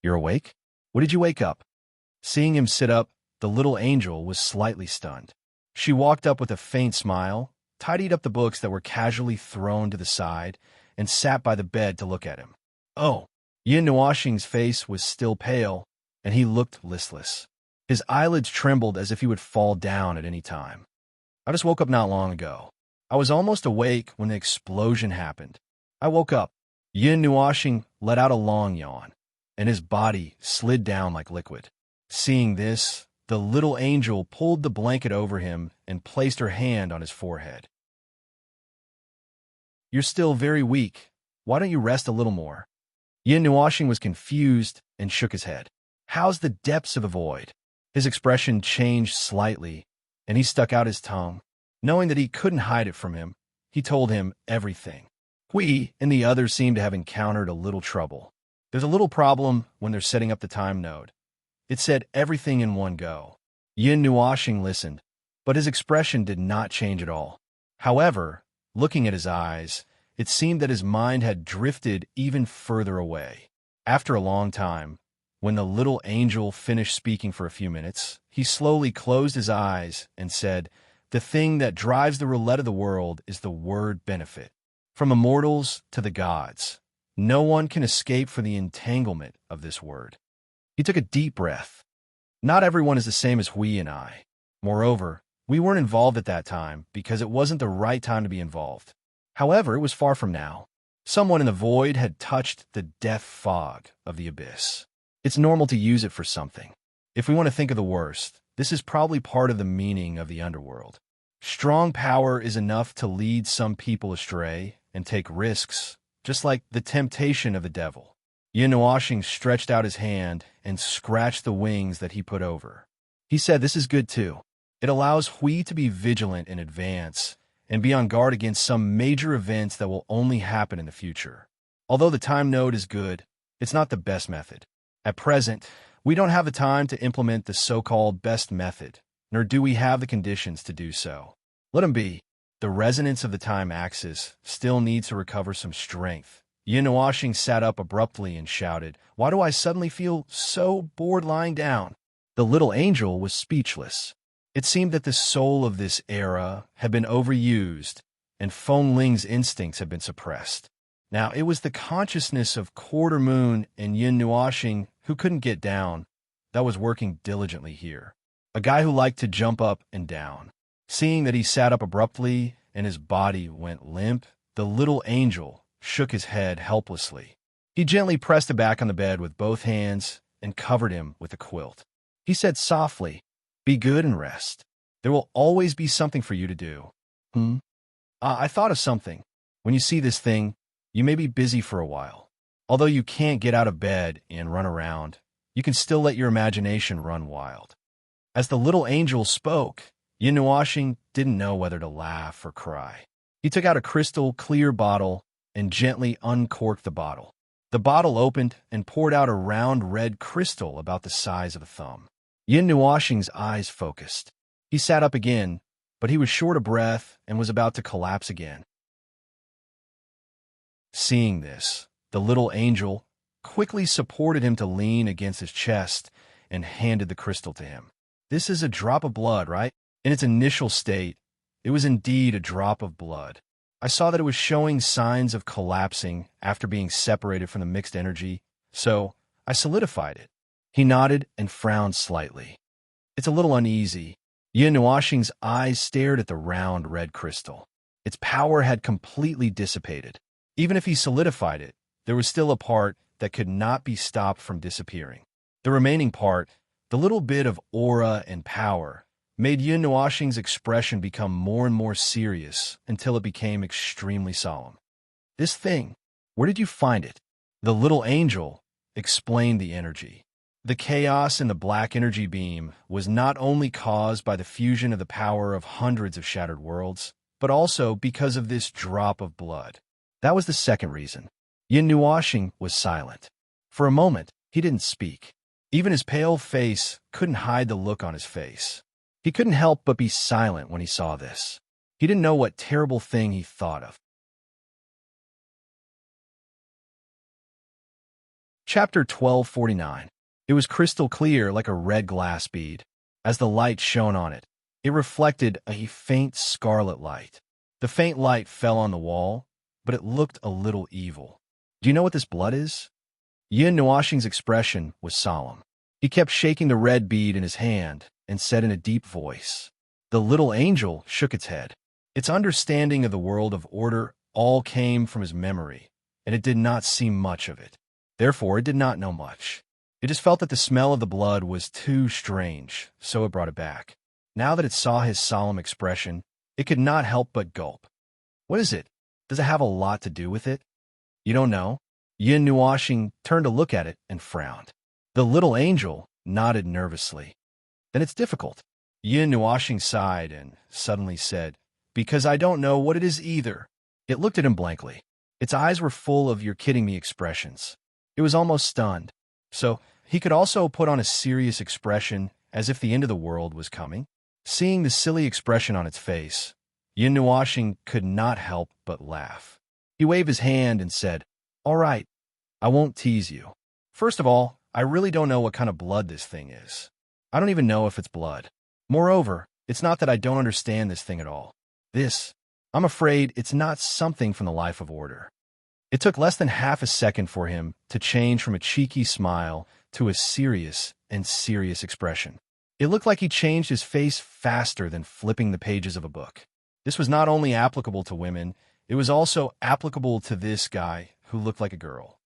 You're awake? When did you wake up? Seeing him sit up, the little angel was slightly stunned. She walked up with a faint smile, tidied up the books that were casually thrown to the side, and sat by the bed to look at him. Oh, Yin Nuashing's face was still pale, and he looked listless. His eyelids trembled as if he would fall down at any time. I just woke up not long ago. I was almost awake when the explosion happened. I woke up. Yin Nuashing let out a long yawn, and his body slid down like liquid. Seeing this, the little angel pulled the blanket over him and placed her hand on his forehead. You're still very weak. Why don't you rest a little more? Yin Nuashing was confused and shook his head. How's the depths of the void? His expression changed slightly, and he stuck out his tongue. Knowing that he couldn't hide it from him, he told him everything. Hui and the others seemed to have encountered a little trouble. There's a little problem when they're setting up the time node. It said everything in one go. Yin Nuashing listened, but his expression did not change at all. However, looking at his eyes, it seemed that his mind had drifted even further away. After a long time, when the little angel finished speaking for a few minutes, he slowly closed his eyes and said, "The thing that drives the roulette of the world is the word benefit. From immortals to the gods, no one can escape from the entanglement of this word." He took a deep breath. Not everyone is the same as Hui and I. Moreover, we weren't involved at that time because it wasn't the right time to be involved. However, it was far from now. Someone in the void had touched the death fog of the abyss. It's normal to use it for something. If we want to think of the worst, this is probably part of the meaning of the underworld. Strong power is enough to lead some people astray and take risks, just like the temptation of the devil. Yin Nuashing stretched out his hand and scratched the wings that he put over. He said, "This is good too. It allows Hui to be vigilant in advance and be on guard against some major events that will only happen in the future. Although the time node is good, it's not the best method. At present, we don't have the time to implement the so-called best method, nor do we have the conditions to do so. Let him be. The resonance of the time axis still needs to recover some strength." Yin Nuashing sat up abruptly and shouted, "Why do I suddenly feel so bored lying down?" The little angel was speechless. It seemed that the soul of this era had been overused, and Feng Ling's instincts had been suppressed. Now it was the consciousness of Quarter Moon and Yin Nuashing who couldn't get down that was working diligently here. A guy who liked to jump up and down. Seeing that he sat up abruptly and his body went limp, the little angel shook his head helplessly. He gently pressed him back on the bed with both hands and covered him with a quilt. He said softly, "Be good and rest. There will always be something for you to do." I thought of something. When you see this thing, you may be busy for a while. Although you can't get out of bed and run around, you can still let your imagination run wild. As the little angel spoke, Yin Nuashing didn't know whether to laugh or cry. He took out a crystal clear bottle and gently uncorked the bottle. The bottle opened and poured out a round red crystal about the size of a thumb. Yin Nuashing's eyes focused. He sat up again, but he was short of breath and was about to collapse again. Seeing this, the little angel quickly supported him to lean against his chest and handed the crystal to him. "This is a drop of blood, right?" In its initial state, it was indeed a drop of blood. I saw that it was showing signs of collapsing after being separated from the mixed energy, so I solidified it. He nodded and frowned slightly. It's a little uneasy. Yin Nuoxing's eyes stared at the round red crystal. Its power had completely dissipated. Even if he solidified it, there was still a part that could not be stopped from disappearing. The remaining part, the little bit of aura and power, made Yin Nuoxing's expression become more and more serious until it became extremely solemn. This thing, where did you find it? The little angel explained the energy. The chaos in the black energy beam was not only caused by the fusion of the power of hundreds of shattered worlds, but also because of this drop of blood. That was the second reason. Yin Nuoxing was silent. For a moment, he didn't speak. Even his pale face couldn't hide the look on his face. He couldn't help but be silent when he saw this. He didn't know what terrible thing he thought of. Chapter 1249. It was crystal clear like a red glass bead. As the light shone on it, it reflected a faint scarlet light. The faint light fell on the wall, but it looked a little evil. Do you know what this blood is? Yin Nuoxing's expression was solemn. He kept shaking the red bead in his hand and said in a deep voice. The little angel shook its head. Its understanding of the world of order all came from his memory, and it did not see much of it. Therefore, it did not know much. It just felt that the smell of the blood was too strange, so it brought it back. Now that it saw his solemn expression, it could not help but gulp. What is it? Does it have a lot to do with it? You don't know? Yin Nuoxing turned to look at it and frowned. The little angel nodded nervously. Then it's difficult. Yin Nuoxing sighed and suddenly said, because I don't know what it is either. It looked at him blankly. Its eyes were full of "you're kidding me" expressions. It was almost stunned. So, he could also put on a serious expression as if the end of the world was coming. Seeing the silly expression on its face, Yin Nuoxing could not help but laugh. He waved his hand and said, all right, I won't tease you. First of all, I really don't know what kind of blood this thing is. I don't even know if it's blood. Moreover, it's not that I don't understand this thing at all. I'm afraid it's not something from the life of order. It took less than half a second for him to change from a cheeky smile to a serious expression. It looked like he changed his face faster than flipping the pages of a book. This was not only applicable to women, it was also applicable to this guy who looked like a girl.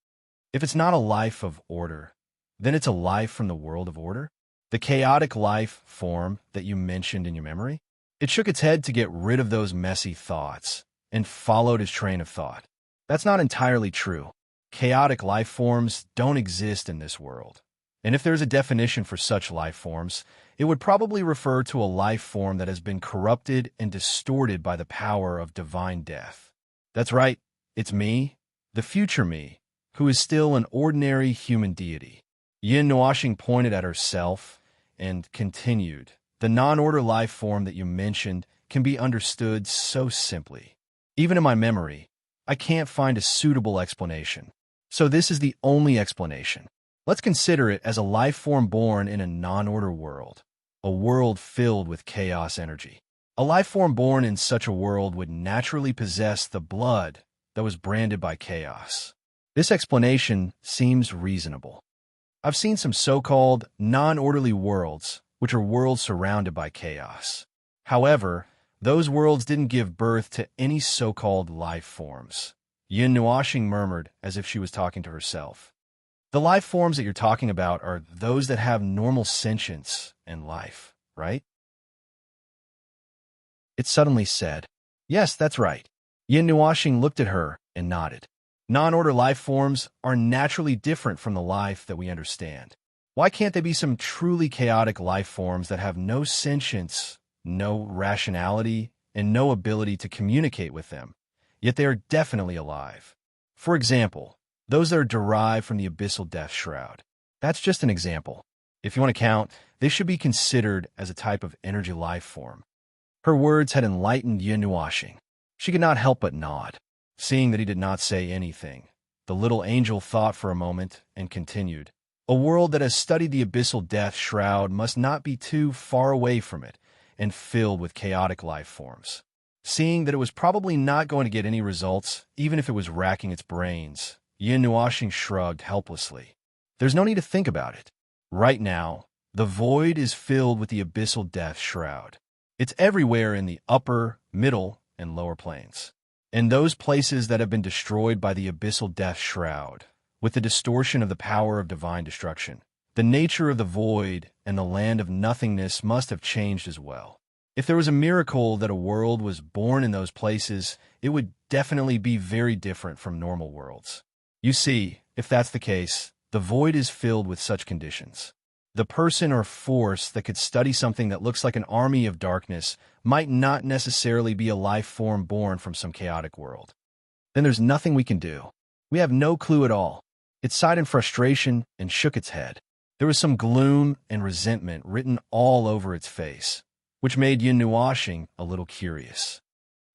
If it's not a life of order, then it's a life from the world of order? The chaotic life form that you mentioned in your memory? It shook its head to get rid of those messy thoughts and followed his train of thought. That's not entirely true. Chaotic life forms don't exist in this world. And if there's a definition for such life forms, it would probably refer to a life form that has been corrupted and distorted by the power of divine death. That's right, it's me, the future me, who is still an ordinary human deity. Yin Nuoxing pointed at herself and continued, the non-order life form that you mentioned can be understood so simply. Even in my memory, I can't find a suitable explanation. So this is the only explanation. Let's consider it as a life form born in a non-order world, a world filled with chaos energy. A life form born in such a world would naturally possess the blood that was branded by chaos. This explanation seems reasonable. I've seen some so-called non-orderly worlds, which are worlds surrounded by chaos. However, those worlds didn't give birth to any so-called life forms. Yin Nuoxing murmured as if she was talking to herself. The life forms that you're talking about are those that have normal sentience and life, right? It suddenly said, yes, that's right. Yin Nuoxing looked at her and nodded. Non-order life forms are naturally different from the life that we understand. Why can't there be some truly chaotic life forms that have no sentience, no rationality, and no ability to communicate with them, yet they are definitely alive? For example, those that are derived from the abyssal death shroud. That's just an example. If you want to count, they should be considered as a type of energy life form. Her words had enlightened Yin Nuoxing. She could not help but nod. Seeing that he did not say anything, the little angel thought for a moment and continued, a world that has studied the abyssal death shroud must not be too far away from it and filled with chaotic life forms. Seeing that it was probably not going to get any results, even if it was racking its brains, Yin Nuoxing shrugged helplessly. There's no need to think about it. Right now, the void is filled with the abyssal death shroud. It's everywhere in the upper, middle, and lower planes. In those places that have been destroyed by the abyssal death shroud, with the distortion of the power of divine destruction, the nature of the void and the land of nothingness must have changed as well. If there was a miracle that a world was born in those places, it would definitely be very different from normal worlds. You see, if that's the case, the void is filled with such conditions. The person or force that could study something that looks like an army of darkness might not necessarily be a life form born from some chaotic world. Then there's nothing we can do. We have no clue at all. It sighed in frustration and shook its head. There was some gloom and resentment written all over its face, which made Yin Nuashing a little curious.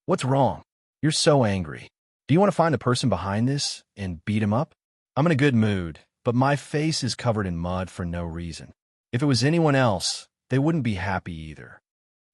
What's wrong? You're so angry. Do you want to find the person behind this and beat him up? I'm in a good mood, but my face is covered in mud for no reason. If it was anyone else, they wouldn't be happy either.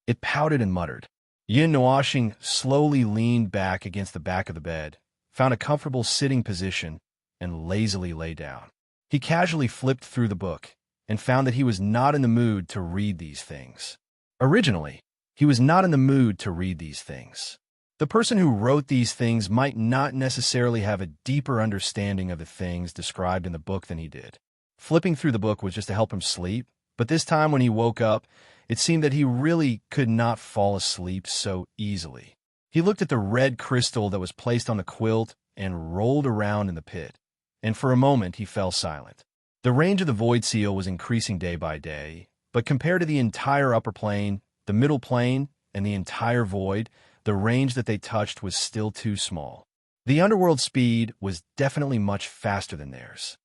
It pouted and muttered. Yin Nuashing slowly leaned back against the back of the bed, found a comfortable sitting position, and lazily lay down. He casually flipped through the book and found that he was not in the mood to read these things. Originally, he was not in the mood to read these things. The person who wrote these things might not necessarily have a deeper understanding of the things described in the book than he did. Flipping through the book was just to help him sleep, but this time when he woke up, it seemed that he really could not fall asleep so easily. He looked at the red crystal that was placed on the quilt and rolled around in the pit, and for a moment he fell silent. The range of the void seal was increasing day by day, but compared to the entire upper plane, the middle plane, and the entire void, the range that they touched was still too small. The underworld speed was definitely much faster than theirs.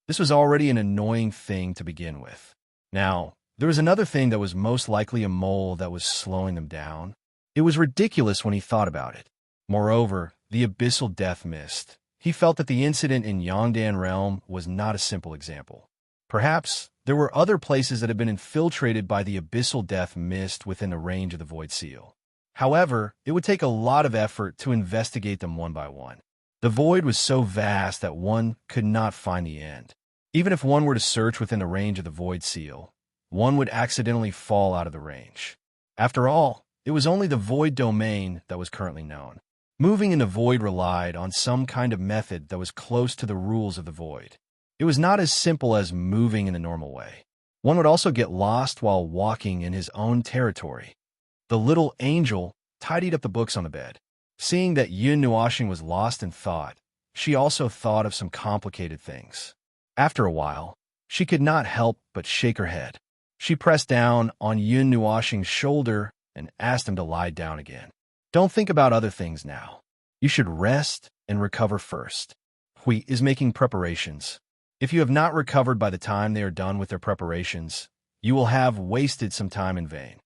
This was already an annoying thing to begin with. Now, there was another thing that was most likely a mole that was slowing them down. It was ridiculous when he thought about it. Moreover, the abyssal death mist. He felt that the incident in Yongdan Realm was not a simple example. Perhaps there were other places that had been infiltrated by the abyssal death mist within the range of the void seal. However, it would take a lot of effort to investigate them one by one. The void was so vast that one could not find the end. Even if one were to search within the range of the void seal, one would accidentally fall out of the range. After all, it was only the void domain that was currently known. Moving in the void relied on some kind of method that was close to the rules of the void. It was not as simple as moving in the normal way. One would also get lost while walking in his own territory. The little angel tidied up the books on the bed. Seeing that Yin Nuashing was lost in thought, she also thought of some complicated things. After a while, she could not help but shake her head. She pressed down on Yin Nuashing's shoulder and asked him to lie down again. Don't think about other things now. You should rest and recover first. Hui is making preparations. If you have not recovered by the time they are done with their preparations, you will have wasted some time in vain.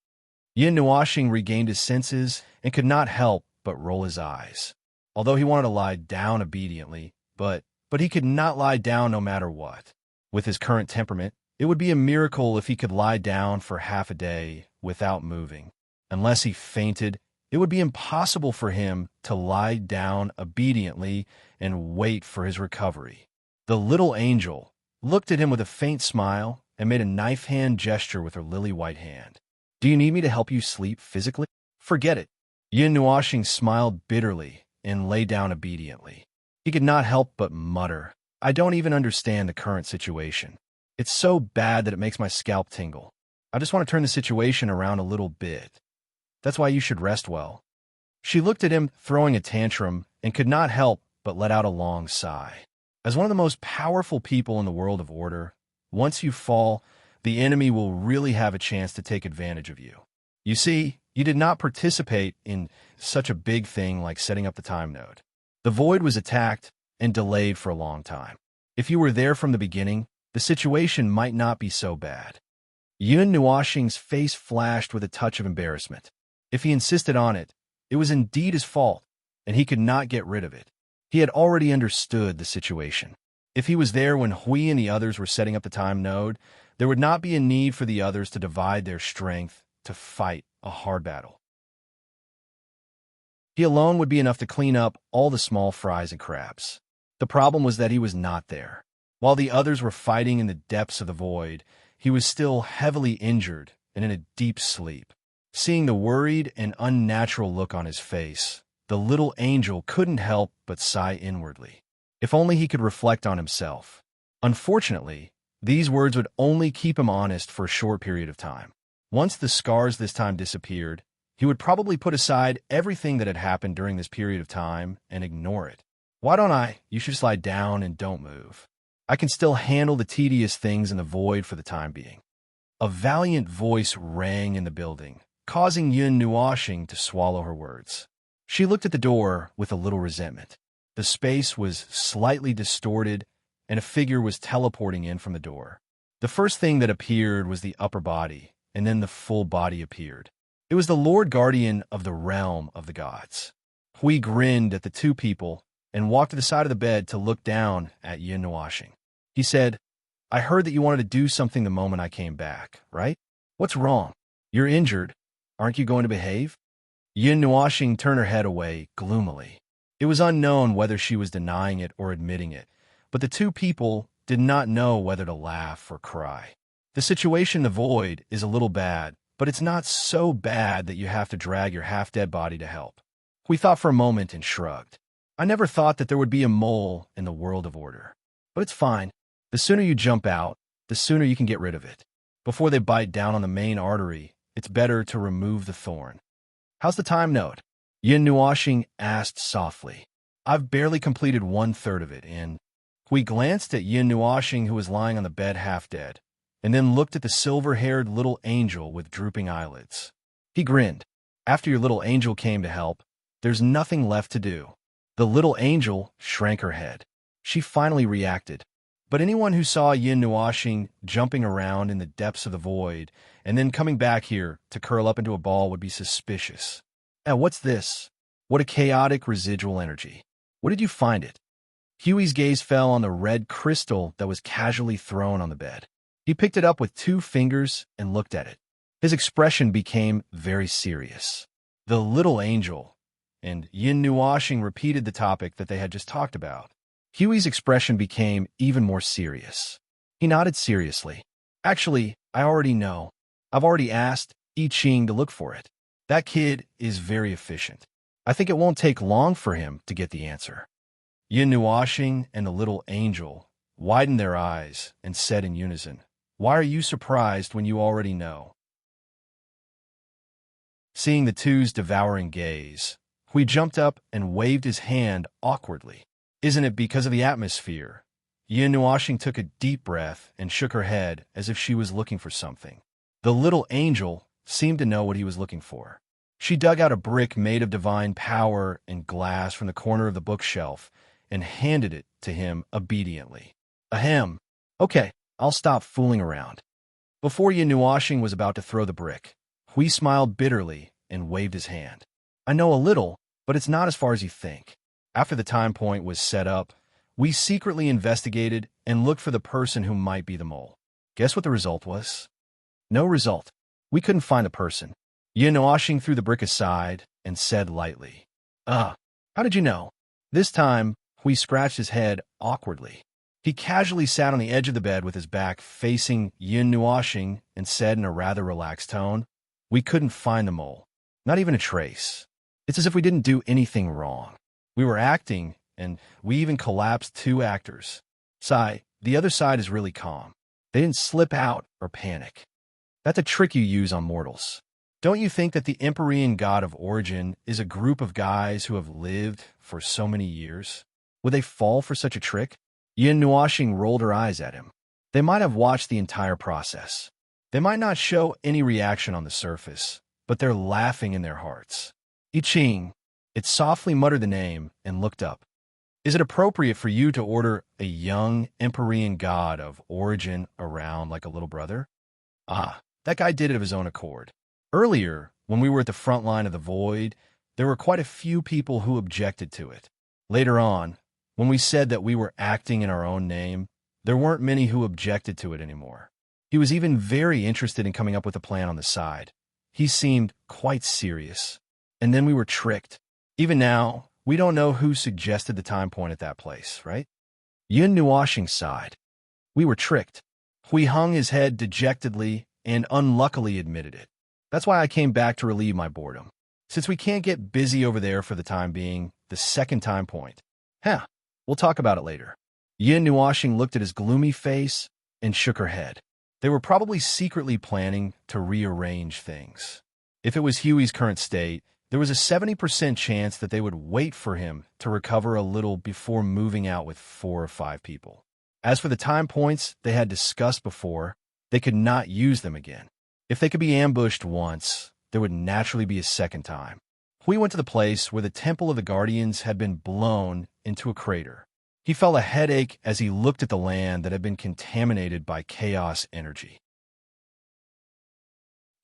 Yin Nuashing regained his senses and could not help but roll his eyes. Although he wanted to lie down obediently, but he could not lie down no matter what. With his current temperament, it would be a miracle if he could lie down for half a day without moving. Unless he fainted, it would be impossible for him to lie down obediently and wait for his recovery. The little angel looked at him with a faint smile and made a knife hand gesture with her lily-white hand. Do you need me to help you sleep physically? Forget it. Yin Nuashing smiled bitterly and lay down obediently. He could not help but mutter, I don't even understand the current situation. It's so bad that it makes my scalp tingle. I just want to turn the situation around a little bit. That's why you should rest well. She looked at him, throwing a tantrum, and could not help but let out a long sigh. As one of the most powerful people in the world of order, once you fall, the enemy will really have a chance to take advantage of you. You see, you did not participate in such a big thing like setting up the time node. The void was attacked and delayed for a long time. If you were there from the beginning, the situation might not be so bad. Yin Nuashing's face flashed with a touch of embarrassment. If he insisted on it, it was indeed his fault, and he could not get rid of it. He had already understood the situation. If he was there when Hui and the others were setting up the time node, there would not be a need for the others to divide their strength to fight a hard battle. He alone would be enough to clean up all the small fries and crabs. The problem was that he was not there. While the others were fighting in the depths of the void, he was still heavily injured and in a deep sleep. Seeing the worried and unnatural look on his face, the little angel couldn't help but sigh inwardly. If only he could reflect on himself. Unfortunately, these words would only keep him honest for a short period of time. Once the scars this time disappeared, he would probably put aside everything that had happened during this period of time and ignore it. Why don't I? You should just lie down and don't move. I can still handle the tedious things in the void for the time being. A valiant voice rang in the building, causing Yun Nuoxing to swallow her words. She looked at the door with a little resentment. The space was slightly distorted, and a figure was teleporting in from the door. The first thing that appeared was the upper body, and then the full body appeared. It was the Lord Guardian of the realm of the gods. Hui grinned at the two people and walked to the side of the bed to look down at Yun Nuoxing. He said, I heard that you wanted to do something the moment I came back, right? What's wrong? You're injured. Aren't you going to behave? Yun Nuoxing turned her head away gloomily. It was unknown whether she was denying it or admitting it, but the two people did not know whether to laugh or cry. The situation in the void is a little bad, but it's not so bad that you have to drag your half-dead body to help. We thought for a moment and shrugged. I never thought that there would be a mole in the world of order. But it's fine. The sooner you jump out, the sooner you can get rid of it. Before they bite down on the main artery, it's better to remove the thorn. How's the time note? Yun Nuoxing asked softly. I've barely completed 1/3 of it, and we glanced at Yun Nuoxing, who was lying on the bed half dead, and then looked at the silver-haired little angel with drooping eyelids. He grinned. After your little angel came to help, there's nothing left to do. The little angel shrank her head. She finally reacted. But anyone who saw Yun Nuoxing jumping around in the depths of the void and then coming back here to curl up into a ball would be suspicious. What's this? What a chaotic residual energy. What did you find it? Huey's gaze fell on the red crystal that was casually thrown on the bed. He picked it up with 2 fingers and looked at it. His expression became very serious. The little angel, and Yun Nuoxing repeated the topic that they had just talked about. Huey's expression became even more serious. He nodded seriously. Actually, I already know. I've already asked I Ching to look for it. That kid is very efficient. I think it won't take long for him to get the answer. Yun Nuoxing and the little angel widened their eyes and said in unison, Why are you surprised when you already know? Seeing the two's devouring gaze, Hui jumped up and waved his hand awkwardly. Isn't it because of the atmosphere? Yun Nuoxing took a deep breath and shook her head as if she was looking for something. The little angel seemed to know what he was looking for. She dug out a brick made of divine power and glass from the corner of the bookshelf and handed it to him obediently. Ahem. Okay, I'll stop fooling around. Before Yun Nuoxing was about to throw the brick, Hui smiled bitterly and waved his hand. I know a little, but it's not as far as you think. After the time point was set up, we secretly investigated and looked for the person who might be the mole. Guess what the result was? No result. We couldn't find the person. Yun Nuoxing threw the brick aside and said lightly, how did you know? This time, Hui scratched his head awkwardly. He casually sat on the edge of the bed with his back facing Yun Nuoxing and said in a rather relaxed tone, We couldn't find the mole. Not even a trace. It's as if we didn't do anything wrong. We were acting, and we even collapsed 2 actors. Sai, the other side is really calm. They didn't slip out or panic. That's a trick you use on mortals. Don't you think that the Empyrean god of origin is a group of guys who have lived for so many years? Would they fall for such a trick? Yun Nuoxing rolled her eyes at him. They might have watched the entire process. They might not show any reaction on the surface, but they're laughing in their hearts. I Ching. It softly muttered the name and looked up. Is it appropriate for you to order a young Empyrean god of origin around like a little brother? That guy did it of his own accord. Earlier, when we were at the front line of the void, there were quite a few people who objected to it. Later on, when we said that we were acting in our own name, there weren't many who objected to it anymore. He was even very interested in coming up with a plan on the side. He seemed quite serious. And then we were tricked. Even now, we don't know who suggested the time point at that place, right? Yun Nuoxing sighed. We were tricked. Hui hung his head dejectedly and unluckily admitted it. That's why I came back to relieve my boredom. Since we can't get busy over there for the time being, the second time point. We'll talk about it later. Yin Nuashing looked at his gloomy face and shook her head. They were probably secretly planning to rearrange things. If it was Huey's current state, there was a 70% chance that they would wait for him to recover a little before moving out with 4 or 5 people. As for the time points they had discussed before, they could not use them again. If they could be ambushed once, there would naturally be a second time. Hui went to the place where the Temple of the Guardians had been blown into a crater. He felt a headache as he looked at the land that had been contaminated by chaos energy.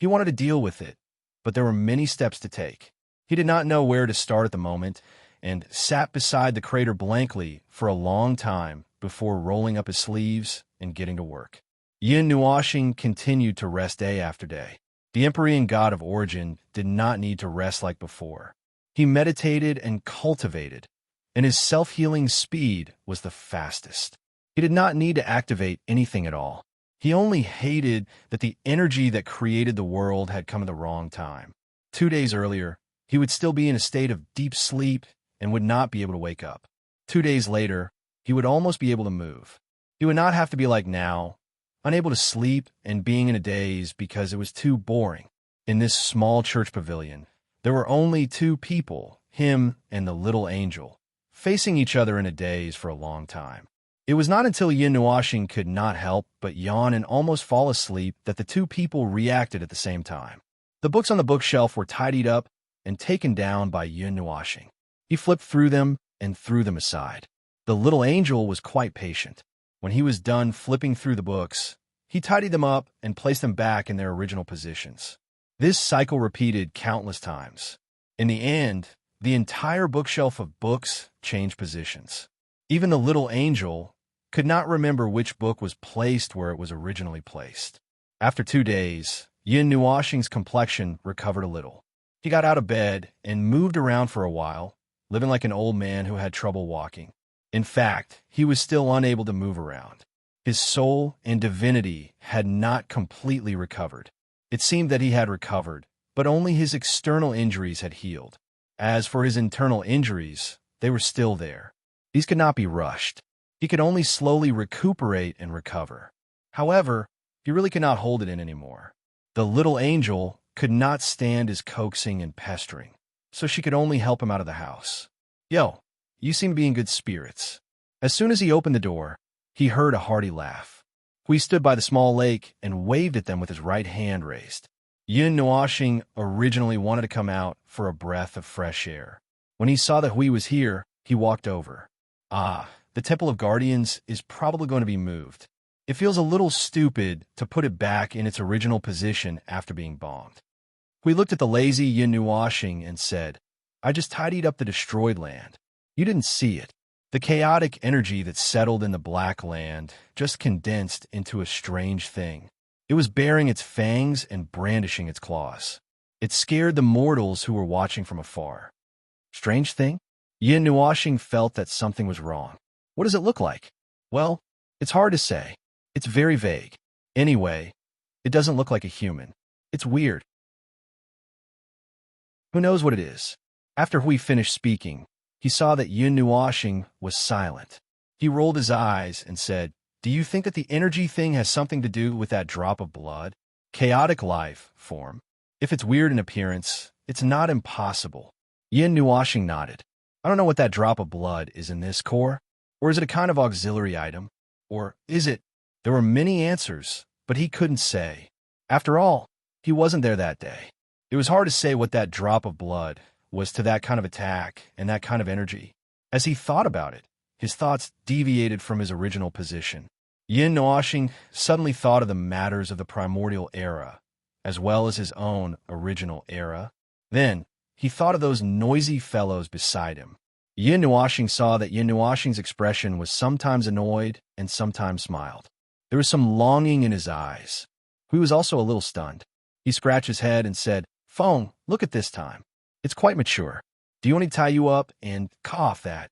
He wanted to deal with it, but there were many steps to take. He did not know where to start at the moment, and sat beside the crater blankly for a long time before rolling up his sleeves and getting to work. Yin Nuashing continued to rest day after day. The Empyrean god of origin did not need to rest like before. He meditated and cultivated, and his self-healing speed was the fastest. He did not need to activate anything at all. He only hated that the energy that created the world had come at the wrong time. 2 days earlier, he would still be in a state of deep sleep and would not be able to wake up. 2 days later, he would almost be able to move. He would not have to be like now, unable to sleep and being in a daze because it was too boring. In this small church pavilion, there were only 2 people, him and the little angel, facing each other in a daze for a long time. It was not until Yin Nuashing could not help but yawn and almost fall asleep that the 2 people reacted at the same time. The books on the bookshelf were tidied up and taken down by Yin Nuashing. He flipped through them and threw them aside. The little angel was quite patient. When he was done flipping through the books, he tidied them up and placed them back in their original positions. This cycle repeated countless times. In the end, the entire bookshelf of books changed positions. Even the little angel could not remember which book was placed where it was originally placed. After 2 days, Yin Nuashing's complexion recovered a little. He got out of bed and moved around for a while, living like an old man who had trouble walking. In fact, he was still unable to move around. His soul and divinity had not completely recovered. It seemed that he had recovered, but only his external injuries had healed. As for his internal injuries, they were still there. These could not be rushed. He could only slowly recuperate and recover. However, he really could not hold it in anymore. The little angel could not stand his coaxing and pestering, so she could only help him out of the house. "Yo, you seem to be in good spirits." As soon as he opened the door, he heard a hearty laugh. Hui stood by the small lake and waved at them with his right hand raised. Yin Nuashing originally wanted to come out for a breath of fresh air. When he saw that Hui was here, he walked over. The Temple of Guardians is probably going to be moved. It feels a little stupid to put it back in its original position after being bombed. Hui looked at the lazy Yin Nuashing and said, "I just tidied up the destroyed land. You didn't see it. The chaotic energy that settled in the Black Land just condensed into a strange thing. It was baring its fangs and brandishing its claws. It scared the mortals who were watching from afar." Strange thing? Yin Nuashing felt that something was wrong. What does it look like? Well, it's hard to say. It's very vague. Anyway, it doesn't look like a human. It's weird. Who knows what it is? After Hui finished speaking, he saw that Yin Nuashing was silent. He rolled his eyes and said, "Do you think that the energy thing has something to do with that drop of blood? Chaotic life form. If it's weird in appearance, it's not impossible." Yin Nuashing nodded. "I don't know what that drop of blood is in this core. Or is it a kind of auxiliary item? Or is it?" There were many answers, but he couldn't say. After all, he wasn't there that day. It was hard to say what that drop of blood was to that kind of attack and that kind of energy. As he thought about it, his thoughts deviated from his original position. Yin Nuashing suddenly thought of the matters of the primordial era, as well as his own original era. Then, he thought of those noisy fellows beside him. Yin Nuashing saw that Yin Nuashing's expression was sometimes annoyed and sometimes smiled. There was some longing in his eyes. He was also a little stunned. He scratched his head and said, "Feng, look at this time. It's quite mature. Do you want me to tie you up and cough that?"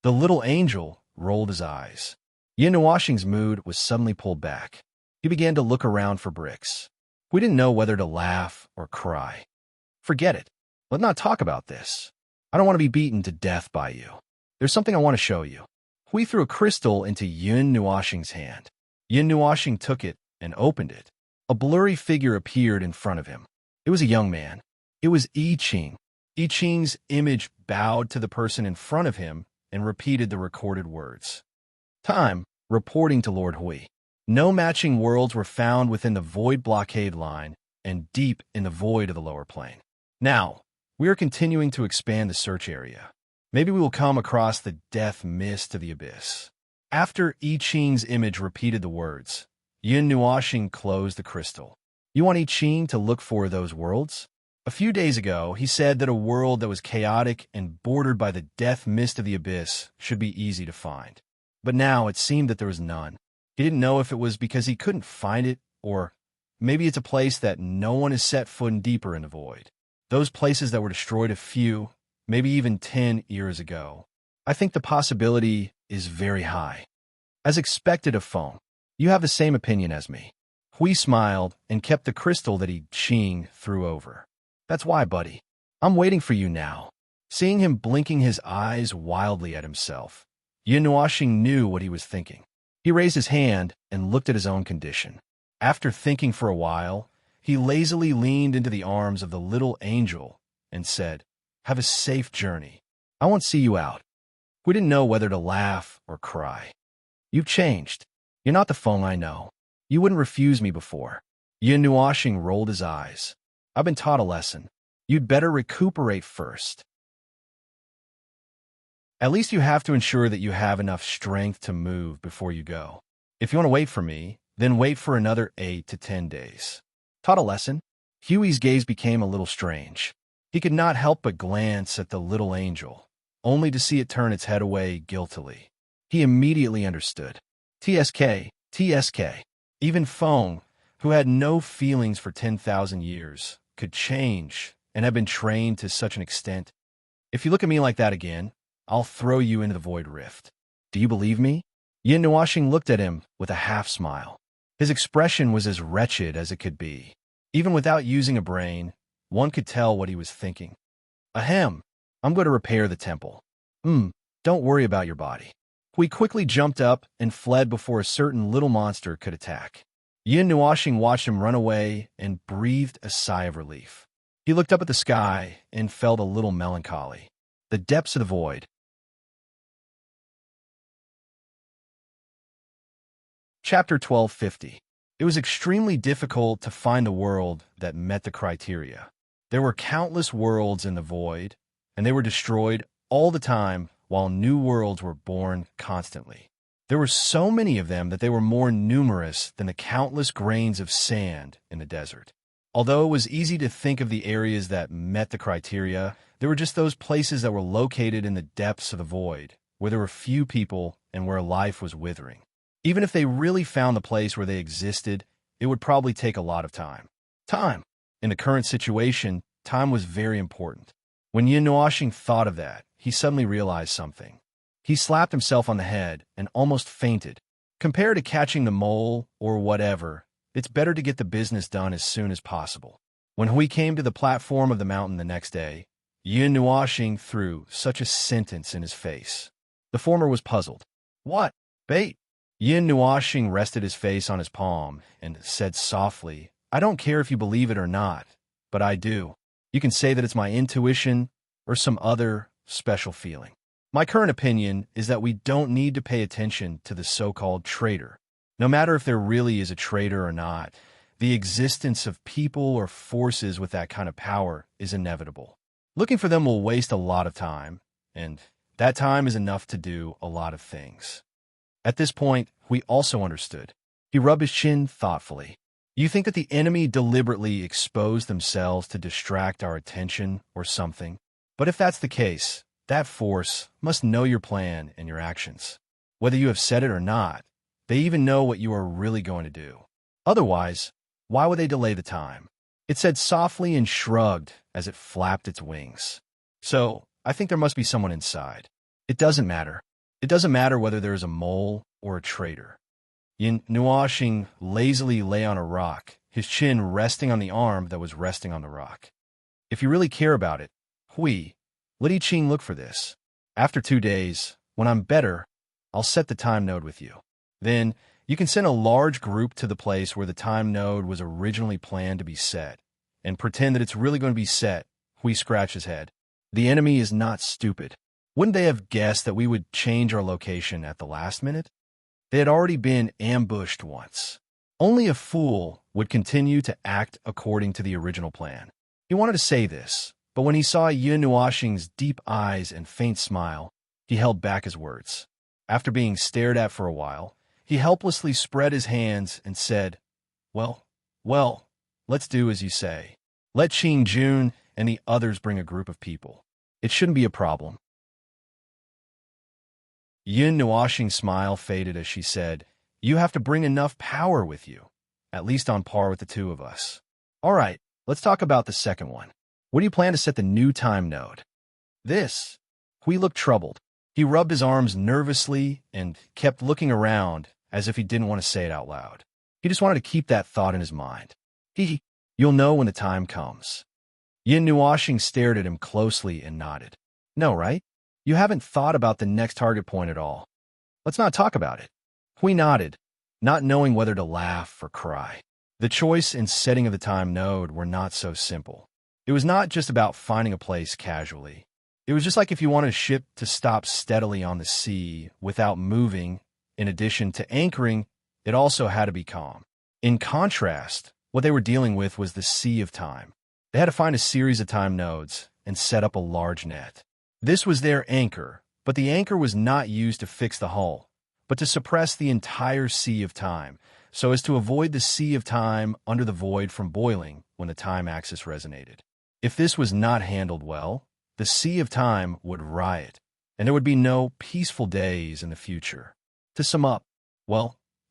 The little angel rolled his eyes. Yin Nuashing's mood was suddenly pulled back. He began to look around for bricks. We didn't know whether to laugh or cry. Forget it. Let's not talk about this. I don't want to be beaten to death by you. There's something I want to show you. Hui threw a crystal into Yin Nuashing's hand. Yin Nuashing took it and opened it. A blurry figure appeared in front of him. It was a young man. It was I Ching. I Ching's image bowed to the person in front of him and repeated the recorded words. Time, reporting to Lord Hui. No matching worlds were found within the void blockade line and deep in the void of the lower plane. Now, we are continuing to expand the search area. Maybe we will come across the death mist of the abyss. After I Ching's image repeated the words, Yin Nuashing closed the crystal. You want I Ching to look for those worlds? A few days ago, he said that a world that was chaotic and bordered by the death mist of the abyss should be easy to find. But now it seemed that there was none. He didn't know if it was because he couldn't find it, or maybe it's a place that no one has set foot in deeper in the void. Those places that were destroyed a few, maybe even 10 years ago. I think the possibility is very high. As expected of Feng, you have the same opinion as me. Hui smiled and kept the crystal that I Ching threw over. That's why, buddy. I'm waiting for you now. Seeing him blinking his eyes wildly at himself, Yin Nuashing knew what he was thinking. He raised his hand and looked at his own condition. After thinking for a while, he lazily leaned into the arms of the little angel and said, Have a safe journey. I won't see you out. We didn't know whether to laugh or cry. You've changed. You're not the Feng I know. You wouldn't refuse me before. Yin Nuashing rolled his eyes. I've been taught a lesson. You'd better recuperate first. At least you have to ensure that you have enough strength to move before you go. If you want to wait for me, then wait for another 8 to 10 days. Taught a lesson? Huey's gaze became a little strange. He could not help but glance at the little angel, only to see it turn its head away guiltily. He immediately understood. TSK, TSK. Even Feng, who had no feelings for 10,000 years, could change and have been trained to such an extent. If you look at me like that again, I'll throw you into the void rift. Do you believe me? Yin Nuashing looked at him with a half-smile. His expression was as wretched as it could be. Even without using a brain, one could tell what he was thinking. Ahem, I'm going to repair the temple. Don't worry about your body. We quickly jumped up and fled before a certain little monster could attack. Yin Nuashing watched him run away and breathed a sigh of relief. He looked up at the sky and felt a little melancholy. The depths of the void. Chapter 1250. It was extremely difficult to find the world that met the criteria. There were countless worlds in the void, and they were destroyed all the time while new worlds were born constantly. There were so many of them that they were more numerous than the countless grains of sand in the desert. Although it was easy to think of the areas that met the criteria, there were just those places that were located in the depths of the void, where there were few people and where life was withering. Even if they really found the place where they existed, it would probably take a lot of time. Time! In the current situation, time was very important. When Yin Nuashing thought of that, he suddenly realized something. He slapped himself on the head and almost fainted. Compared to catching the mole or whatever, it's better to get the business done as soon as possible. When Hui came to the platform of the mountain the next day, Yin Nuashing threw such a sentence in his face. The former was puzzled. What? Bait? Yin Nuashing rested his face on his palm and said softly, I don't care if you believe it or not, but I do. You can say that it's my intuition or some other special feeling. My current opinion is that we don't need to pay attention to the so-called traitor. No matter if there really is a traitor or not, the existence of people or forces with that kind of power is inevitable. Looking for them will waste a lot of time, and that time is enough to do a lot of things. At this point, we also understood. He rubbed his chin thoughtfully. You think that the enemy deliberately exposed themselves to distract our attention or something? But if that's the case, that force must know your plan and your actions. Whether you have said it or not, they even know what you are really going to do. Otherwise, why would they delay the time? It said softly and shrugged as it flapped its wings. So, I think there must be someone inside. It doesn't matter. It doesn't matter whether there is a mole or a traitor. Yin Nuoxing lazily lay on a rock, his chin resting on the arm that was resting on the rock. If you really care about it, Hui, let I Ching look for this. After 2 days, when I'm better, I'll set the time node with you. Then, you can send a large group to the place where the time node was originally planned to be set, and pretend that it's really going to be set. Hui scratched his head. The enemy is not stupid. Wouldn't they have guessed that we would change our location at the last minute? They had already been ambushed once. Only a fool would continue to act according to the original plan. He wanted to say this, but when he saw Yin Nuoxing's deep eyes and faint smile, he held back his words. After being stared at for a while, he helplessly spread his hands and said, Well, let's do as you say. Let Qing Jun and the others bring a group of people. It shouldn't be a problem. Yin Nuoxing's smile faded as she said, You have to bring enough power with you, at least on par with the 2 of us. All right, let's talk about the second one. What do you plan to set the new time node? This. Hui looked troubled. He rubbed his arms nervously and kept looking around as if he didn't want to say it out loud. He just wanted to keep that thought in his mind. You'll know when the time comes. Yin Nuoxing stared at him closely and nodded. No, right? You haven't thought about the next target point at all. Let's not talk about it. Hui nodded, not knowing whether to laugh or cry. The choice and setting of the time node were not so simple. It was not just about finding a place casually. It was just like if you wanted a ship to stop steadily on the sea without moving. In addition to anchoring, it also had to be calm. In contrast, what they were dealing with was the sea of time. They had to find a series of time nodes and set up a large net. This was their anchor, but the anchor was not used to fix the hull, but to suppress the entire sea of time, so as to avoid the sea of time under the void from boiling when the time axis resonated. If this was not handled well, the sea of time would riot, and there would be no peaceful days in the future. To sum up,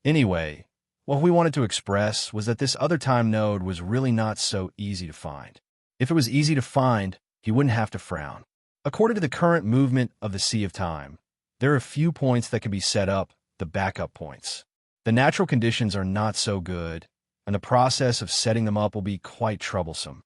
anyway, what we wanted to express was that this other time node was really not so easy to find. If it was easy to find, he wouldn't have to frown. According to the current movement of the Sea of Time, there are a few points that can be set up, the backup points. The natural conditions are not so good, and the process of setting them up will be quite troublesome.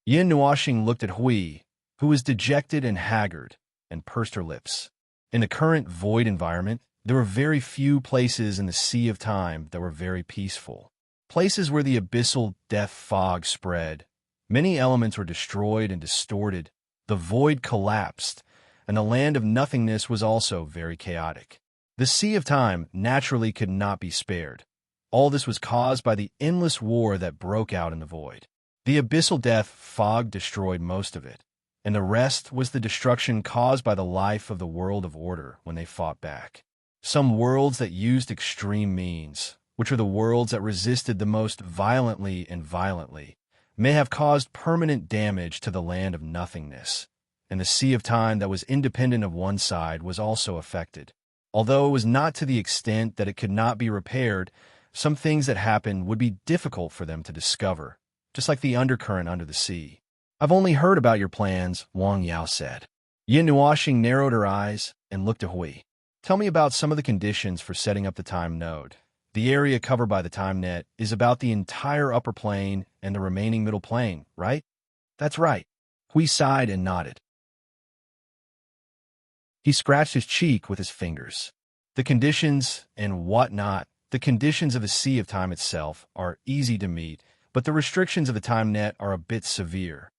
Yin Nuoxing looked at Hui, who was dejected and haggard, and pursed her lips. In the current void environment, there were very few places in the Sea of Time that were very peaceful. Places where the abyssal death fog spread. Many elements were destroyed and distorted. The void collapsed, and the land of nothingness was also very chaotic. The Sea of Time naturally could not be spared. All this was caused by the endless war that broke out in the void. The abyssal death fog destroyed most of it, and the rest was the destruction caused by the life of the world of order when they fought back. Some worlds that used extreme means, which were the worlds that resisted the most violently, may have caused permanent damage to the land of nothingness, and the Sea of Time that was independent of one side was also affected. Although it was not to the extent that it could not be repaired, some things that happened would be difficult for them to discover, just like the undercurrent under the sea. I've only heard about your plans, Wang Yao said. Yin Nuoxing narrowed her eyes and looked at Hui. Tell me about some of the conditions for setting up the time node. The area covered by the time net is about the entire upper plane and the remaining middle plane, right? That's right. Hui sighed and nodded. He scratched his cheek with his fingers. The conditions and whatnot, the conditions of the Sea of Time itself are easy to meet, but the restrictions of the time net are a bit severe.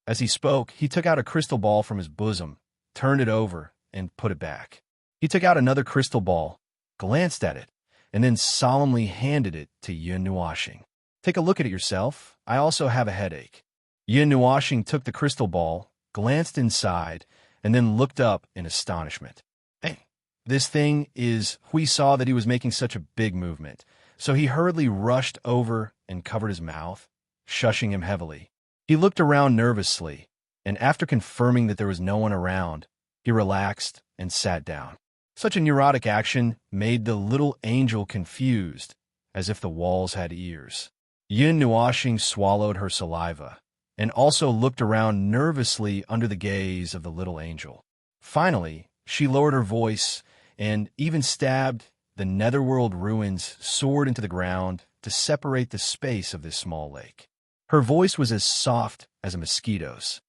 As he spoke, he took out a crystal ball from his bosom, turned it over, and put it back. He took out another crystal ball, glanced at it, and then solemnly handed it to Yin Nuoxing. Take a look at it yourself. I also have a headache. Yin Nuoxing took the crystal ball, glanced inside, and then looked up in astonishment. Hey, this thing is... Hui saw that he was making such a big movement, so he hurriedly rushed over and covered his mouth, shushing him heavily. He looked around nervously, and after confirming that there was no one around, he relaxed and sat down. Such a neurotic action made the little angel confused, as if the walls had ears. Yin Nuoxing swallowed her saliva, and also looked around nervously under the gaze of the little angel. Finally, she lowered her voice and even stabbed the netherworld ruins soared into the ground to separate the space of this small lake. Her voice was as soft as a mosquito's.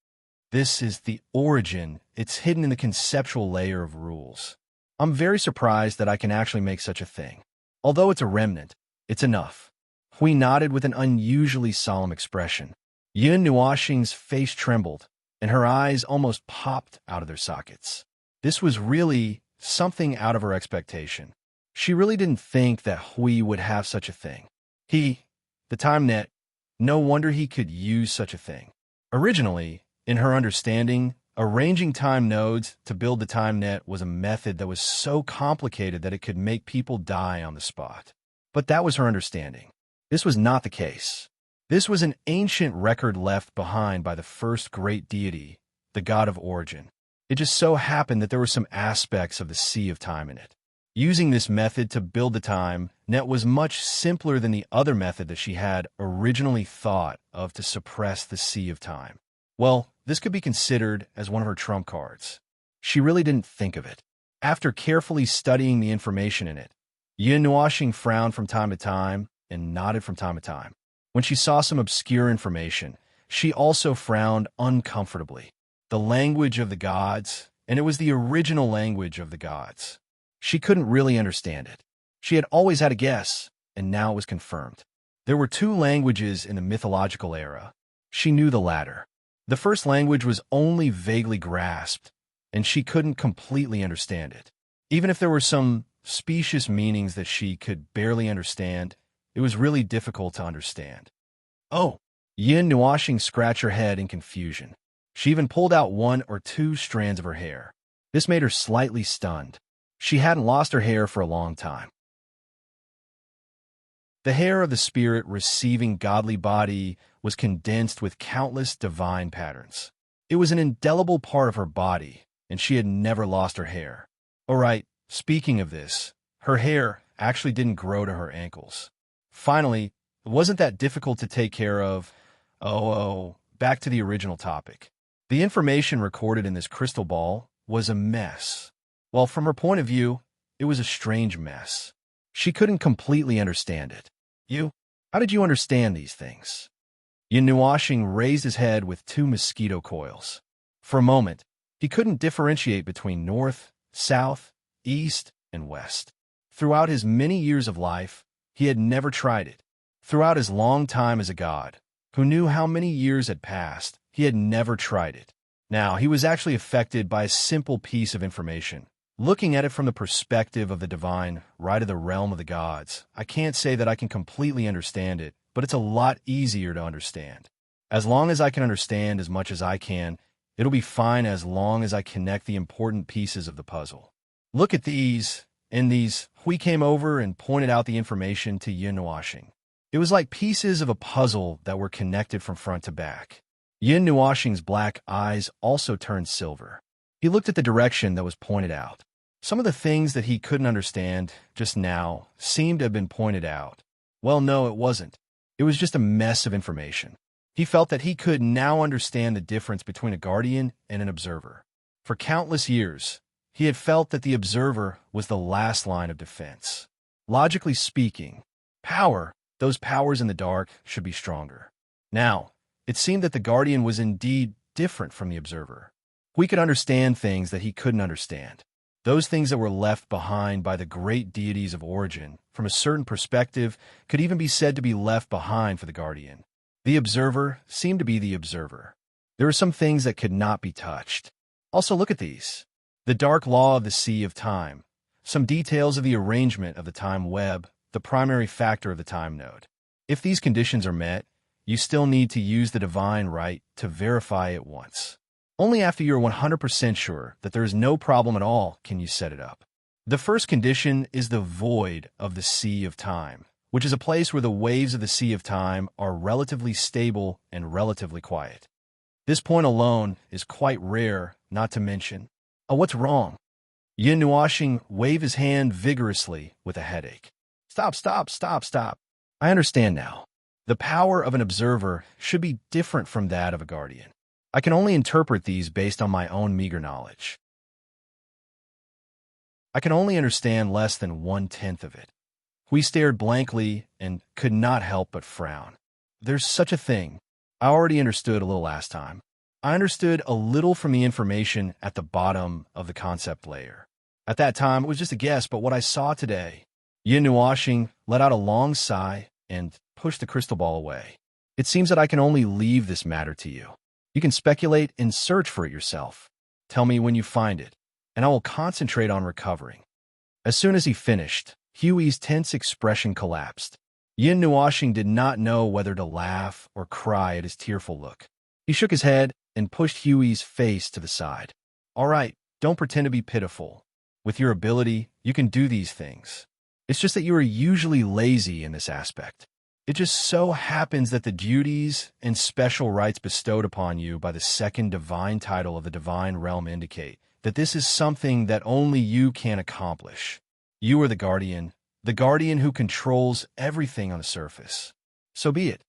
This is the origin. It's hidden in the conceptual layer of rules. I'm very surprised that I can actually make such a thing. Although it's a remnant, it's enough. Hui nodded with an unusually solemn expression. Yin Nuoxing's face trembled, and her eyes almost popped out of their sockets. This was really something out of her expectation. She really didn't think that Hui would have such a thing. The time net, no wonder he could use such a thing. Originally, in her understanding, arranging time nodes to build the time net was a method that was so complicated that it could make people die on the spot. But that was her understanding. This was not the case. This was an ancient record left behind by the first great deity, the god of origin. It just so happened that there were some aspects of the Sea of Time in it. Using this method to build the time net was much simpler than the other method that she had originally thought of to suppress the Sea of Time. Well, this could be considered as one of her trump cards. She really didn't think of it. After carefully studying the information in it, Yin Nuoxing frowned from time to time and nodded from time to time. When she saw some obscure information, she also frowned uncomfortably. The language of the gods, and it was the original language of the gods. She couldn't really understand it. She had always had a guess, and now it was confirmed. There were two languages in the mythological era. She knew the latter. The first language was only vaguely grasped, and she couldn't completely understand it. Even if there were some specious meanings that she could barely understand, it was really difficult to understand. Oh, Yin Nuoxing scratched her head in confusion. She even pulled out one or two strands of her hair. This made her slightly stunned. She hadn't lost her hair for a long time. The hair of the spirit receiving godly body was condensed with countless divine patterns. It was an indelible part of her body, and she had never lost her hair. All right, speaking of this, her hair actually didn't grow to her ankles. Finally, it wasn't that difficult to take care of. Back to the original topic. The information recorded in this crystal ball was a mess. Well, from her point of view, it was a strange mess. She couldn't completely understand it. How did you understand these things? Yin Nuoxing raised his head with two mosquito coils. For a moment, he couldn't differentiate between north, south, east, and west. Throughout his many years of life, he had never tried it. Throughout his long time as a god, who knew how many years had passed, he had never tried it. Now, he was actually affected by a simple piece of information. Looking at it from the perspective of the divine, right of the realm of the gods, I can't say that I can completely understand it, but it's a lot easier to understand. As long as I can understand as much as I can, it'll be fine as long as I connect the important pieces of the puzzle. Look at these, and these. Hui came over and pointed out the information to Yin Nuoxing. It was like pieces of a puzzle that were connected from front to back. Yin Nuoxing's black eyes also turned silver. He looked at the direction that was pointed out. Some of the things that he couldn't understand just now seemed to have been pointed out. Well, no, it wasn't. It was just a mess of information. He felt that he could now understand the difference between a guardian and an observer. For countless years, he had felt that the observer was the last line of defense. Logically speaking, those powers in the dark, should be stronger. Now, it seemed that the guardian was indeed different from the observer. We could understand things that he couldn't understand. Those things that were left behind by the great deities of origin, from a certain perspective, could even be said to be left behind for the guardian. The observer seemed to be the observer. There were some things that could not be touched. Also, look at these. The dark law of the Sea of Time. Some details of the arrangement of the time web, the primary factor of the time node. If these conditions are met, you still need to use the divine right to verify it once. Only after you're 100% sure that there is no problem at all can you set it up. The first condition is the void of the Sea of Time, which is a place where the waves of the Sea of Time are relatively stable and relatively quiet. This point alone is quite rare, not to mention. Oh, what's wrong? Yin Nuoxing waved his hand vigorously with a headache. Stop. I understand now. The power of an observer should be different from that of a guardian. I can only interpret these based on my own meager knowledge. I can only understand less than 1/10 of it. We stared blankly and could not help but frown. There's such a thing. I already understood a little last time. I understood a little from the information at the bottom of the concept layer. At that time, it was just a guess, but what I saw today, Yin Nuashing let out a long sigh and pushed the crystal ball away. It seems that I can only leave this matter to you. You can speculate and search for it yourself. Tell me when you find it, and I will concentrate on recovering. As soon as he finished, Huey's tense expression collapsed. Yin Nuashing did not know whether to laugh or cry at his tearful look. He shook his head and pushed Huey's face to the side. All right, don't pretend to be pitiful. With your ability, you can do these things. It's just that you are usually lazy in this aspect. It just so happens that the duties and special rights bestowed upon you by the second divine title of the divine realm indicate that this is something that only you can accomplish. You are the guardian who controls everything on the surface. So be it.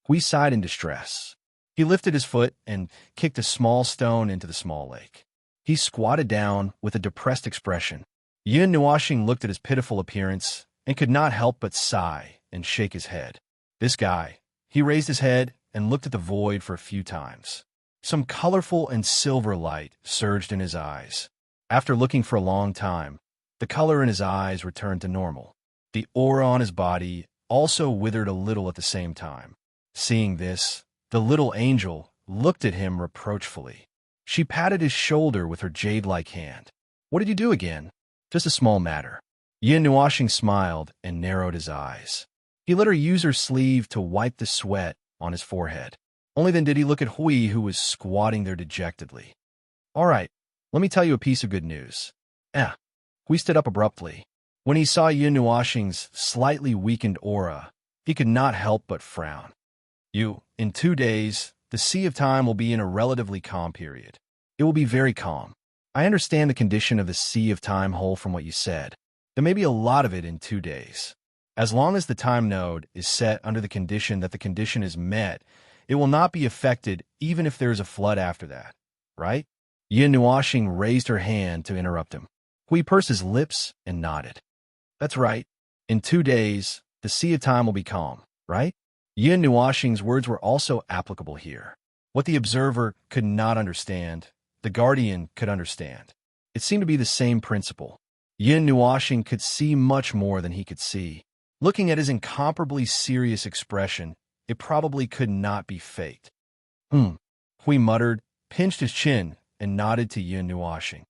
Hui sighed in distress. He lifted his foot and kicked a small stone into the small lake. He squatted down with a depressed expression. Yin Nuashing looked at his pitiful appearance and could not help but sigh and shake his head. This guy. He raised his head and looked at the void for a few times. Some colorful and silver light surged in his eyes. After looking for a long time, the color in his eyes returned to normal. The aura on his body also withered a little at the same time. Seeing this, the little angel looked at him reproachfully. She patted his shoulder with her jade-like hand. What did you do again? Just a small matter. Yin Nuashing smiled and narrowed his eyes. He let her use her sleeve to wipe the sweat on his forehead. Only then did he look at Hui, who was squatting there dejectedly. All right, let me tell you a piece of good news. Hui stood up abruptly. When he saw Yin Nuashing's slightly weakened aura, he could not help but frown. In 2 days, the Sea of Time will be in a relatively calm period. It will be very calm. I understand the condition of the Sea of Time hole from what you said. There may be a lot of it in 2 days. As long as the time node is set under the condition that the condition is met, it will not be affected even if there is a flood after that, right? Yin Nuashing raised her hand to interrupt him. Hui pursed his lips and nodded. That's right. In 2 days, the Sea of Time will be calm, right? Yin Nuashing's words were also applicable here. What the observer could not understand, the guardian could understand. It seemed to be the same principle. Yin Nuashing could see much more than he could see. Looking at his incomparably serious expression, it probably could not be faked. Hui muttered, pinched his chin, and nodded to Yin Nuashing.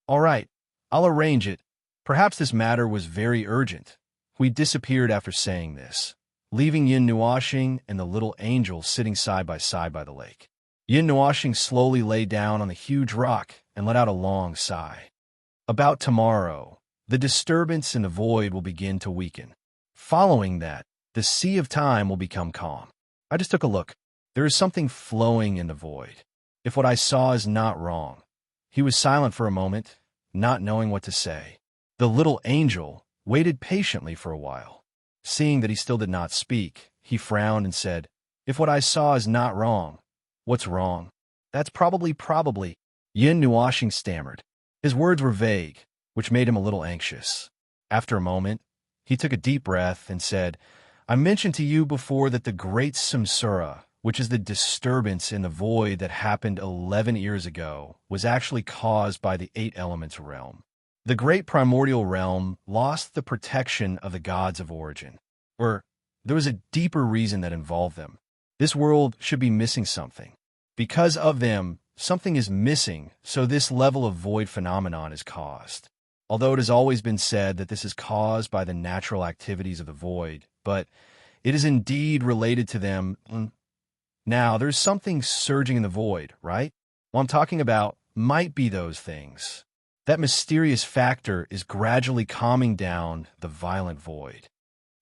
All right, I'll arrange it. Perhaps this matter was very urgent. Hui disappeared after saying this, leaving Yin Nuashing and the little angel sitting side by the lake. Yin Nuashing slowly lay down on the huge rock and let out a long sigh. About tomorrow, the disturbance in the void will begin to weaken. Following that, the Sea of Time will become calm. I just took a look. There is something flowing in the void. If what I saw is not wrong. He was silent for a moment, not knowing what to say. The little angel waited patiently for a while. Seeing that he still did not speak, he frowned and said, If what I saw is not wrong, what's wrong? That's probably. Yin Nuashing stammered. His words were vague, which made him a little anxious. After a moment, he took a deep breath and said, I mentioned to you before that the great samsara, which is the disturbance in the void that happened 11 years ago, was actually caused by the 8 elements realm. The great primordial realm lost the protection of the gods of origin. Or, there was a deeper reason that involved them. This world should be missing something. Because of them, something is missing, so this level of void phenomenon is caused. Although it has always been said that this is caused by the natural activities of the void, but it is indeed related to them. Now, there's something surging in the void, right? What I'm talking about might be those things. That mysterious factor is gradually calming down the violent void.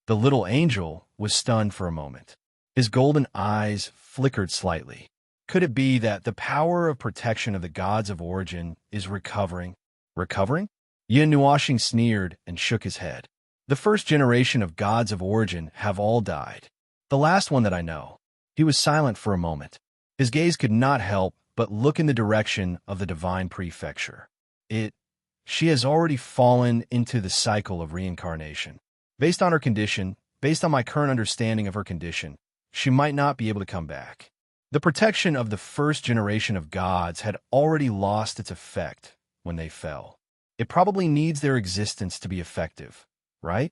The little angel was stunned for a moment. His golden eyes flickered slightly. Could it be that the power of protection of the gods of origin is recovering? Recovering? Yin Nuashing sneered and shook his head. The first generation of gods of origin have all died. The last one that I know. He was silent for a moment. His gaze could not help but look in the direction of the divine prefecture. She has already fallen into the cycle of reincarnation. Based on her condition, based on my current understanding of her condition, she might not be able to come back. The protection of the first generation of gods had already lost its effect when they fell. It probably needs their existence to be effective, right?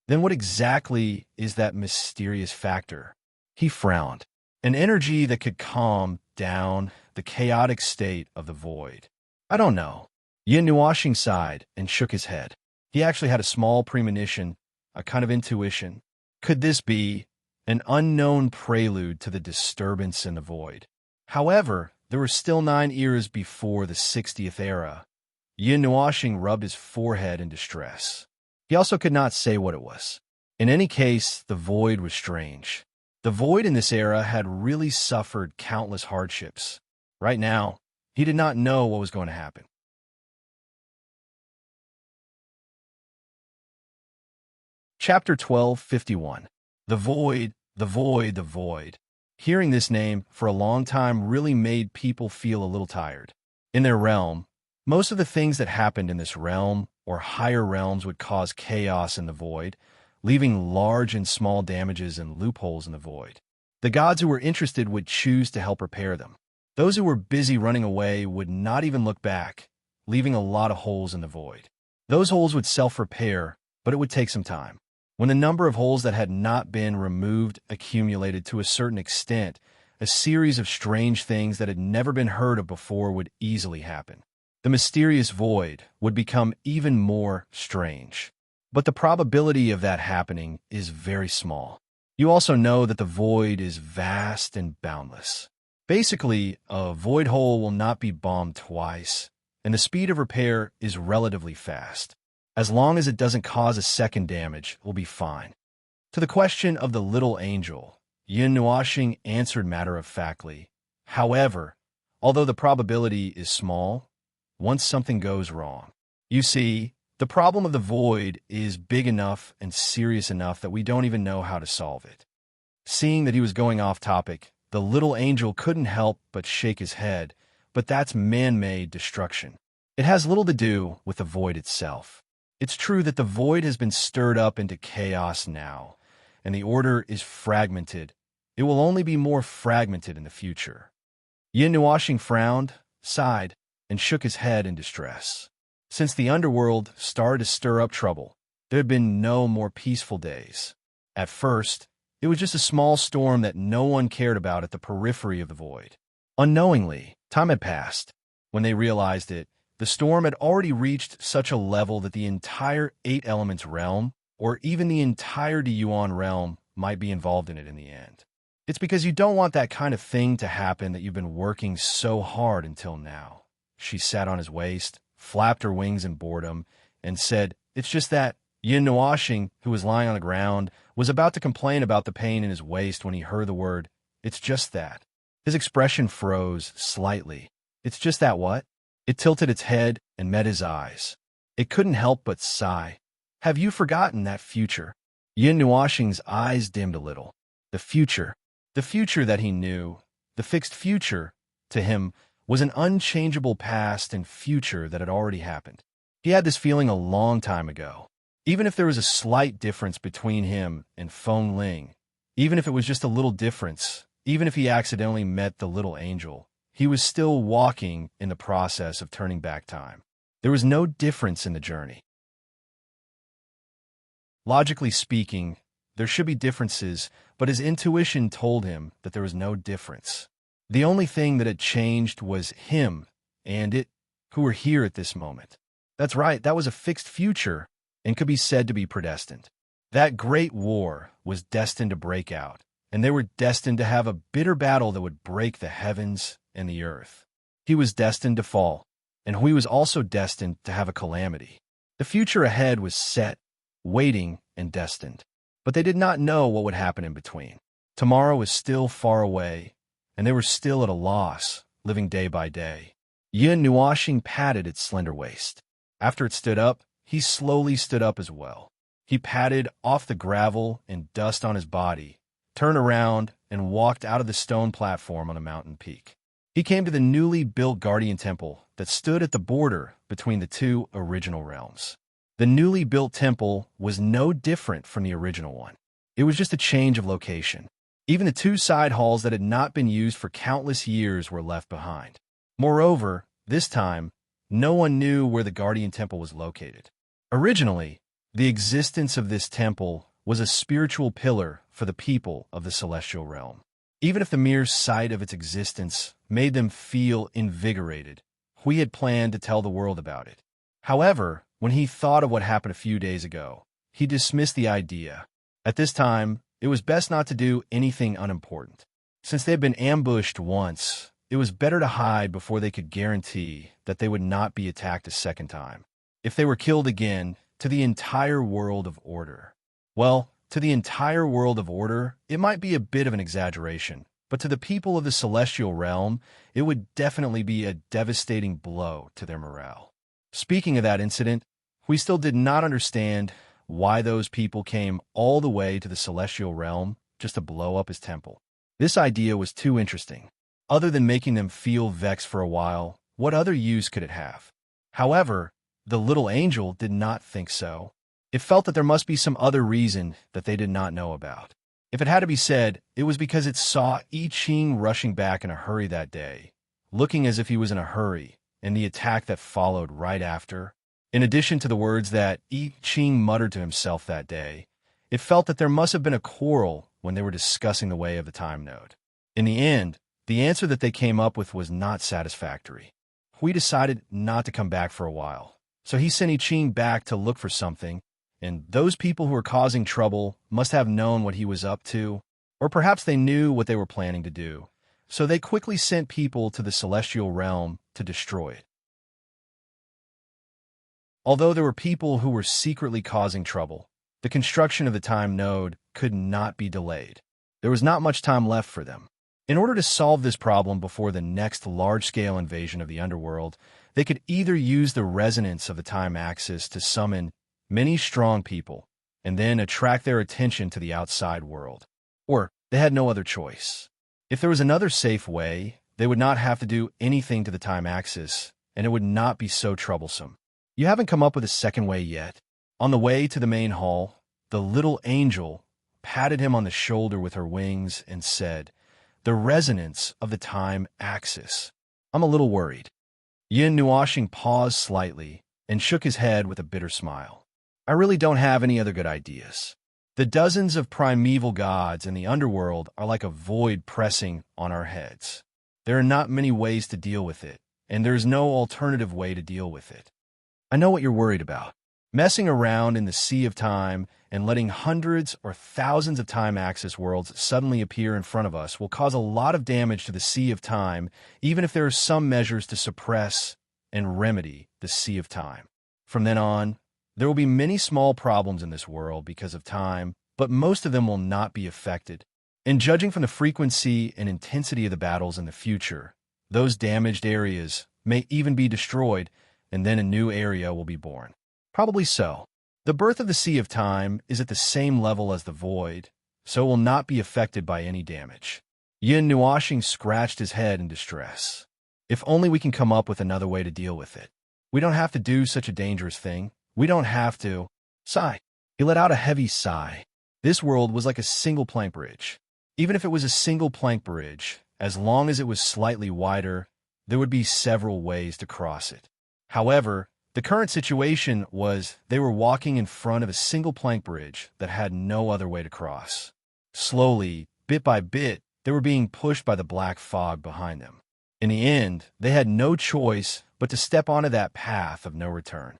Then what exactly is that mysterious factor? He frowned. An energy that could calm down the chaotic state of the void. I don't know. Yin Nuashing sighed and shook his head. He actually had a small premonition, a kind of intuition. Could this be an unknown prelude to the disturbance in the void? However, there were still 9 eras before the 60th era. Yin Nuashing rubbed his forehead in distress. He also could not say what it was. In any case, the void was strange. The void in this era had really suffered countless hardships. Right now, he did not know what was going to happen. Chapter 12:51. The Void, the Void, the Void. Hearing this name for a long time really made people feel a little tired. In their realm, most of the things that happened in this realm or higher realms would cause chaos in the void, leaving large and small damages and loopholes in the void. The gods who were interested would choose to help repair them. Those who were busy running away would not even look back, leaving a lot of holes in the void. Those holes would self-repair, but it would take some time. When the number of holes that had not been removed accumulated to a certain extent, a series of strange things that had never been heard of before would easily happen. The mysterious void would become even more strange. But the probability of that happening is very small. You also know that the void is vast and boundless. Basically, a void hole will not be bombed twice, and the speed of repair is relatively fast. As long as it doesn't cause a second damage, we'll be fine. To the question of the little angel, Yin Nuashing answered matter-of-factly. However, although the probability is small, once something goes wrong. You see, the problem of the void is big enough and serious enough that we don't even know how to solve it. Seeing that he was going off topic, the little angel couldn't help but shake his head, but that's man-made destruction. It has little to do with the void itself. It's true that the void has been stirred up into chaos now, and the order is fragmented. It will only be more fragmented in the future. Yin Nuashing frowned, sighed, and shook his head in distress. Since the underworld started to stir up trouble, there had been no more peaceful days. At first, it was just a small storm that no one cared about at the periphery of the void. Unknowingly, time had passed. When they realized it, the storm had already reached such a level that the entire 8 Elements realm, or even the entire Yuan realm, might be involved in it in the end. It's because you don't want that kind of thing to happen that you've been working so hard until now. She sat on his waist, flapped her wings in boredom, and said, "It's just that." Yin Nuashing, who was lying on the ground, was about to complain about the pain in his waist when he heard the word, "It's just that." His expression froze slightly. "It's just that what?" It tilted its head and met his eyes. It couldn't help but sigh. "Have you forgotten that future?" Yin Nuashing's eyes dimmed a little. The future that he knew, the fixed future, to him, was an unchangeable past and future that had already happened. He had this feeling a long time ago. Even if there was a slight difference between him and Feng Ling, even if it was just a little difference, even if he accidentally met the little angel, he was still walking in the process of turning back time. There was no difference in the journey. Logically speaking, there should be differences, but his intuition told him that there was no difference. The only thing that had changed was him and it, who were here at this moment. That's right, that was a fixed future and could be said to be predestined. That great war was destined to break out, and they were destined to have a bitter battle that would break the heavens and the earth. He was destined to fall, and he was also destined to have a calamity. The future ahead was set, waiting, and destined. But they did not know what would happen in between. Tomorrow was still far away, and they were still at a loss, living day by day. Yin Nuashing patted its slender waist. After it stood up, he slowly stood up as well. He patted off the gravel and dust on his body, turned around, and walked out of the stone platform on a mountain peak. He came to the newly built Guardian Temple that stood at the border between the two original realms. The newly built temple was no different from the original one. It was just a change of location. Even the two side halls that had not been used for countless years were left behind. Moreover, this time, no one knew where the Guardian Temple was located. Originally, the existence of this temple was a spiritual pillar for the people of the celestial realm. Even if the mere sight of its existence made them feel invigorated, Hui had planned to tell the world about it. However, when he thought of what happened a few days ago, he dismissed the idea. At this time, it was best not to do anything unimportant. Since they had been ambushed once, it was better to hide before they could guarantee that they would not be attacked a second time. If they were killed again, to the entire world of order. Well, to the entire world of order, it might be a bit of an exaggeration, but to the people of the celestial realm, it would definitely be a devastating blow to their morale. Speaking of that incident, we still did not understand why those people came all the way to the celestial realm just to blow up his temple. This idea was too interesting. Other than making them feel vexed for a while, what other use could it have? However, the little angel did not think so. It felt that there must be some other reason that they did not know about. If it had to be said, it was because it saw I Ching rushing back in a hurry that day, looking as if he was in a hurry, and the attack that followed right after. In addition to the words that I Ching muttered to himself that day, it felt that there must have been a quarrel when they were discussing the way of the time node. In the end, the answer that they came up with was not satisfactory. Hui decided not to come back for a while, so he sent I Ching back to look for something, and those people who were causing trouble must have known what he was up to, or perhaps they knew what they were planning to do, so they quickly sent people to the celestial realm to destroy it. Although there were people who were secretly causing trouble, the construction of the time node could not be delayed. There was not much time left for them. In order to solve this problem before the next large-scale invasion of the underworld, they could either use the resonance of the time axis to summon many strong people and then attract their attention to the outside world, or they had no other choice. If there was another safe way, they would not have to do anything to the time axis, and it would not be so troublesome. You haven't come up with a second way yet. On the way to the main hall, the little angel patted him on the shoulder with her wings and said, "The resonance of the time axis. I'm a little worried." Yin Nuoxing paused slightly and shook his head with a bitter smile. "I really don't have any other good ideas. The dozens of primeval gods in the underworld are like a void pressing on our heads. There are not many ways to deal with it, and there is no alternative way to deal with it. I know what you're worried about. Messing around in the sea of time and letting hundreds or thousands of time axis worlds suddenly appear in front of us will cause a lot of damage to the sea of time, even if there are some measures to suppress and remedy the sea of time. From then on, there will be many small problems in this world because of time, but most of them will not be affected. And judging from the frequency and intensity of the battles in the future, those damaged areas may even be destroyed, and then a new area will be born. Probably so. The birth of the Sea of Time is at the same level as the Void, so it will not be affected by any damage." Yin Nuoxing scratched his head in distress. "If only we can come up with another way to deal with it. We don't have to do such a dangerous thing. We don't have to." Sigh. He let out a heavy sigh. This world was like a single plank bridge. Even if it was a single plank bridge, as long as it was slightly wider, there would be several ways to cross it. However, the current situation was they were walking in front of a single plank bridge that had no other way to cross. Slowly, bit by bit, they were being pushed by the black fog behind them. In the end, they had no choice but to step onto that path of no return.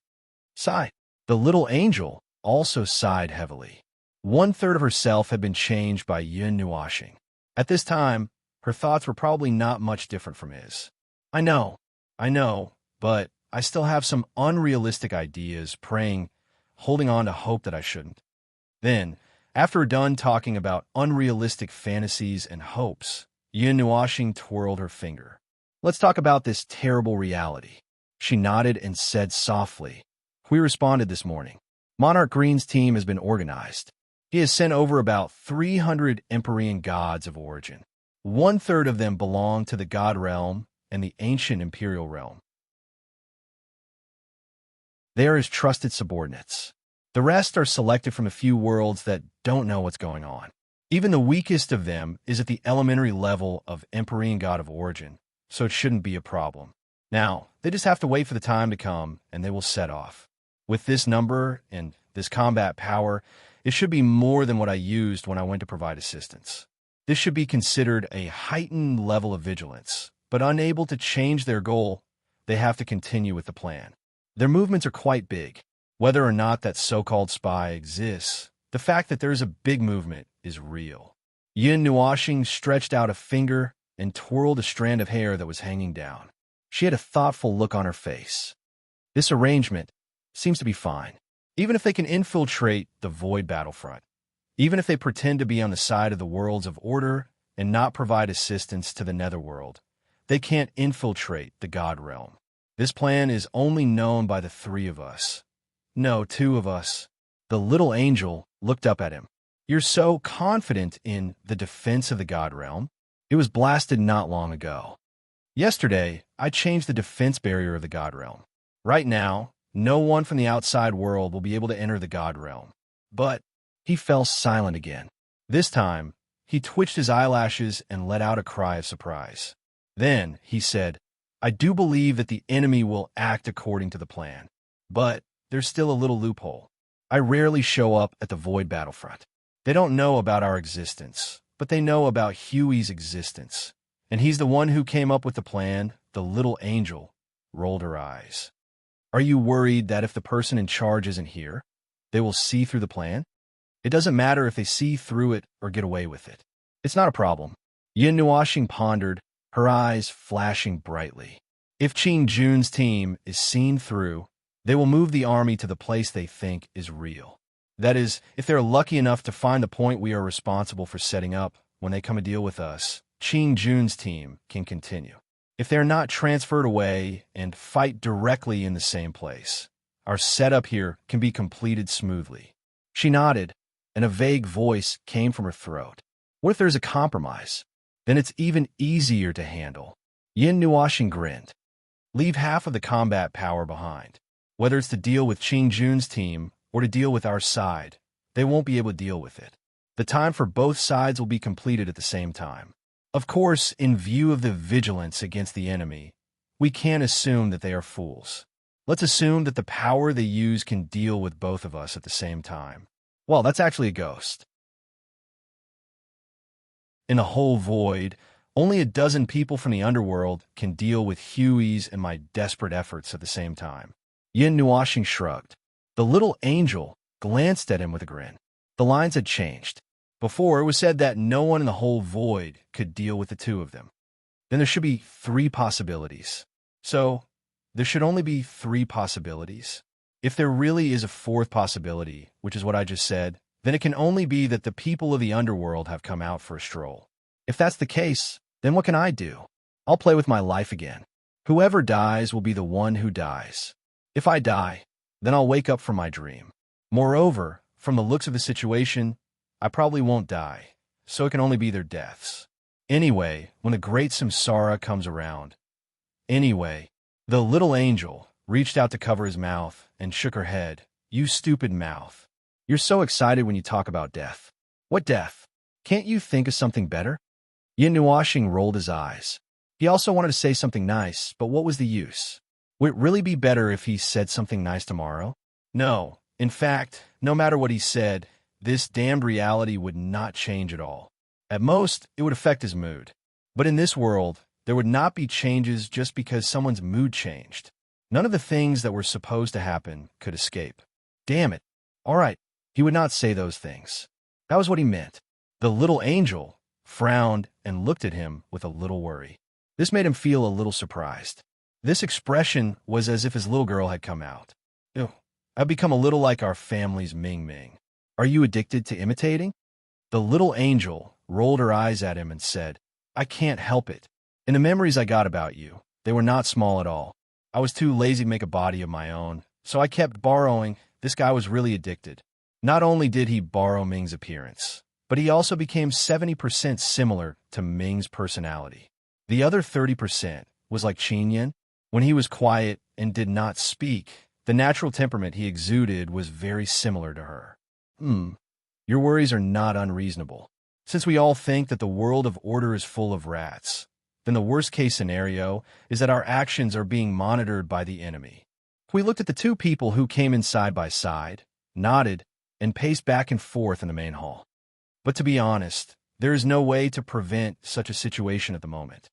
Sigh. The little angel also sighed heavily. 1/3 of herself had been changed by Yin Nuoxing. At this time, her thoughts were probably not much different from his. I know, but I still have some unrealistic ideas, holding on to hope that I shouldn't." Then, after done talking about unrealistic fantasies and hopes, Yin Nuoxing twirled her finger. "Let's talk about this terrible reality." She nodded and said softly, "We responded this morning. Monarch Green's team has been organized. He has sent over about 300 Empyrean gods of origin. 1/3 of them belong to the god realm and the ancient imperial realm. They are his trusted subordinates. The rest are selected from a few worlds that don't know what's going on. Even the weakest of them is at the elementary level of Empyrean God of Origin, so it shouldn't be a problem. Now, they just have to wait for the time to come, and they will set off. With this number and this combat power, it should be more than what I used when I went to provide assistance. This should be considered a heightened level of vigilance, but unable to change their goal, they have to continue with the plan. Their movements are quite big. Whether or not that so-called spy exists, the fact that there is a big movement is real. Yin Nuoxing stretched out a finger and twirled a strand of hair that was hanging down. She had a thoughtful look on her face. This arrangement seems to be fine. Even if they can infiltrate the void battlefront, even if they pretend to be on the side of the worlds of order and not provide assistance to the netherworld, they can't infiltrate the god realm. This plan is only known by the 3 of us. No, 2 of us. The little angel looked up at him. You're so confident in the defense of the god realm. It was blasted not long ago. Yesterday, I changed the defense barrier of the god realm. Right now, no one from the outside world will be able to enter the god realm. But he fell silent again. This time, he twitched his eyelashes and let out a cry of surprise. Then, he said, I do believe that the enemy will act according to the plan. But there's still a little loophole. I rarely show up at the void battlefront. They don't know about our existence, but they know about Huey's existence. And he's the one who came up with the plan. The little angel rolled her eyes. Are you worried that if the person in charge isn't here, they will see through the plan? It doesn't matter if they see through it or get away with it. It's not a problem. Yin Nuoxing pondered, her eyes flashing brightly. If Qing Jun's team is seen through, they will move the army to the place they think is real. That is, if they're lucky enough to find the point we are responsible for setting up when they come to deal with us, Qing Jun's team can continue. If they're not transferred away and fight directly in the same place, our setup here can be completed smoothly. She nodded, and a vague voice came from her throat. What if there's a compromise? Then it's even easier to handle. Yin Nuoxing grinned. Leave half of the combat power behind. Whether it's to deal with Qing Jun's team or to deal with our side, they won't be able to deal with it. The time for both sides will be completed at the same time. Of course, in view of the vigilance against the enemy, we can't assume that they are fools. Let's assume that the power they use can deal with both of us at the same time. Well, that's actually a ghost. In the whole void, only a dozen people from the underworld can deal with Huey's and my desperate efforts at the same time. Yin Nuoxing shrugged. The little angel glanced at him with a grin. The lines had changed. Before, it was said that no one in the whole void could deal with the 2 of them. Then there should be 3 possibilities. So, there should only be 3 possibilities. If there really is a 4th possibility, which is what I just said, then it can only be that the people of the underworld have come out for a stroll. If that's the case, then what can I do? I'll play with my life again. Whoever dies will be the one who dies. If I die, then I'll wake up from my dream. Moreover, from the looks of the situation, I probably won't die, so it can only be their deaths. Anyway, when the great samsara comes around. Anyway, the little angel reached out to cover his mouth and shook her head. You stupid mouth. You're so excited when you talk about death. What death? Can't you think of something better? Yin Nuoxing rolled his eyes. He also wanted to say something nice, but what was the use? Would it really be better if he said something nice tomorrow? No. In fact, no matter what he said, this damned reality would not change at all. At most, it would affect his mood. But in this world, there would not be changes just because someone's mood changed. None of the things that were supposed to happen could escape. Damn it. All right, he would not say those things. That was what he meant. The little angel frowned and looked at him with a little worry. This made him feel a little surprised. This expression was as if his little girl had come out. Ew, I've become a little like our family's Ming Ming. Are you addicted to imitating? The little angel rolled her eyes at him and said, I can't help it. In the memories I got about you, they were not small at all. I was too lazy to make a body of my own, so I kept borrowing. This guy was really addicted. Not only did he borrow Ming's appearance, but he also became 70% similar to Ming's personality. The other 30% was like Qinyan. When he was quiet and did not speak, the natural temperament he exuded was very similar to her. Your worries are not unreasonable. Since we all think that the world of order is full of rats, then the worst-case scenario is that our actions are being monitored by the enemy. We looked at the two people who came in side by side, nodded, and paced back and forth in the main hall. But to be honest, there is no way to prevent such a situation at the moment.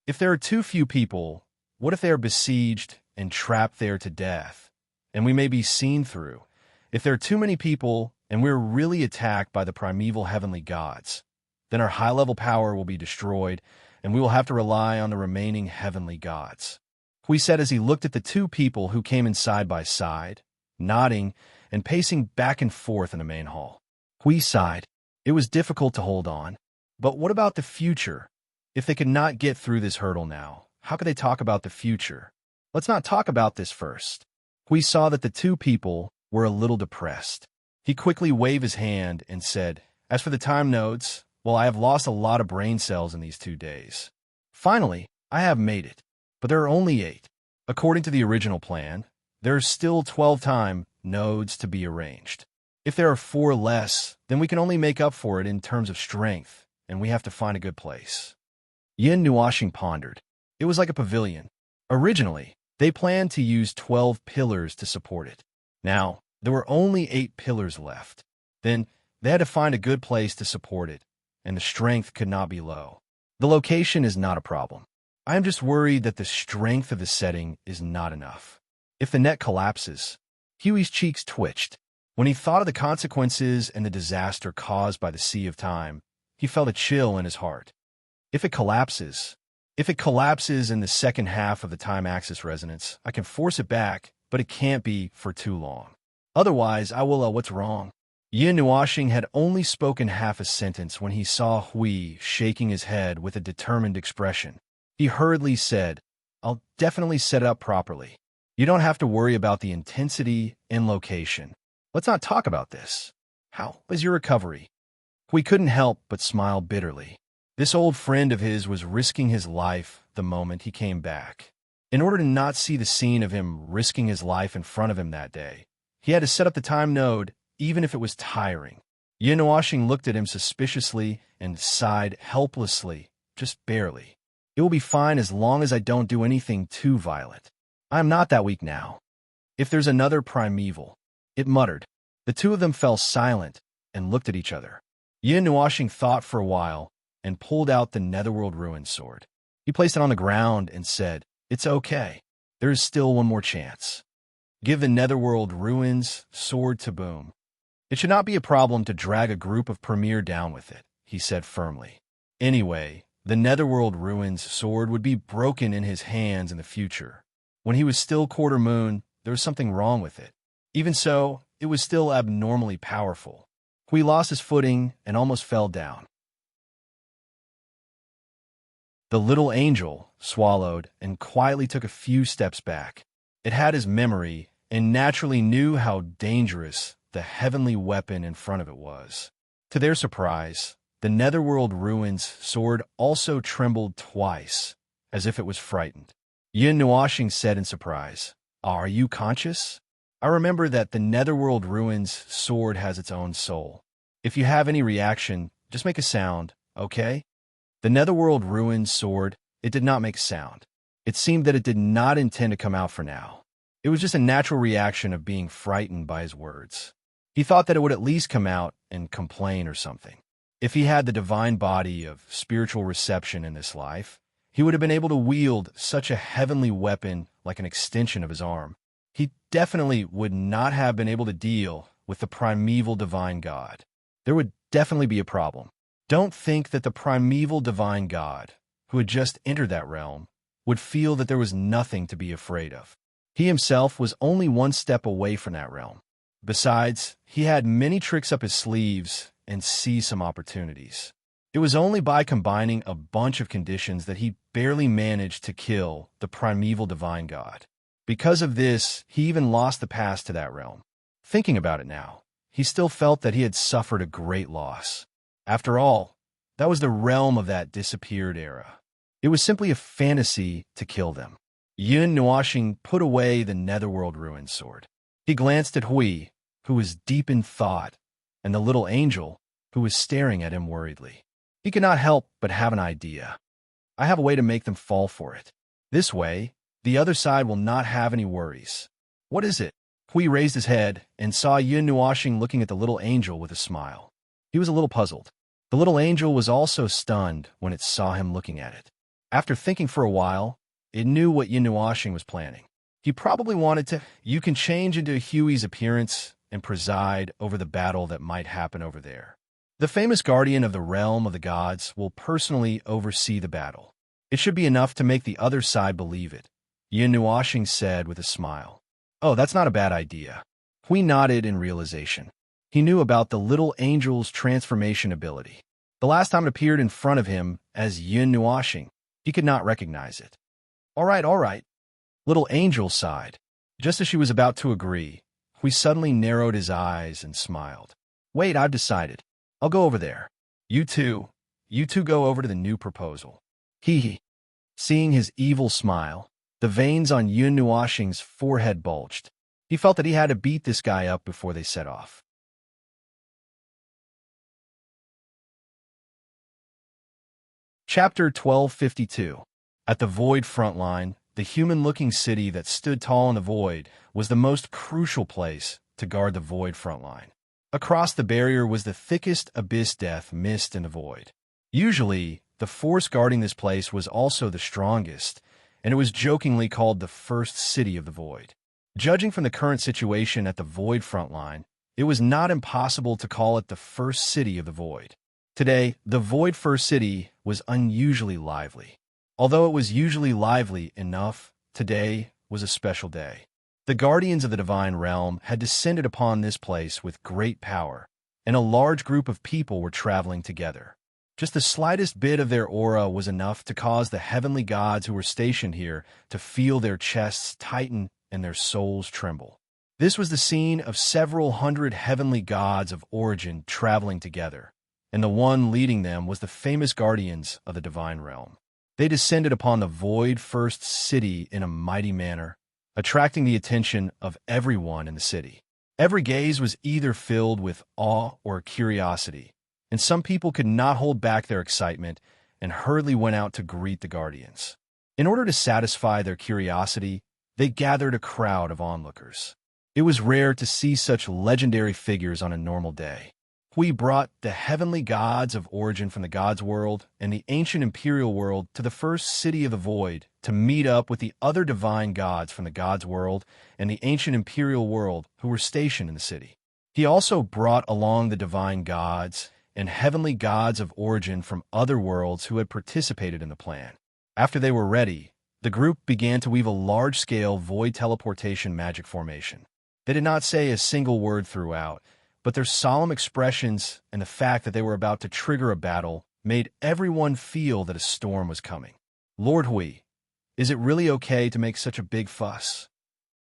If there are too few people, what if they are besieged and trapped there to death, and we may be seen through? If there are too many people and we're really attacked by the primeval heavenly gods, then our high-level power will be destroyed, and we will have to rely on the remaining heavenly gods. Hui said as he looked at the two people who came in side by side, nodding and pacing back and forth in the main hall. Hui sighed. It was difficult to hold on. But what about the future? If they could not get through this hurdle now, how could they talk about the future? Let's not talk about this first. Hui saw that the two people were a little depressed. He quickly waved his hand and said, "As for the time nodes, well, I have lost a lot of brain cells in these 2 days. Finally, I have made it. But there are only 8. According to the original plan, there are still 12 time nodes to be arranged. If there are 4 less, then we can only make up for it in terms of strength, and we have to find a good place." Yin Nuoxing pondered. It was like a pavilion. Originally, they planned to use 12 pillars to support it. Now, there were only 8 pillars left. Then, they had to find a good place to support it, and the strength could not be low. The location is not a problem. I am just worried that the strength of the setting is not enough. If the net collapses, Huey's cheeks twitched. When he thought of the consequences and the disaster caused by the Sea of Time, he felt a chill in his heart. If it collapses in the second half of the time axis resonance, I can force it back, but it can't be for too long. Otherwise, I will, what's wrong? Yin Nuoxing had only spoken half a sentence when he saw Hui shaking his head with a determined expression. He hurriedly said, "I'll definitely set it up properly. You don't have to worry about the intensity and location. Let's not talk about this. How is your recovery?" Hui couldn't help but smile bitterly. This old friend of his was risking his life the moment he came back. In order to not see the scene of him risking his life in front of him that day, he had to set up the time node, even if it was tiring. Yin Nuoxing looked at him suspiciously and sighed helplessly, just barely. "It will be fine as long as I don't do anything too violent. I am not that weak now. If there's another primeval," it muttered. The two of them fell silent and looked at each other. Yin Nuoxing thought for a while and pulled out the Netherworld Ruin sword. He placed it on the ground and said, "It's okay. There is still one more chance. Give the Netherworld Ruins sword to Boom. It should not be a problem to drag a group of Premier down with it," he said firmly. Anyway, the Netherworld Ruins sword would be broken in his hands in the future. When he was still Quarter Moon, there was something wrong with it. Even so, it was still abnormally powerful. Hui lost his footing and almost fell down. The little angel swallowed and quietly took a few steps back. It had his memory and naturally knew how dangerous the heavenly weapon in front of it was. To their surprise, the Netherworld Ruins sword also trembled twice, as if it was frightened. Yin Nuoxing said in surprise, "Are you conscious? I remember that the Netherworld Ruins sword has its own soul. If you have any reaction, just make a sound, okay?" The Netherworld Ruins sword, it did not make sound. It seemed that it did not intend to come out for now. It was just a natural reaction of being frightened by his words. He thought that it would at least come out and complain or something. If he had the divine body of spiritual reception in this life, he would have been able to wield such a heavenly weapon like an extension of his arm. He definitely would not have been able to deal with the primeval divine god. There would definitely be a problem. Don't think that the primeval divine god, who had just entered that realm, would feel that there was nothing to be afraid of. He himself was only one step away from that realm. Besides, he had many tricks up his sleeves and seized some opportunities. It was only by combining a bunch of conditions that he barely managed to kill the primeval divine god. Because of this, he even lost the pass to that realm. Thinking about it now, he still felt that he had suffered a great loss. After all, that was the realm of that disappeared era. It was simply a fantasy to kill them. Yun Nuashing put away the Netherworld Ruin sword. He glanced at Hui, who was deep in thought, and the little angel, who was staring at him worriedly. He could not help but have an idea. I have a way to make them fall for it. This way, the other side will not have any worries. What is it? Hui raised his head and saw Yun Nuashing looking at the little angel with a smile. He was a little puzzled. The little angel was also stunned when it saw him looking at it. After thinking for a while, it knew what Yun Nuashing was planning. He probably wanted to. You can change into Hui's appearance and preside over the battle that might happen over there. The famous guardian of the realm of the gods will personally oversee the battle. It should be enough to make the other side believe it, Yun Nuashing said with a smile. Oh, that's not a bad idea. Hui nodded in realization. He knew about the little angel's transformation ability. The last time it appeared in front of him as Yun Nuashing, he could not recognize it. All right. Little Angel sighed. Just as she was about to agree, Hui suddenly narrowed his eyes and smiled. Wait, I've decided. I'll go over there. You two go over to the new proposal. Hee. Seeing his evil smile, the veins on Yun Nuashing's forehead bulged. He felt that he had to beat this guy up before they set off. Chapter 1252. At the Void frontline, the human-looking city that stood tall in the void was the most crucial place to guard the Void frontline. Across the barrier was the thickest abyss death mist in the void. Usually, the force guarding this place was also the strongest, and it was jokingly called the first city of the void. Judging from the current situation at the Void frontline, it was not impossible to call it the first city of the void. Today, the Void First City was unusually lively. Although it was usually lively enough, today was a special day. The guardians of the divine realm had descended upon this place with great power, and a large group of people were traveling together. Just the slightest bit of their aura was enough to cause the heavenly gods who were stationed here to feel their chests tighten and their souls tremble. This was the scene of several hundred heavenly gods of origin traveling together, and the one leading them was the famous guardians of the divine realm. They descended upon the Void First City in a mighty manner, attracting the attention of everyone in the city. Every gaze was either filled with awe or curiosity, and some people could not hold back their excitement and hurriedly went out to greet the guardians. In order to satisfy their curiosity, they gathered a crowd of onlookers. It was rare to see such legendary figures on a normal day. We brought the heavenly gods of origin from the gods' world and the ancient imperial world to the first city of the void to meet up with the other divine gods from the gods' world and the ancient imperial world who were stationed in the city. He also brought along the divine gods and heavenly gods of origin from other worlds who had participated in the plan. After they were ready, the group began to weave a large-scale void teleportation magic formation. They did not say a single word throughout, but their solemn expressions and the fact that they were about to trigger a battle made everyone feel that a storm was coming. Lord Hui, is it really okay to make such a big fuss?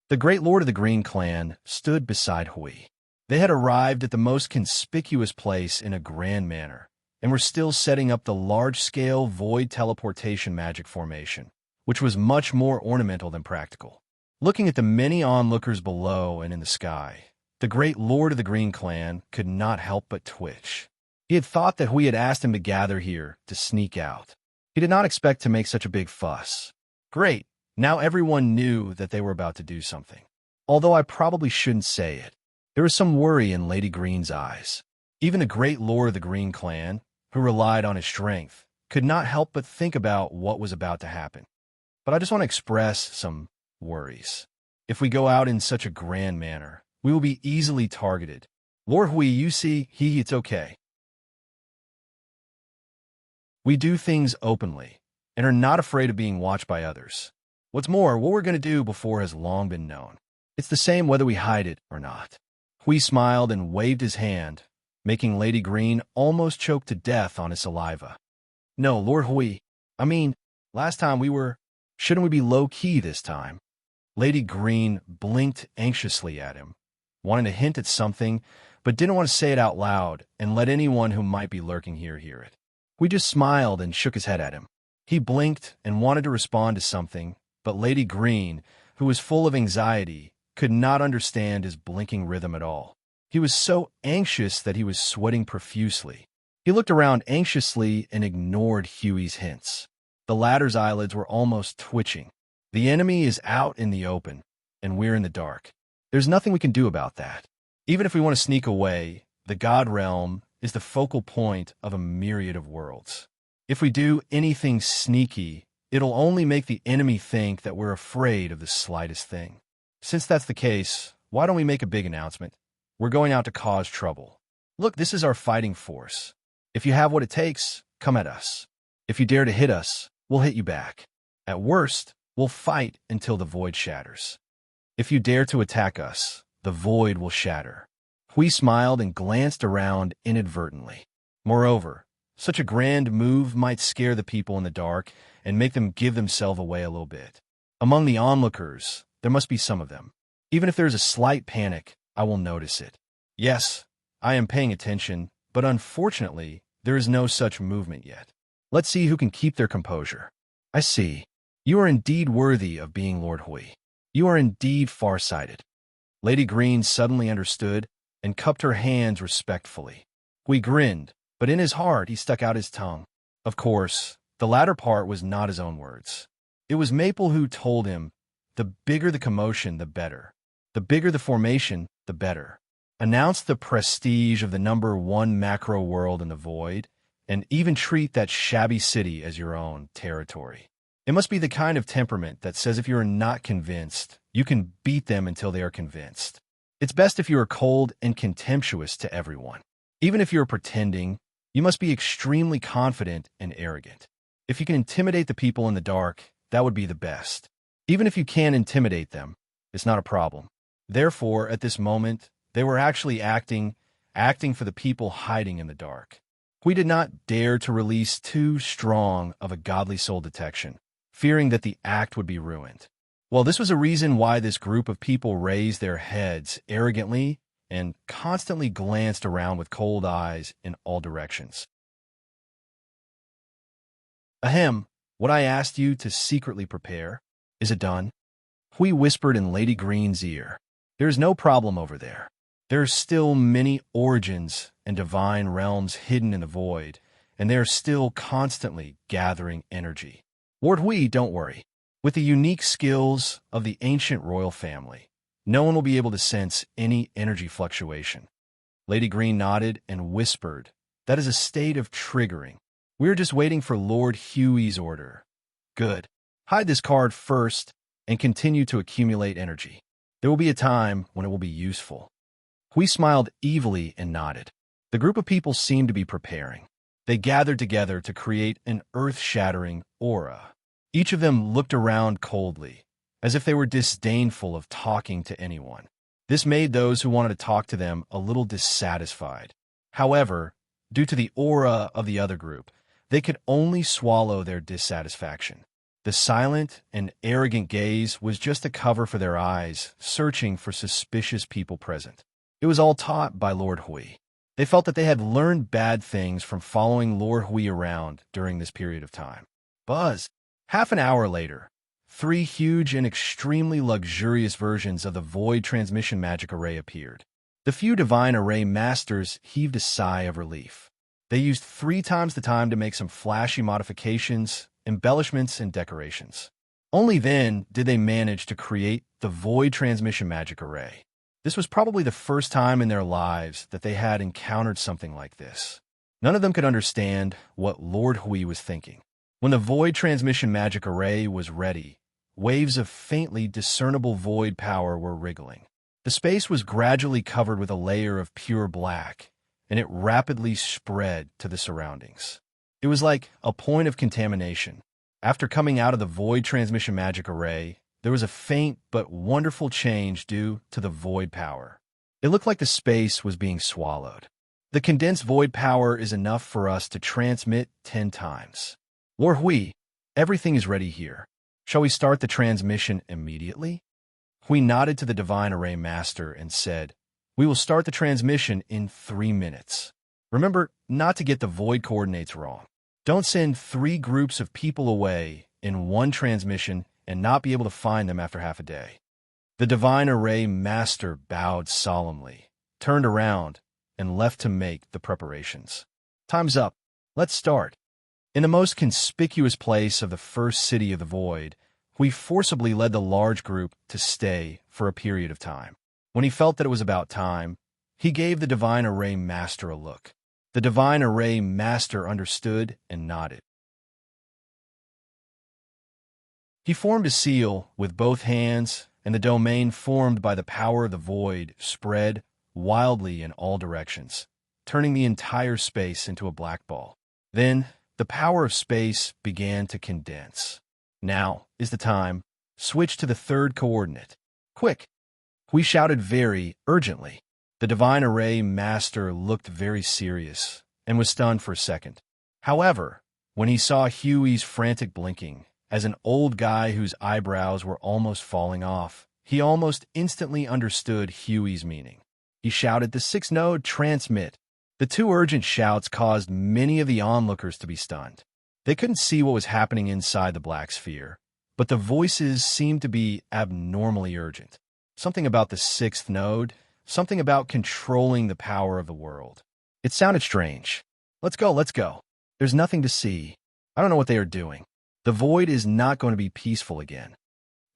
The great lord of the Green Clan stood beside Hui. They had arrived at the most conspicuous place in a grand manner, and were still setting up the large-scale void teleportation magic formation, which was much more ornamental than practical. Looking at the many onlookers below and in the sky, the great lord of the Green Clan could not help but twitch. He had thought that Hui had asked him to gather here to sneak out. He did not expect to make such a big fuss. Great, now everyone knew that they were about to do something. Although I probably shouldn't say it, there was some worry in Lady Green's eyes. Even the great lord of the Green Clan, who relied on his strength, could not help but think about what was about to happen. But I just want to express some worries. If we go out in such a grand manner, we will be easily targeted. Lord Hui, you see, it's okay. We do things openly, and are not afraid of being watched by others. What's more, what we're going to do before has long been known. It's the same whether we hide it or not. Hui smiled and waved his hand, making Lady Green almost choke to death on his saliva. No, Lord Hui, last time shouldn't we be low-key this time? Lady Green blinked anxiously at him, wanting to hint at something, but didn't want to say it out loud and let anyone who might be lurking here hear it. Hui just smiled and shook his head at him. He blinked and wanted to respond to something, but Lady Green, who was full of anxiety, could not understand his blinking rhythm at all. He was so anxious that he was sweating profusely. He looked around anxiously and ignored Huey's hints. The latter's eyelids were almost twitching. The enemy is out in the open, and we're in the dark. There's nothing we can do about that. Even if we want to sneak away, the God Realm is the focal point of a myriad of worlds. If we do anything sneaky, it'll only make the enemy think that we're afraid of the slightest thing. Since that's the case, why don't we make a big announcement? We're going out to cause trouble. Look, this is our fighting force. If you have what it takes, come at us. If you dare to hit us, we'll hit you back. At worst, we'll fight until the void shatters. If you dare to attack us, the void will shatter. Hui smiled and glanced around inadvertently. Moreover, such a grand move might scare the people in the dark and make them give themselves away a little bit. Among the onlookers, there must be some of them. Even if there's a slight panic, I will notice it. Yes, I am paying attention, but unfortunately, there is no such movement yet. Let's see who can keep their composure. I see. You are indeed worthy of being Lord Hui. You are indeed far-sighted. Lady Green suddenly understood and cupped her hands respectfully. Hui grinned, but in his heart he stuck out his tongue. Of course, the latter part was not his own words. It was Maple who told him, the bigger the commotion, the better. The bigger the formation, the better. Announce the prestige of the #1 macro world in the void, and even treat that shabby city as your own territory. It must be the kind of temperament that says if you are not convinced, you can beat them until they are convinced. It's best if you are cold and contemptuous to everyone. Even if you are pretending, you must be extremely confident and arrogant. If you can intimidate the people in the dark, that would be the best. Even if you can't intimidate them, it's not a problem. Therefore, at this moment, they were actually acting for the people hiding in the dark. We did not dare to release too strong of a godly soul detection, fearing that the act would be ruined. Well, this was a reason why this group of people raised their heads arrogantly and constantly glanced around with cold eyes in all directions. Ahem, what I asked you to secretly prepare, is it done? Hui whispered in Lady Green's ear. There's no problem over there. There are still many origins and divine realms hidden in the void, and they are still constantly gathering energy. Lord Hui, don't worry. With the unique skills of the ancient royal family, no one will be able to sense any energy fluctuation. Lady Green nodded and whispered, that is a state of triggering. We're just waiting for Lord Huey's order. Good. Hide this card first and continue to accumulate energy. There will be a time when it will be useful. Hui smiled evilly and nodded. The group of people seemed to be preparing. They gathered together to create an earth-shattering aura. Each of them looked around coldly, as if they were disdainful of talking to anyone. This made those who wanted to talk to them a little dissatisfied. However, due to the aura of the other group, they could only swallow their dissatisfaction. The silent and arrogant gaze was just a cover for their eyes, searching for suspicious people present. It was all taught by Lord Hui. They felt that they had learned bad things from following Lord Hui around during this period of time. Buzz! Half an hour later, 3 huge and extremely luxurious versions of the Void Transmission Magic Array appeared. The few Divine Array Masters heaved a sigh of relief. They used 3 times the time to make some flashy modifications, embellishments, and decorations. Only then did they manage to create the Void Transmission Magic Array. This was probably the first time in their lives that they had encountered something like this. None of them could understand what Lord Hui was thinking. When the Void Transmission Magic Array was ready, waves of faintly discernible void power were wriggling. The space was gradually covered with a layer of pure black, and it rapidly spread to the surroundings. It was like a point of contamination. After coming out of the Void Transmission Magic Array, there was a faint but wonderful change due to the void power. It looked like the space was being swallowed. The condensed void power is enough for us to transmit 10 times. Lord Hui, everything is ready here. Shall we start the transmission immediately? Hui nodded to the Divine Array Master and said, We will start the transmission in 3 minutes. Remember not to get the void coordinates wrong. Don't send 3 groups of people away in one transmission and not be able to find them after half a day. The Divine Array Master bowed solemnly, turned around, and left to make the preparations. Time's up. Let's start. In the most conspicuous place of the first city of the void, we forcibly led the large group to stay for a period of time. When he felt that it was about time, he gave the Divine Array Master a look. The Divine Array Master understood and nodded. He formed a seal with both hands, and the domain formed by the power of the void spread wildly in all directions, turning the entire space into a black ball. Then, the power of space began to condense. Now is the time. Switch to the 3rd coordinate. Quick! We shouted very urgently. The Divine Array Master looked very serious and was stunned for a second. However, when he saw Huey's frantic blinking, as an old guy whose eyebrows were almost falling off, he almost instantly understood Huey's meaning. He shouted the 6th node, transmit. The 2 urgent shouts caused many of the onlookers to be stunned. They couldn't see what was happening inside the black sphere, but the voices seemed to be abnormally urgent. Something about the 6th node, something about controlling the power of the world. It sounded strange. Let's go. There's nothing to see. I don't know what they are doing. The void is not going to be peaceful again.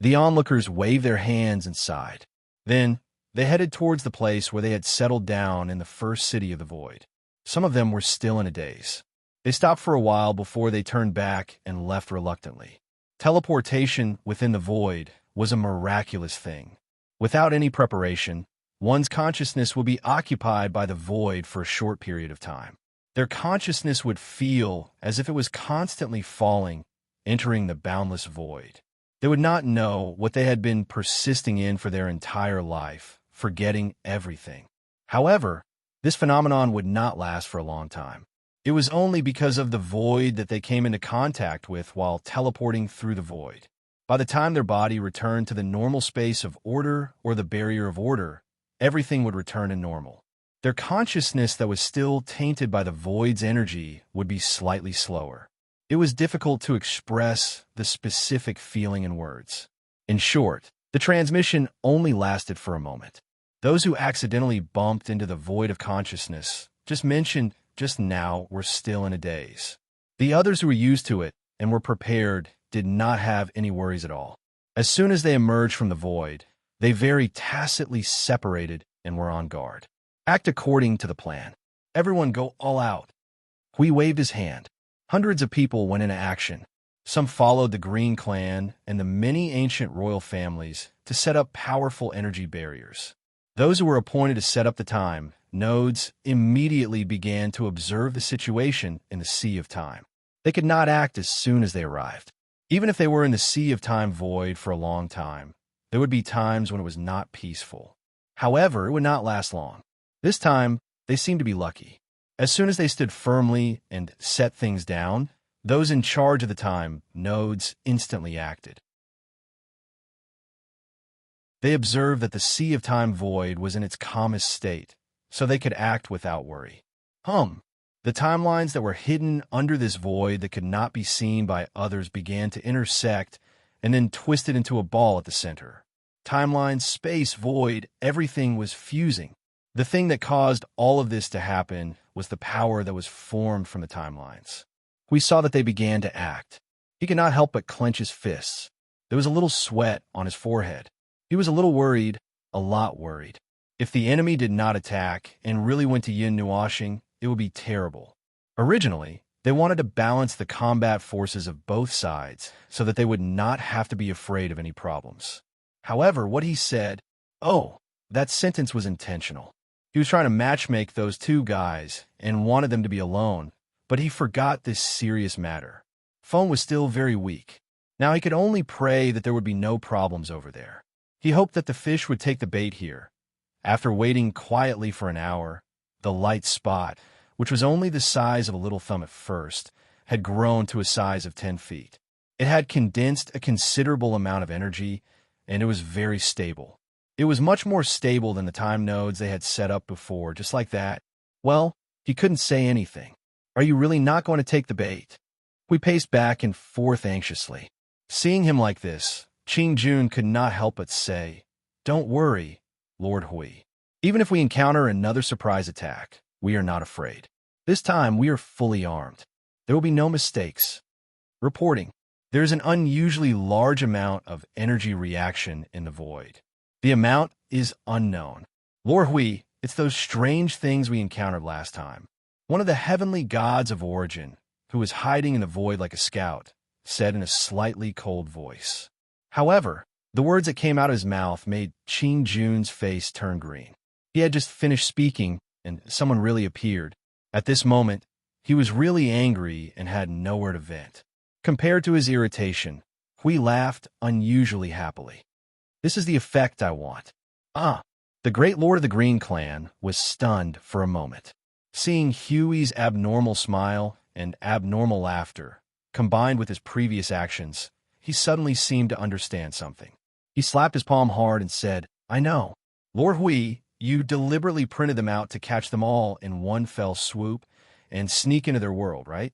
The onlookers waved their hands and sighed. Then, they headed towards the place where they had settled down in the first city of the void. Some of them were still in a daze. They stopped for a while before they turned back and left reluctantly. Teleportation within the void was a miraculous thing. Without any preparation, one's consciousness would be occupied by the void for a short period of time. Their consciousness would feel as if it was constantly falling, entering the boundless void. They would not know what they had been persisting in for their entire life, forgetting everything. However, this phenomenon would not last for a long time. It was only because of the void that they came into contact with while teleporting through the void. By the time their body returned to the normal space of order or the barrier of order, everything would return to normal. Their consciousness that was still tainted by the void's energy would be slightly slower. It was difficult to express the specific feeling in words. In short, the transmission only lasted for a moment. Those who accidentally bumped into the void of consciousness, just mentioned just now, were still in a daze. The others who were used to it and were prepared did not have any worries at all. As soon as they emerged from the void, they very tacitly separated and were on guard. Act according to the plan. Everyone go all out. Hui waved his hand. Hundreds of people went into action. Some followed the Green Clan and the many ancient royal families to set up powerful energy barriers. Those who were appointed to set up the time nodes immediately began to observe the situation in the Sea of Time. They could not act as soon as they arrived. Even if they were in the Sea of Time void for a long time, there would be times when it was not peaceful. However, it would not last long. This time, they seemed to be lucky. As soon as they stood firmly and set things down, those in charge of the time nodes instantly acted. They observed that the Sea of Time void was in its calmest state, so they could act without worry. The timelines that were hidden under this void that could not be seen by others began to intersect and then twisted into a ball at the center. Timeline, space, void, everything was fusing. The thing that caused all of this to happen was the power that was formed from the timelines. We saw that they began to act. He could not help but clench his fists. There was a little sweat on his forehead. He was a little worried, a lot worried. If the enemy did not attack and really went to Yin Nuashing, it would be terrible. Originally, they wanted to balance the combat forces of both sides so that they would not have to be afraid of any problems. However, what he said, that sentence was intentional. He was trying to matchmake those two guys and wanted them to be alone, but he forgot this serious matter. Phone was still very weak. Now he could only pray that there would be no problems over there. He hoped that the fish would take the bait here. After waiting quietly for an hour, the light spot, which was only the size of a little thumb at first, had grown to a size of 10 feet. It had condensed a considerable amount of energy, and it was very stable. It was much more stable than the time nodes they had set up before, just like that. Well, he couldn't say anything. Are you really not going to take the bait? We paced back and forth anxiously. Seeing him like this, Jun could not help but say, "Don't worry, Lord Hui. Even if we encounter another surprise attack, we are not afraid. This time we are fully armed. There will be no mistakes." Reporting. There is an unusually large amount of energy reaction in the void. The amount is unknown. Lord Hui, it's those strange things we encountered last time. One of the heavenly gods of origin, who was hiding in the void like a scout, said in a slightly cold voice. However, the words that came out of his mouth made Jun's face turn green. He had just finished speaking, and someone really appeared. At this moment, he was really angry and had nowhere to vent. Compared to his irritation, Hui laughed unusually happily. "This is the effect I want." The great lord of the Green Clan was stunned for a moment. Seeing Huey's abnormal smile and abnormal laughter, combined with his previous actions, he suddenly seemed to understand something. He slapped his palm hard and said, "I know. Lord Hui, you deliberately printed them out to catch them all in one fell swoop and sneak into their world, right?"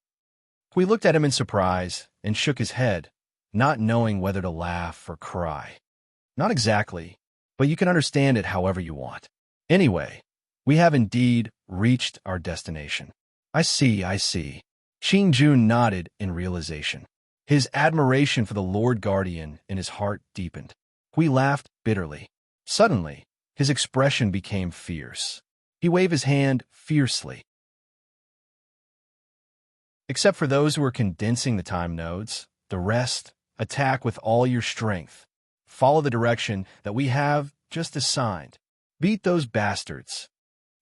Hui looked at him in surprise and shook his head, not knowing whether to laugh or cry. "Not exactly, but you can understand it however you want. Anyway, we have indeed reached our destination." I see. Jun nodded in realization. His admiration for the Lord Guardian in his heart deepened. Hui laughed bitterly. Suddenly, his expression became fierce. He waved his hand fiercely. Except for those who are condensing the time nodes, the rest, attack with all your strength. Follow the direction that we have just assigned. Beat those bastards.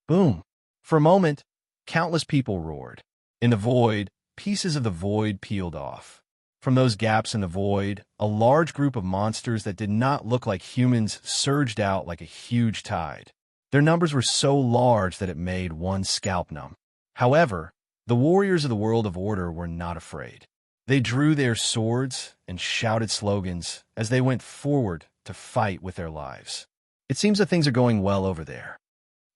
Boom. For a moment, countless people roared. In the void, pieces of the void peeled off. From those gaps in the void, a large group of monsters that did not look like humans surged out like a huge tide. Their numbers were so large that it made one's scalp numb. However, the warriors of the world of order were not afraid. They drew their swords and shouted slogans as they went forward to fight with their lives. It seems that things are going well over there.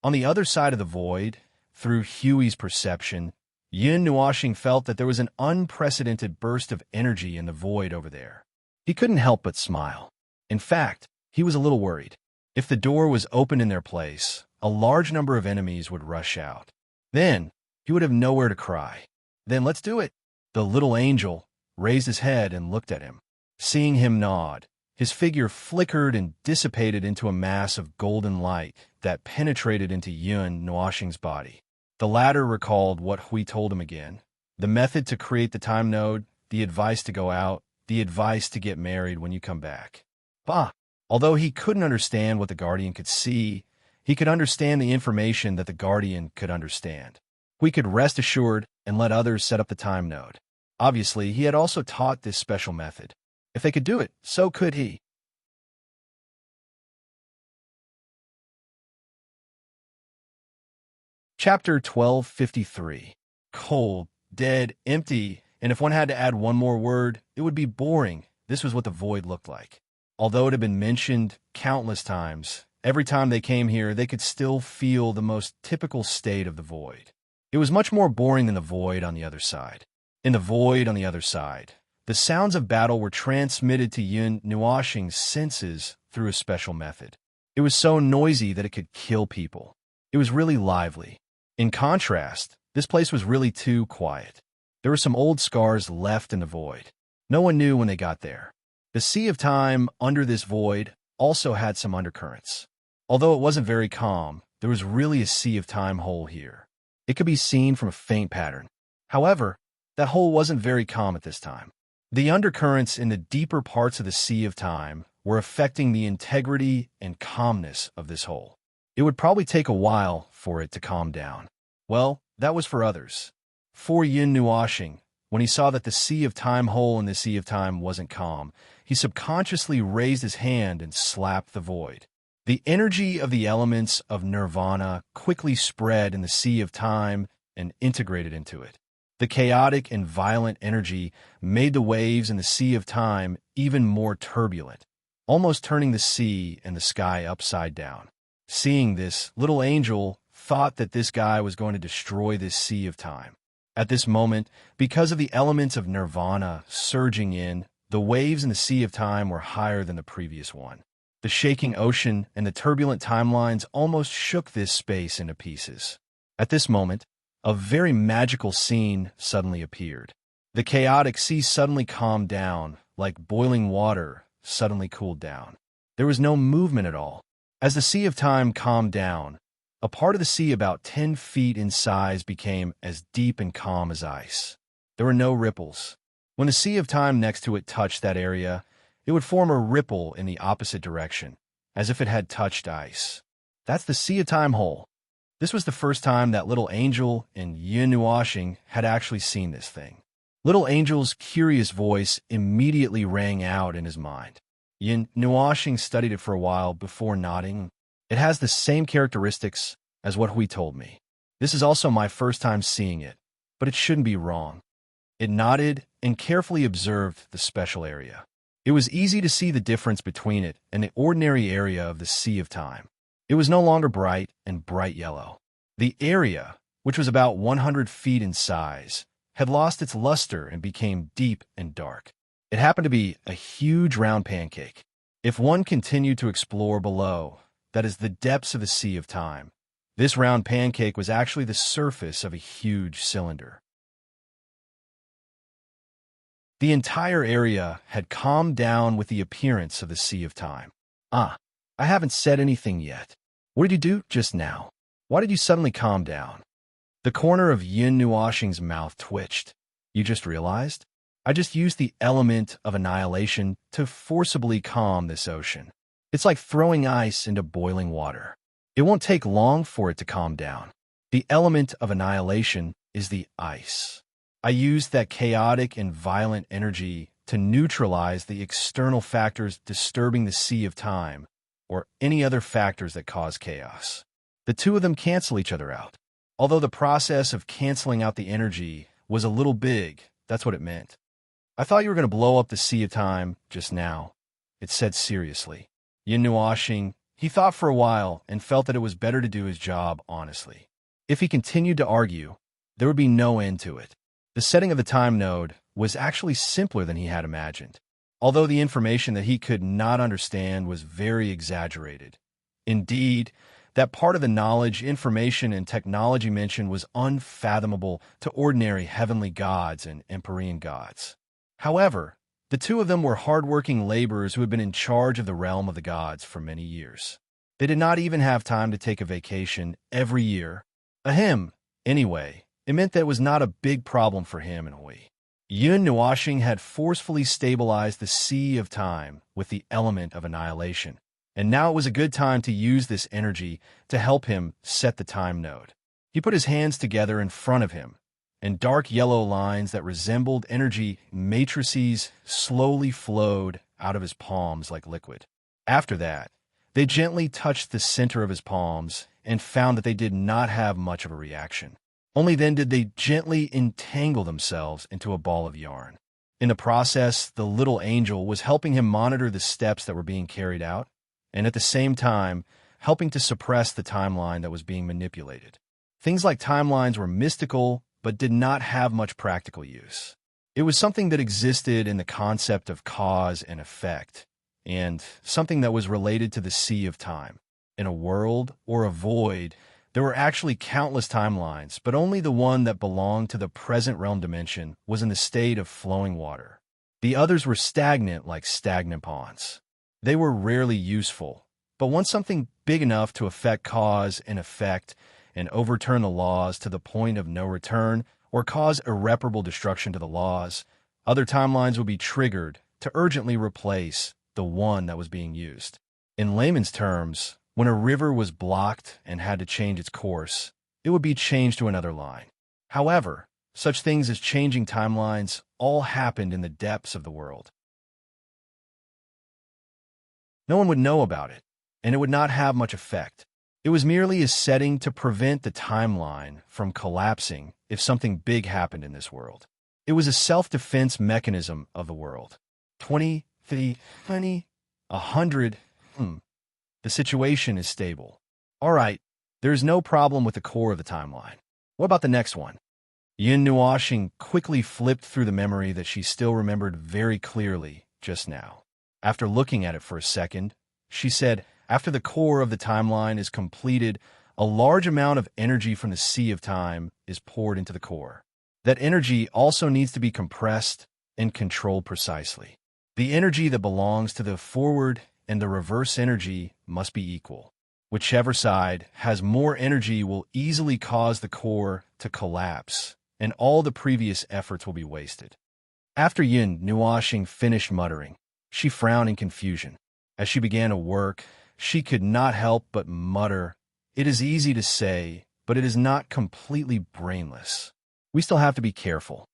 On the other side of the void, through Huey's perception, Yun Nuashing felt that there was an unprecedented burst of energy in the void over there. He couldn't help but smile. In fact, he was a little worried. If the door was open in their place, a large number of enemies would rush out. Then, he would have nowhere to cry. "Then let's do it." The little angel raised his head and looked at him. Seeing him nod, his figure flickered and dissipated into a mass of golden light that penetrated into Yun Nuashing's body. The latter recalled what Hui told him again. The method to create the time node, the advice to go out, the advice to get married when you come back. Bah! Although he couldn't understand what the Guardian could see, he could understand the information that the Guardian could understand. Hui could rest assured and let others set up the time node. Obviously, he had also taught this special method. If they could do it, so could he. Chapter 1253. Cold, dead, empty, and if one had to add one more word, it would be boring. This was what the void looked like. Although it had been mentioned countless times, every time they came here, they could still feel the most typical state of the void. It was much more boring than the void on the other side. In the void on the other side, the sounds of battle were transmitted to Yun Nuashing's senses through a special method. It was so noisy that it could kill people. It was really lively. In contrast, this place was really too quiet. There were some old scars left in the void. No one knew when they got there. The sea of time under this void also had some undercurrents. Although it wasn't very calm, there was really a sea of time hole here. It could be seen from a faint pattern. However, that hole wasn't very calm at this time. The undercurrents in the deeper parts of the sea of time were affecting the integrity and calmness of this hole. It would probably take a while for it to calm down. Well, that was for others. For Yun Nuashing, when he saw that the sea of time hole in the sea of time wasn't calm, he subconsciously raised his hand and slapped the void. The energy of the elements of nirvana quickly spread in the sea of time and integrated into it. The chaotic and violent energy made the waves in the sea of time even more turbulent. almost turning the sea and the sky upside down. Seeing this, little angel thought that this guy was going to destroy this sea of time. At this moment, because of the elements of nirvana surging in, the waves in the sea of time were higher than the previous one. The shaking ocean and the turbulent timelines almost shook this space into pieces. At this moment, a very magical scene suddenly appeared. The chaotic sea suddenly calmed down, like boiling water suddenly cooled down. There was no movement at all. As the sea of time calmed down, a part of the sea about 10 feet in size became as deep and calm as ice. There were no ripples. When the sea of time next to it touched that area, it would form a ripple in the opposite direction, as if it had touched ice. That's the sea of time hole. This was the first time that little angel and Yin Nuashing had actually seen this thing. Little angel's curious voice immediately rang out in his mind. Yin Nuashing studied it for a while before nodding. It has the same characteristics as what Hui told me. This is also my first time seeing it, but it shouldn't be wrong. It nodded and carefully observed the special area. It was easy to see the difference between it and the ordinary area of the sea of time. It was no longer bright and bright yellow. The area, which was about 100 feet in size, had lost its luster and became deep and dark. It happened to be a huge round pancake. If one continued to explore below, that is the depths of the sea of time, this round pancake was actually the surface of a huge cylinder. The entire area had calmed down with the appearance of the sea of time. I haven't said anything yet. What did you do just now? Why did you suddenly calm down? The corner of Yin Nuashing's mouth twitched. You just realized? I just used the element of annihilation to forcibly calm this ocean. It's like throwing ice into boiling water. It won't take long for it to calm down. The element of annihilation is the ice. I used that chaotic and violent energy to neutralize the external factors disturbing the sea of time, or any other factors that cause chaos. The two of them cancel each other out. Although the process of canceling out the energy was a little big, that's what it meant. I thought you were going to blow up the sea of time just now, it said seriously. Yin Nuashing, he thought for a while and felt that it was better to do his job honestly. If he continued to argue, there would be no end to it. The setting of the time node was actually simpler than he had imagined, although the information that he could not understand was very exaggerated. Indeed, that part of the knowledge, information, and technology mentioned was unfathomable to ordinary heavenly gods and Empyrean gods. However, the two of them were hard-working laborers who had been in charge of the realm of the gods for many years. They did not even have time to take a vacation every year. Anyway, it meant that it was not a big problem for him and Hui. Yin Nuashing had forcefully stabilized the sea of time with the element of annihilation, and now it was a good time to use this energy to help him set the time node. He put his hands together in front of him, and dark yellow lines that resembled energy matrices slowly flowed out of his palms like liquid. After that, they gently touched the center of his palms and found that they did not have much of a reaction. Only then did they gently entangle themselves into a ball of yarn. In the process, the little angel was helping him monitor the steps that were being carried out, and at the same time, helping to suppress the timeline that was being manipulated. Things like timelines were mystical, but did not have much practical use. It was something that existed in the concept of cause and effect, and something that was related to the sea of time. In a world or a void, there were actually countless timelines, but only the one that belonged to the present realm dimension was in the state of flowing water. The others were stagnant like stagnant ponds. They were rarely useful, but once something big enough to affect cause and effect and overturn the laws to the point of no return or cause irreparable destruction to the laws, other timelines would be triggered to urgently replace the one that was being used. In layman's terms, when a river was blocked and had to change its course, it would be changed to another line. However, such things as changing timelines all happened in the depths of the world. No one would know about it, and it would not have much effect. It was merely a setting to prevent the timeline from collapsing if something big happened in this world. It was a self-defense mechanism of the world. 20, 30, 20. 100. The situation is stable. All right, there's no problem with the core of the timeline. What about the next one? Yin Nuoxing quickly flipped through the memory that she still remembered very clearly just now. After looking at it for a second, she said, after the core of the timeline is completed, a large amount of energy from the sea of time is poured into the core. That energy also needs to be compressed and controlled precisely. The energy that belongs to the forward and the reverse energy must be equal. Whichever side has more energy will easily cause the core to collapse, and all the previous efforts will be wasted. After Yin Nuoxing finished muttering, she frowned in confusion. As she began to work, she could not help but mutter, "It is easy to say, but it is not completely brainless. We still have to be careful."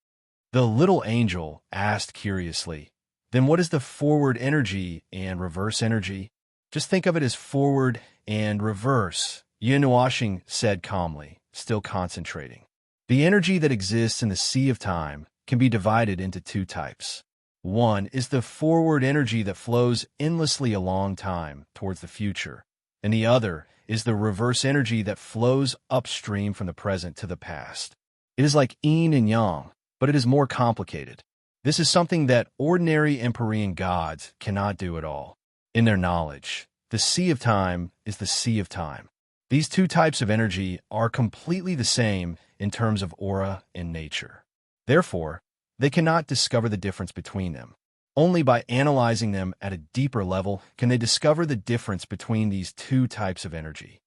The little angel asked curiously, "Then what is the forward energy and reverse energy?" "Just think of it as forward and reverse," Yin Nuoxing said calmly, still concentrating. "The energy that exists in the sea of time can be divided into two types. One is the forward energy that flows endlessly along time towards the future, and the other is the reverse energy that flows upstream from the present to the past. It is like yin and yang, but it is more complicated. This is something that ordinary Empyrean gods cannot do at all. In their knowledge, the sea of time is the sea of time. These two types of energy are completely the same in terms of aura and nature. Therefore, they cannot discover the difference between them. Only by analyzing them at a deeper level can they discover the difference between these two types of energy.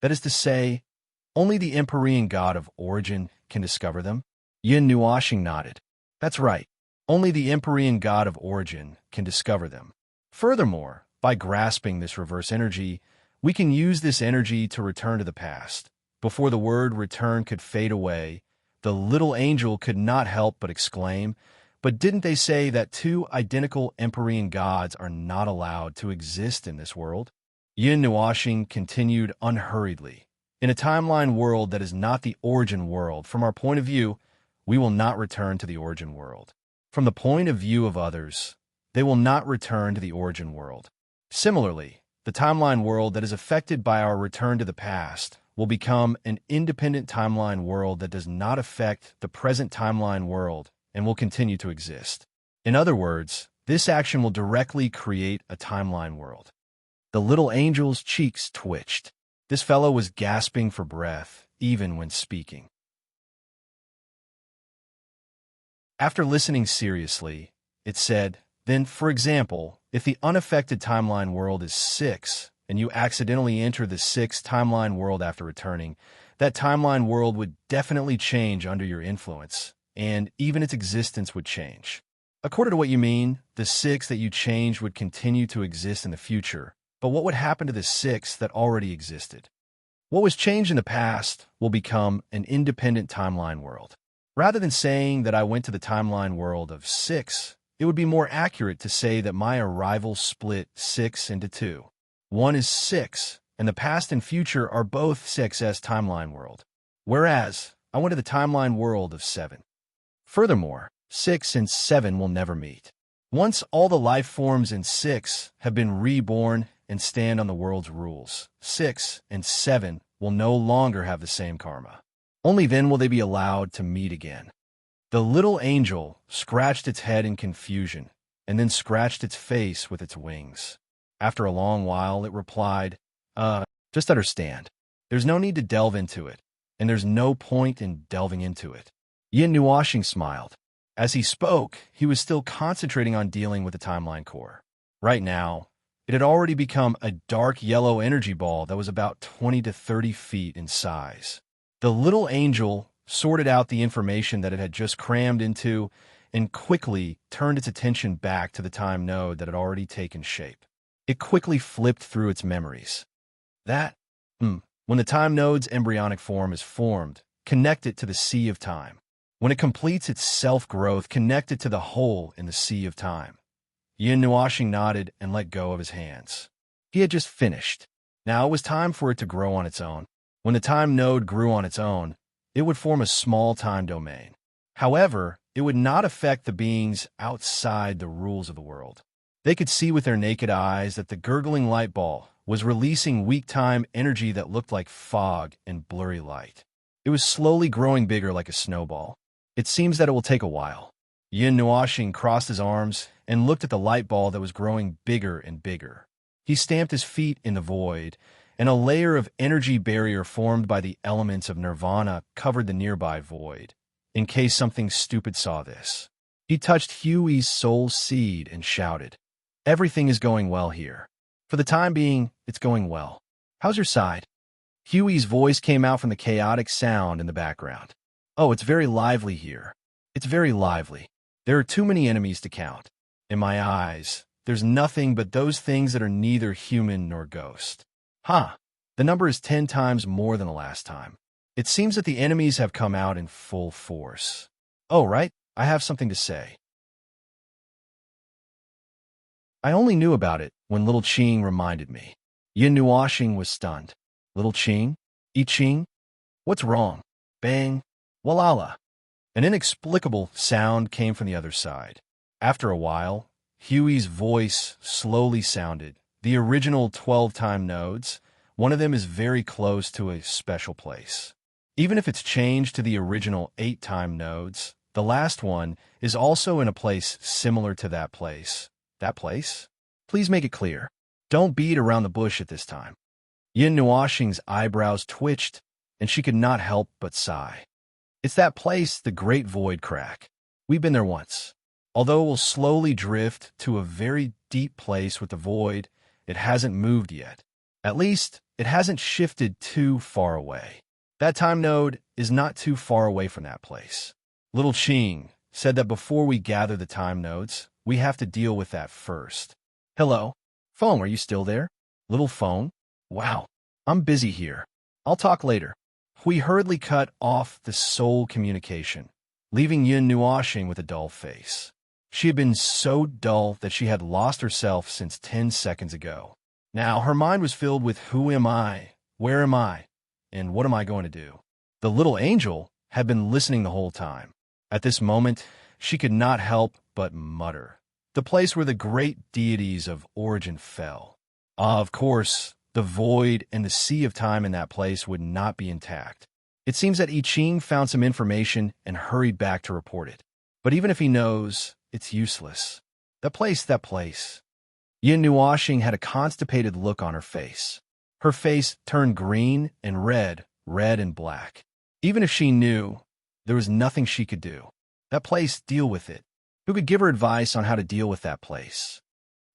That is to say, only the Empyrean god of origin can discover them." Yin Nuoxing nodded. "That's right. Only the Empyrean god of origin can discover them. Furthermore, by grasping this reverse energy, we can use this energy to return to the past. Before the word return could fade away, the little angel could not help but exclaim, "But didn't they say that two identical Empyrean gods are not allowed to exist in this world?" Yin Nuoxing continued unhurriedly. "In a timeline world that is not the origin world, from our point of view, we will not return to the origin world. From the point of view of others, they will not return to the origin world. Similarly, the timeline world that is affected by our return to the past will become an independent timeline world that does not affect the present timeline world and will continue to exist. In other words, this action will directly create a timeline world." The little angel's cheeks twitched. This fellow was gasping for breath, even when speaking. After listening seriously, it said, "Then, for example, if the unaffected timeline world is 6, and you accidentally enter the 6th timeline world after returning, that timeline world would definitely change under your influence, and even its existence would change. According to what you mean, the 6 that you changed would continue to exist in the future, but what would happen to the 6 that already existed? What was changed in the past will become an independent timeline world. Rather than saying that I went to the timeline world of 6, it would be more accurate to say that my arrival split 6 into 2. One is 6, and the past and future are both 6's timeline world, whereas I went to the timeline world of 7. Furthermore, 6 and 7 will never meet. Once all the life forms in 6 have been reborn and stand on the world's rules, 6 and 7 will no longer have the same karma. Only then will they be allowed to meet again." The little angel scratched its head in confusion and then scratched its face with its wings. After a long while, it replied, Just understand. There's no need to delve into it, and there's no point in delving into it." Yin Nuoxing smiled. As he spoke, he was still concentrating on dealing with the timeline core. Right now, it had already become a dark yellow energy ball that was about 20 to 30 feet in size. The little angel sorted out the information that it had just crammed into and quickly turned its attention back to the time node that had already taken shape. It quickly flipped through its memories. When the time node's embryonic form is formed, connect it to the sea of time. When it completes its self-growth, connect it to the hole in the sea of time. Yin Nuoxing nodded and let go of his hands. He had just finished. Now it was time for it to grow on its own. When the time node grew on its own, it would form a small time domain. However, it would not affect the beings outside the rules of the world. They could see with their naked eyes that the gurgling light ball was releasing weak-time energy that looked like fog and blurry light. It was slowly growing bigger like a snowball. It seems that it will take a while. Yin Nuoxing crossed his arms and looked at the light ball that was growing bigger and bigger. He stamped his feet in the void, and a layer of energy barrier formed by the elements of nirvana covered the nearby void, in case something stupid saw this. He touched Huey's soul seed and shouted, "Everything is going well here. For the time being, it's going well. How's your side?" Huey's voice came out from the chaotic sound in the background. "Oh, it's very lively here. It's very lively. There are too many enemies to count. In my eyes, there's nothing but those things that are neither human nor ghost." Huh. The number is 10 times more than the last time. It seems that the enemies have come out in full force. Oh, right. I have something to say. I only knew about it when little Qing reminded me. Yin Nuoxing was stunned. Little Qing? I Qing? What's wrong? Bang. Walala. An inexplicable sound came from the other side. After a while, Huey's voice slowly sounded. The original 12-time nodes, one of them is very close to a special place. Even if it's changed to the original 8-time nodes, the last one is also in a place similar to that place. That place? Please make it clear. Don't beat around the bush at this time. Yin Nuoxing's eyebrows twitched, and she could not help but sigh. It's that place, the Great Void Crack. We've been there once. Although it will slowly drift to a very deep place with the void, it hasn't moved yet. At least, it hasn't shifted too far away. That time node is not too far away from that place. Little Qing said that before we gather the time nodes, we have to deal with that first. Hello? Phone, are you still there? Little phone? Wow. I'm busy here. I'll talk later. We hurriedly cut off the soul communication, leaving Yin Nuoxing with a dull face. She had been so dull that she had lost herself since 10 seconds ago. Now her mind was filled with who am I, where am I, and what am I going to do? The little angel had been listening the whole time. At this moment, she could not help but mutter. The place where the great deities of origin fell. Of course, the void and the sea of time in that place would not be intact. It seems that I Ching found some information and hurried back to report it. But even if he knows, it's useless. That place. Yin Nuoxing had a constipated look on her face. Her face turned green and red and black. Even if she knew, there was nothing she could do. That place, deal with it. Who could give her advice on how to deal with that place?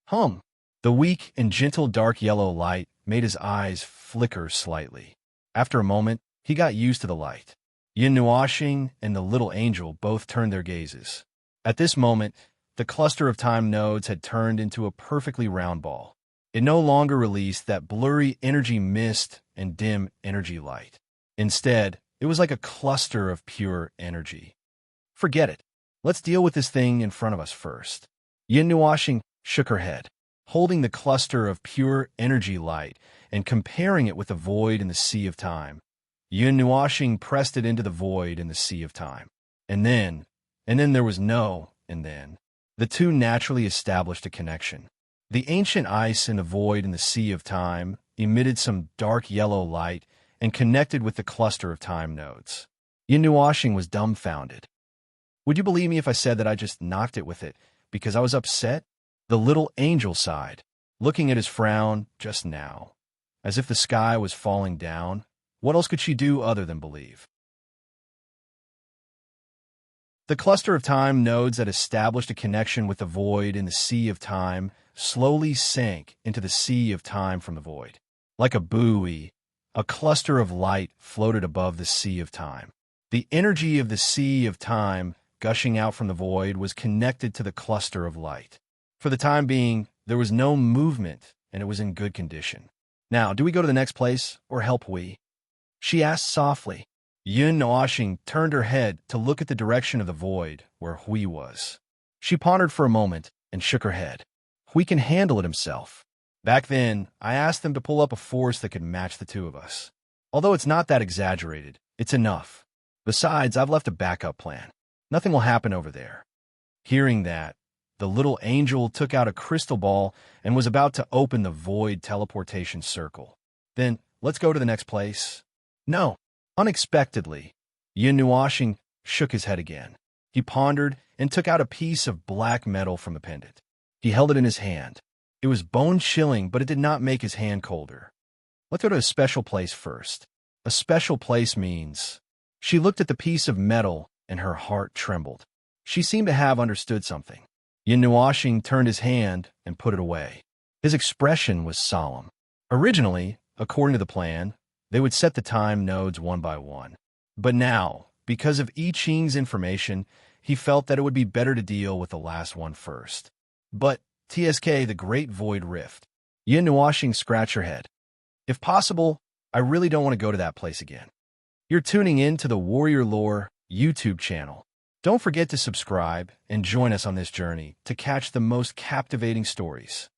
The weak and gentle dark yellow light made his eyes flicker slightly. After a moment, he got used to the light. Yin Nuoxing and the little angel both turned their gazes. At this moment, the cluster of time nodes had turned into a perfectly round ball. It no longer released that blurry energy mist and dim energy light. Instead, it was like a cluster of pure energy. Forget it. Let's deal with this thing in front of us first. Yin Nuoxing shook her head, holding the cluster of pure energy light and comparing it with the void in the sea of time. Yin Nuoxing pressed it into the void in the sea of time. And then there was no and then. The two naturally established a connection. The ancient ice in the void in the sea of time emitted some dark yellow light and connected with the cluster of time nodes. Yin Nuoxing was dumbfounded. Would you believe me if I said that I just knocked it with it because I was upset? The little angel sighed, looking at his frown just now, as if the sky was falling down. What else could she do other than believe? The cluster of time nodes that established a connection with the void in the sea of time slowly sank into the sea of time from the void. Like a buoy, a cluster of light floated above the sea of time. The energy of the sea of time gushing out from the void was connected to the cluster of light. For the time being, there was no movement, and it was in good condition. Now, do we go to the next place, or help we? She asked softly. Yin Nuoxing turned her head to look at the direction of the void, where Hui was. She pondered for a moment and shook her head. Hui can handle it himself. Back then, I asked them to pull up a force that could match the two of us. Although it's not that exaggerated, it's enough. Besides, I've left a backup plan. Nothing will happen over there. Hearing that, The little angel took out a crystal ball and was about to open the void teleportation circle. Then, let's go to the next place. No. Unexpectedly, Yin Nuashing shook his head again. He pondered and took out a piece of black metal from the pendant. He held it in his hand. It was bone-chilling, but it did not make his hand colder. Let's go to a special place first. A special place means... She looked at the piece of metal, and her heart trembled. She seemed to have understood something. Yin Nuashing turned his hand and put it away. His expression was solemn. Originally, according to the plan, they would set the time nodes one by one. But now, because of I Ching's information, he felt that it would be better to deal with the last one first. But TSK, the Great Void Rift. Yin Nuashing scratched her head. If possible, I really don't want to go to that place again. You're tuning in to the Warrior Lore YouTube channel. Don't forget to subscribe and join us on this journey to catch the most captivating stories.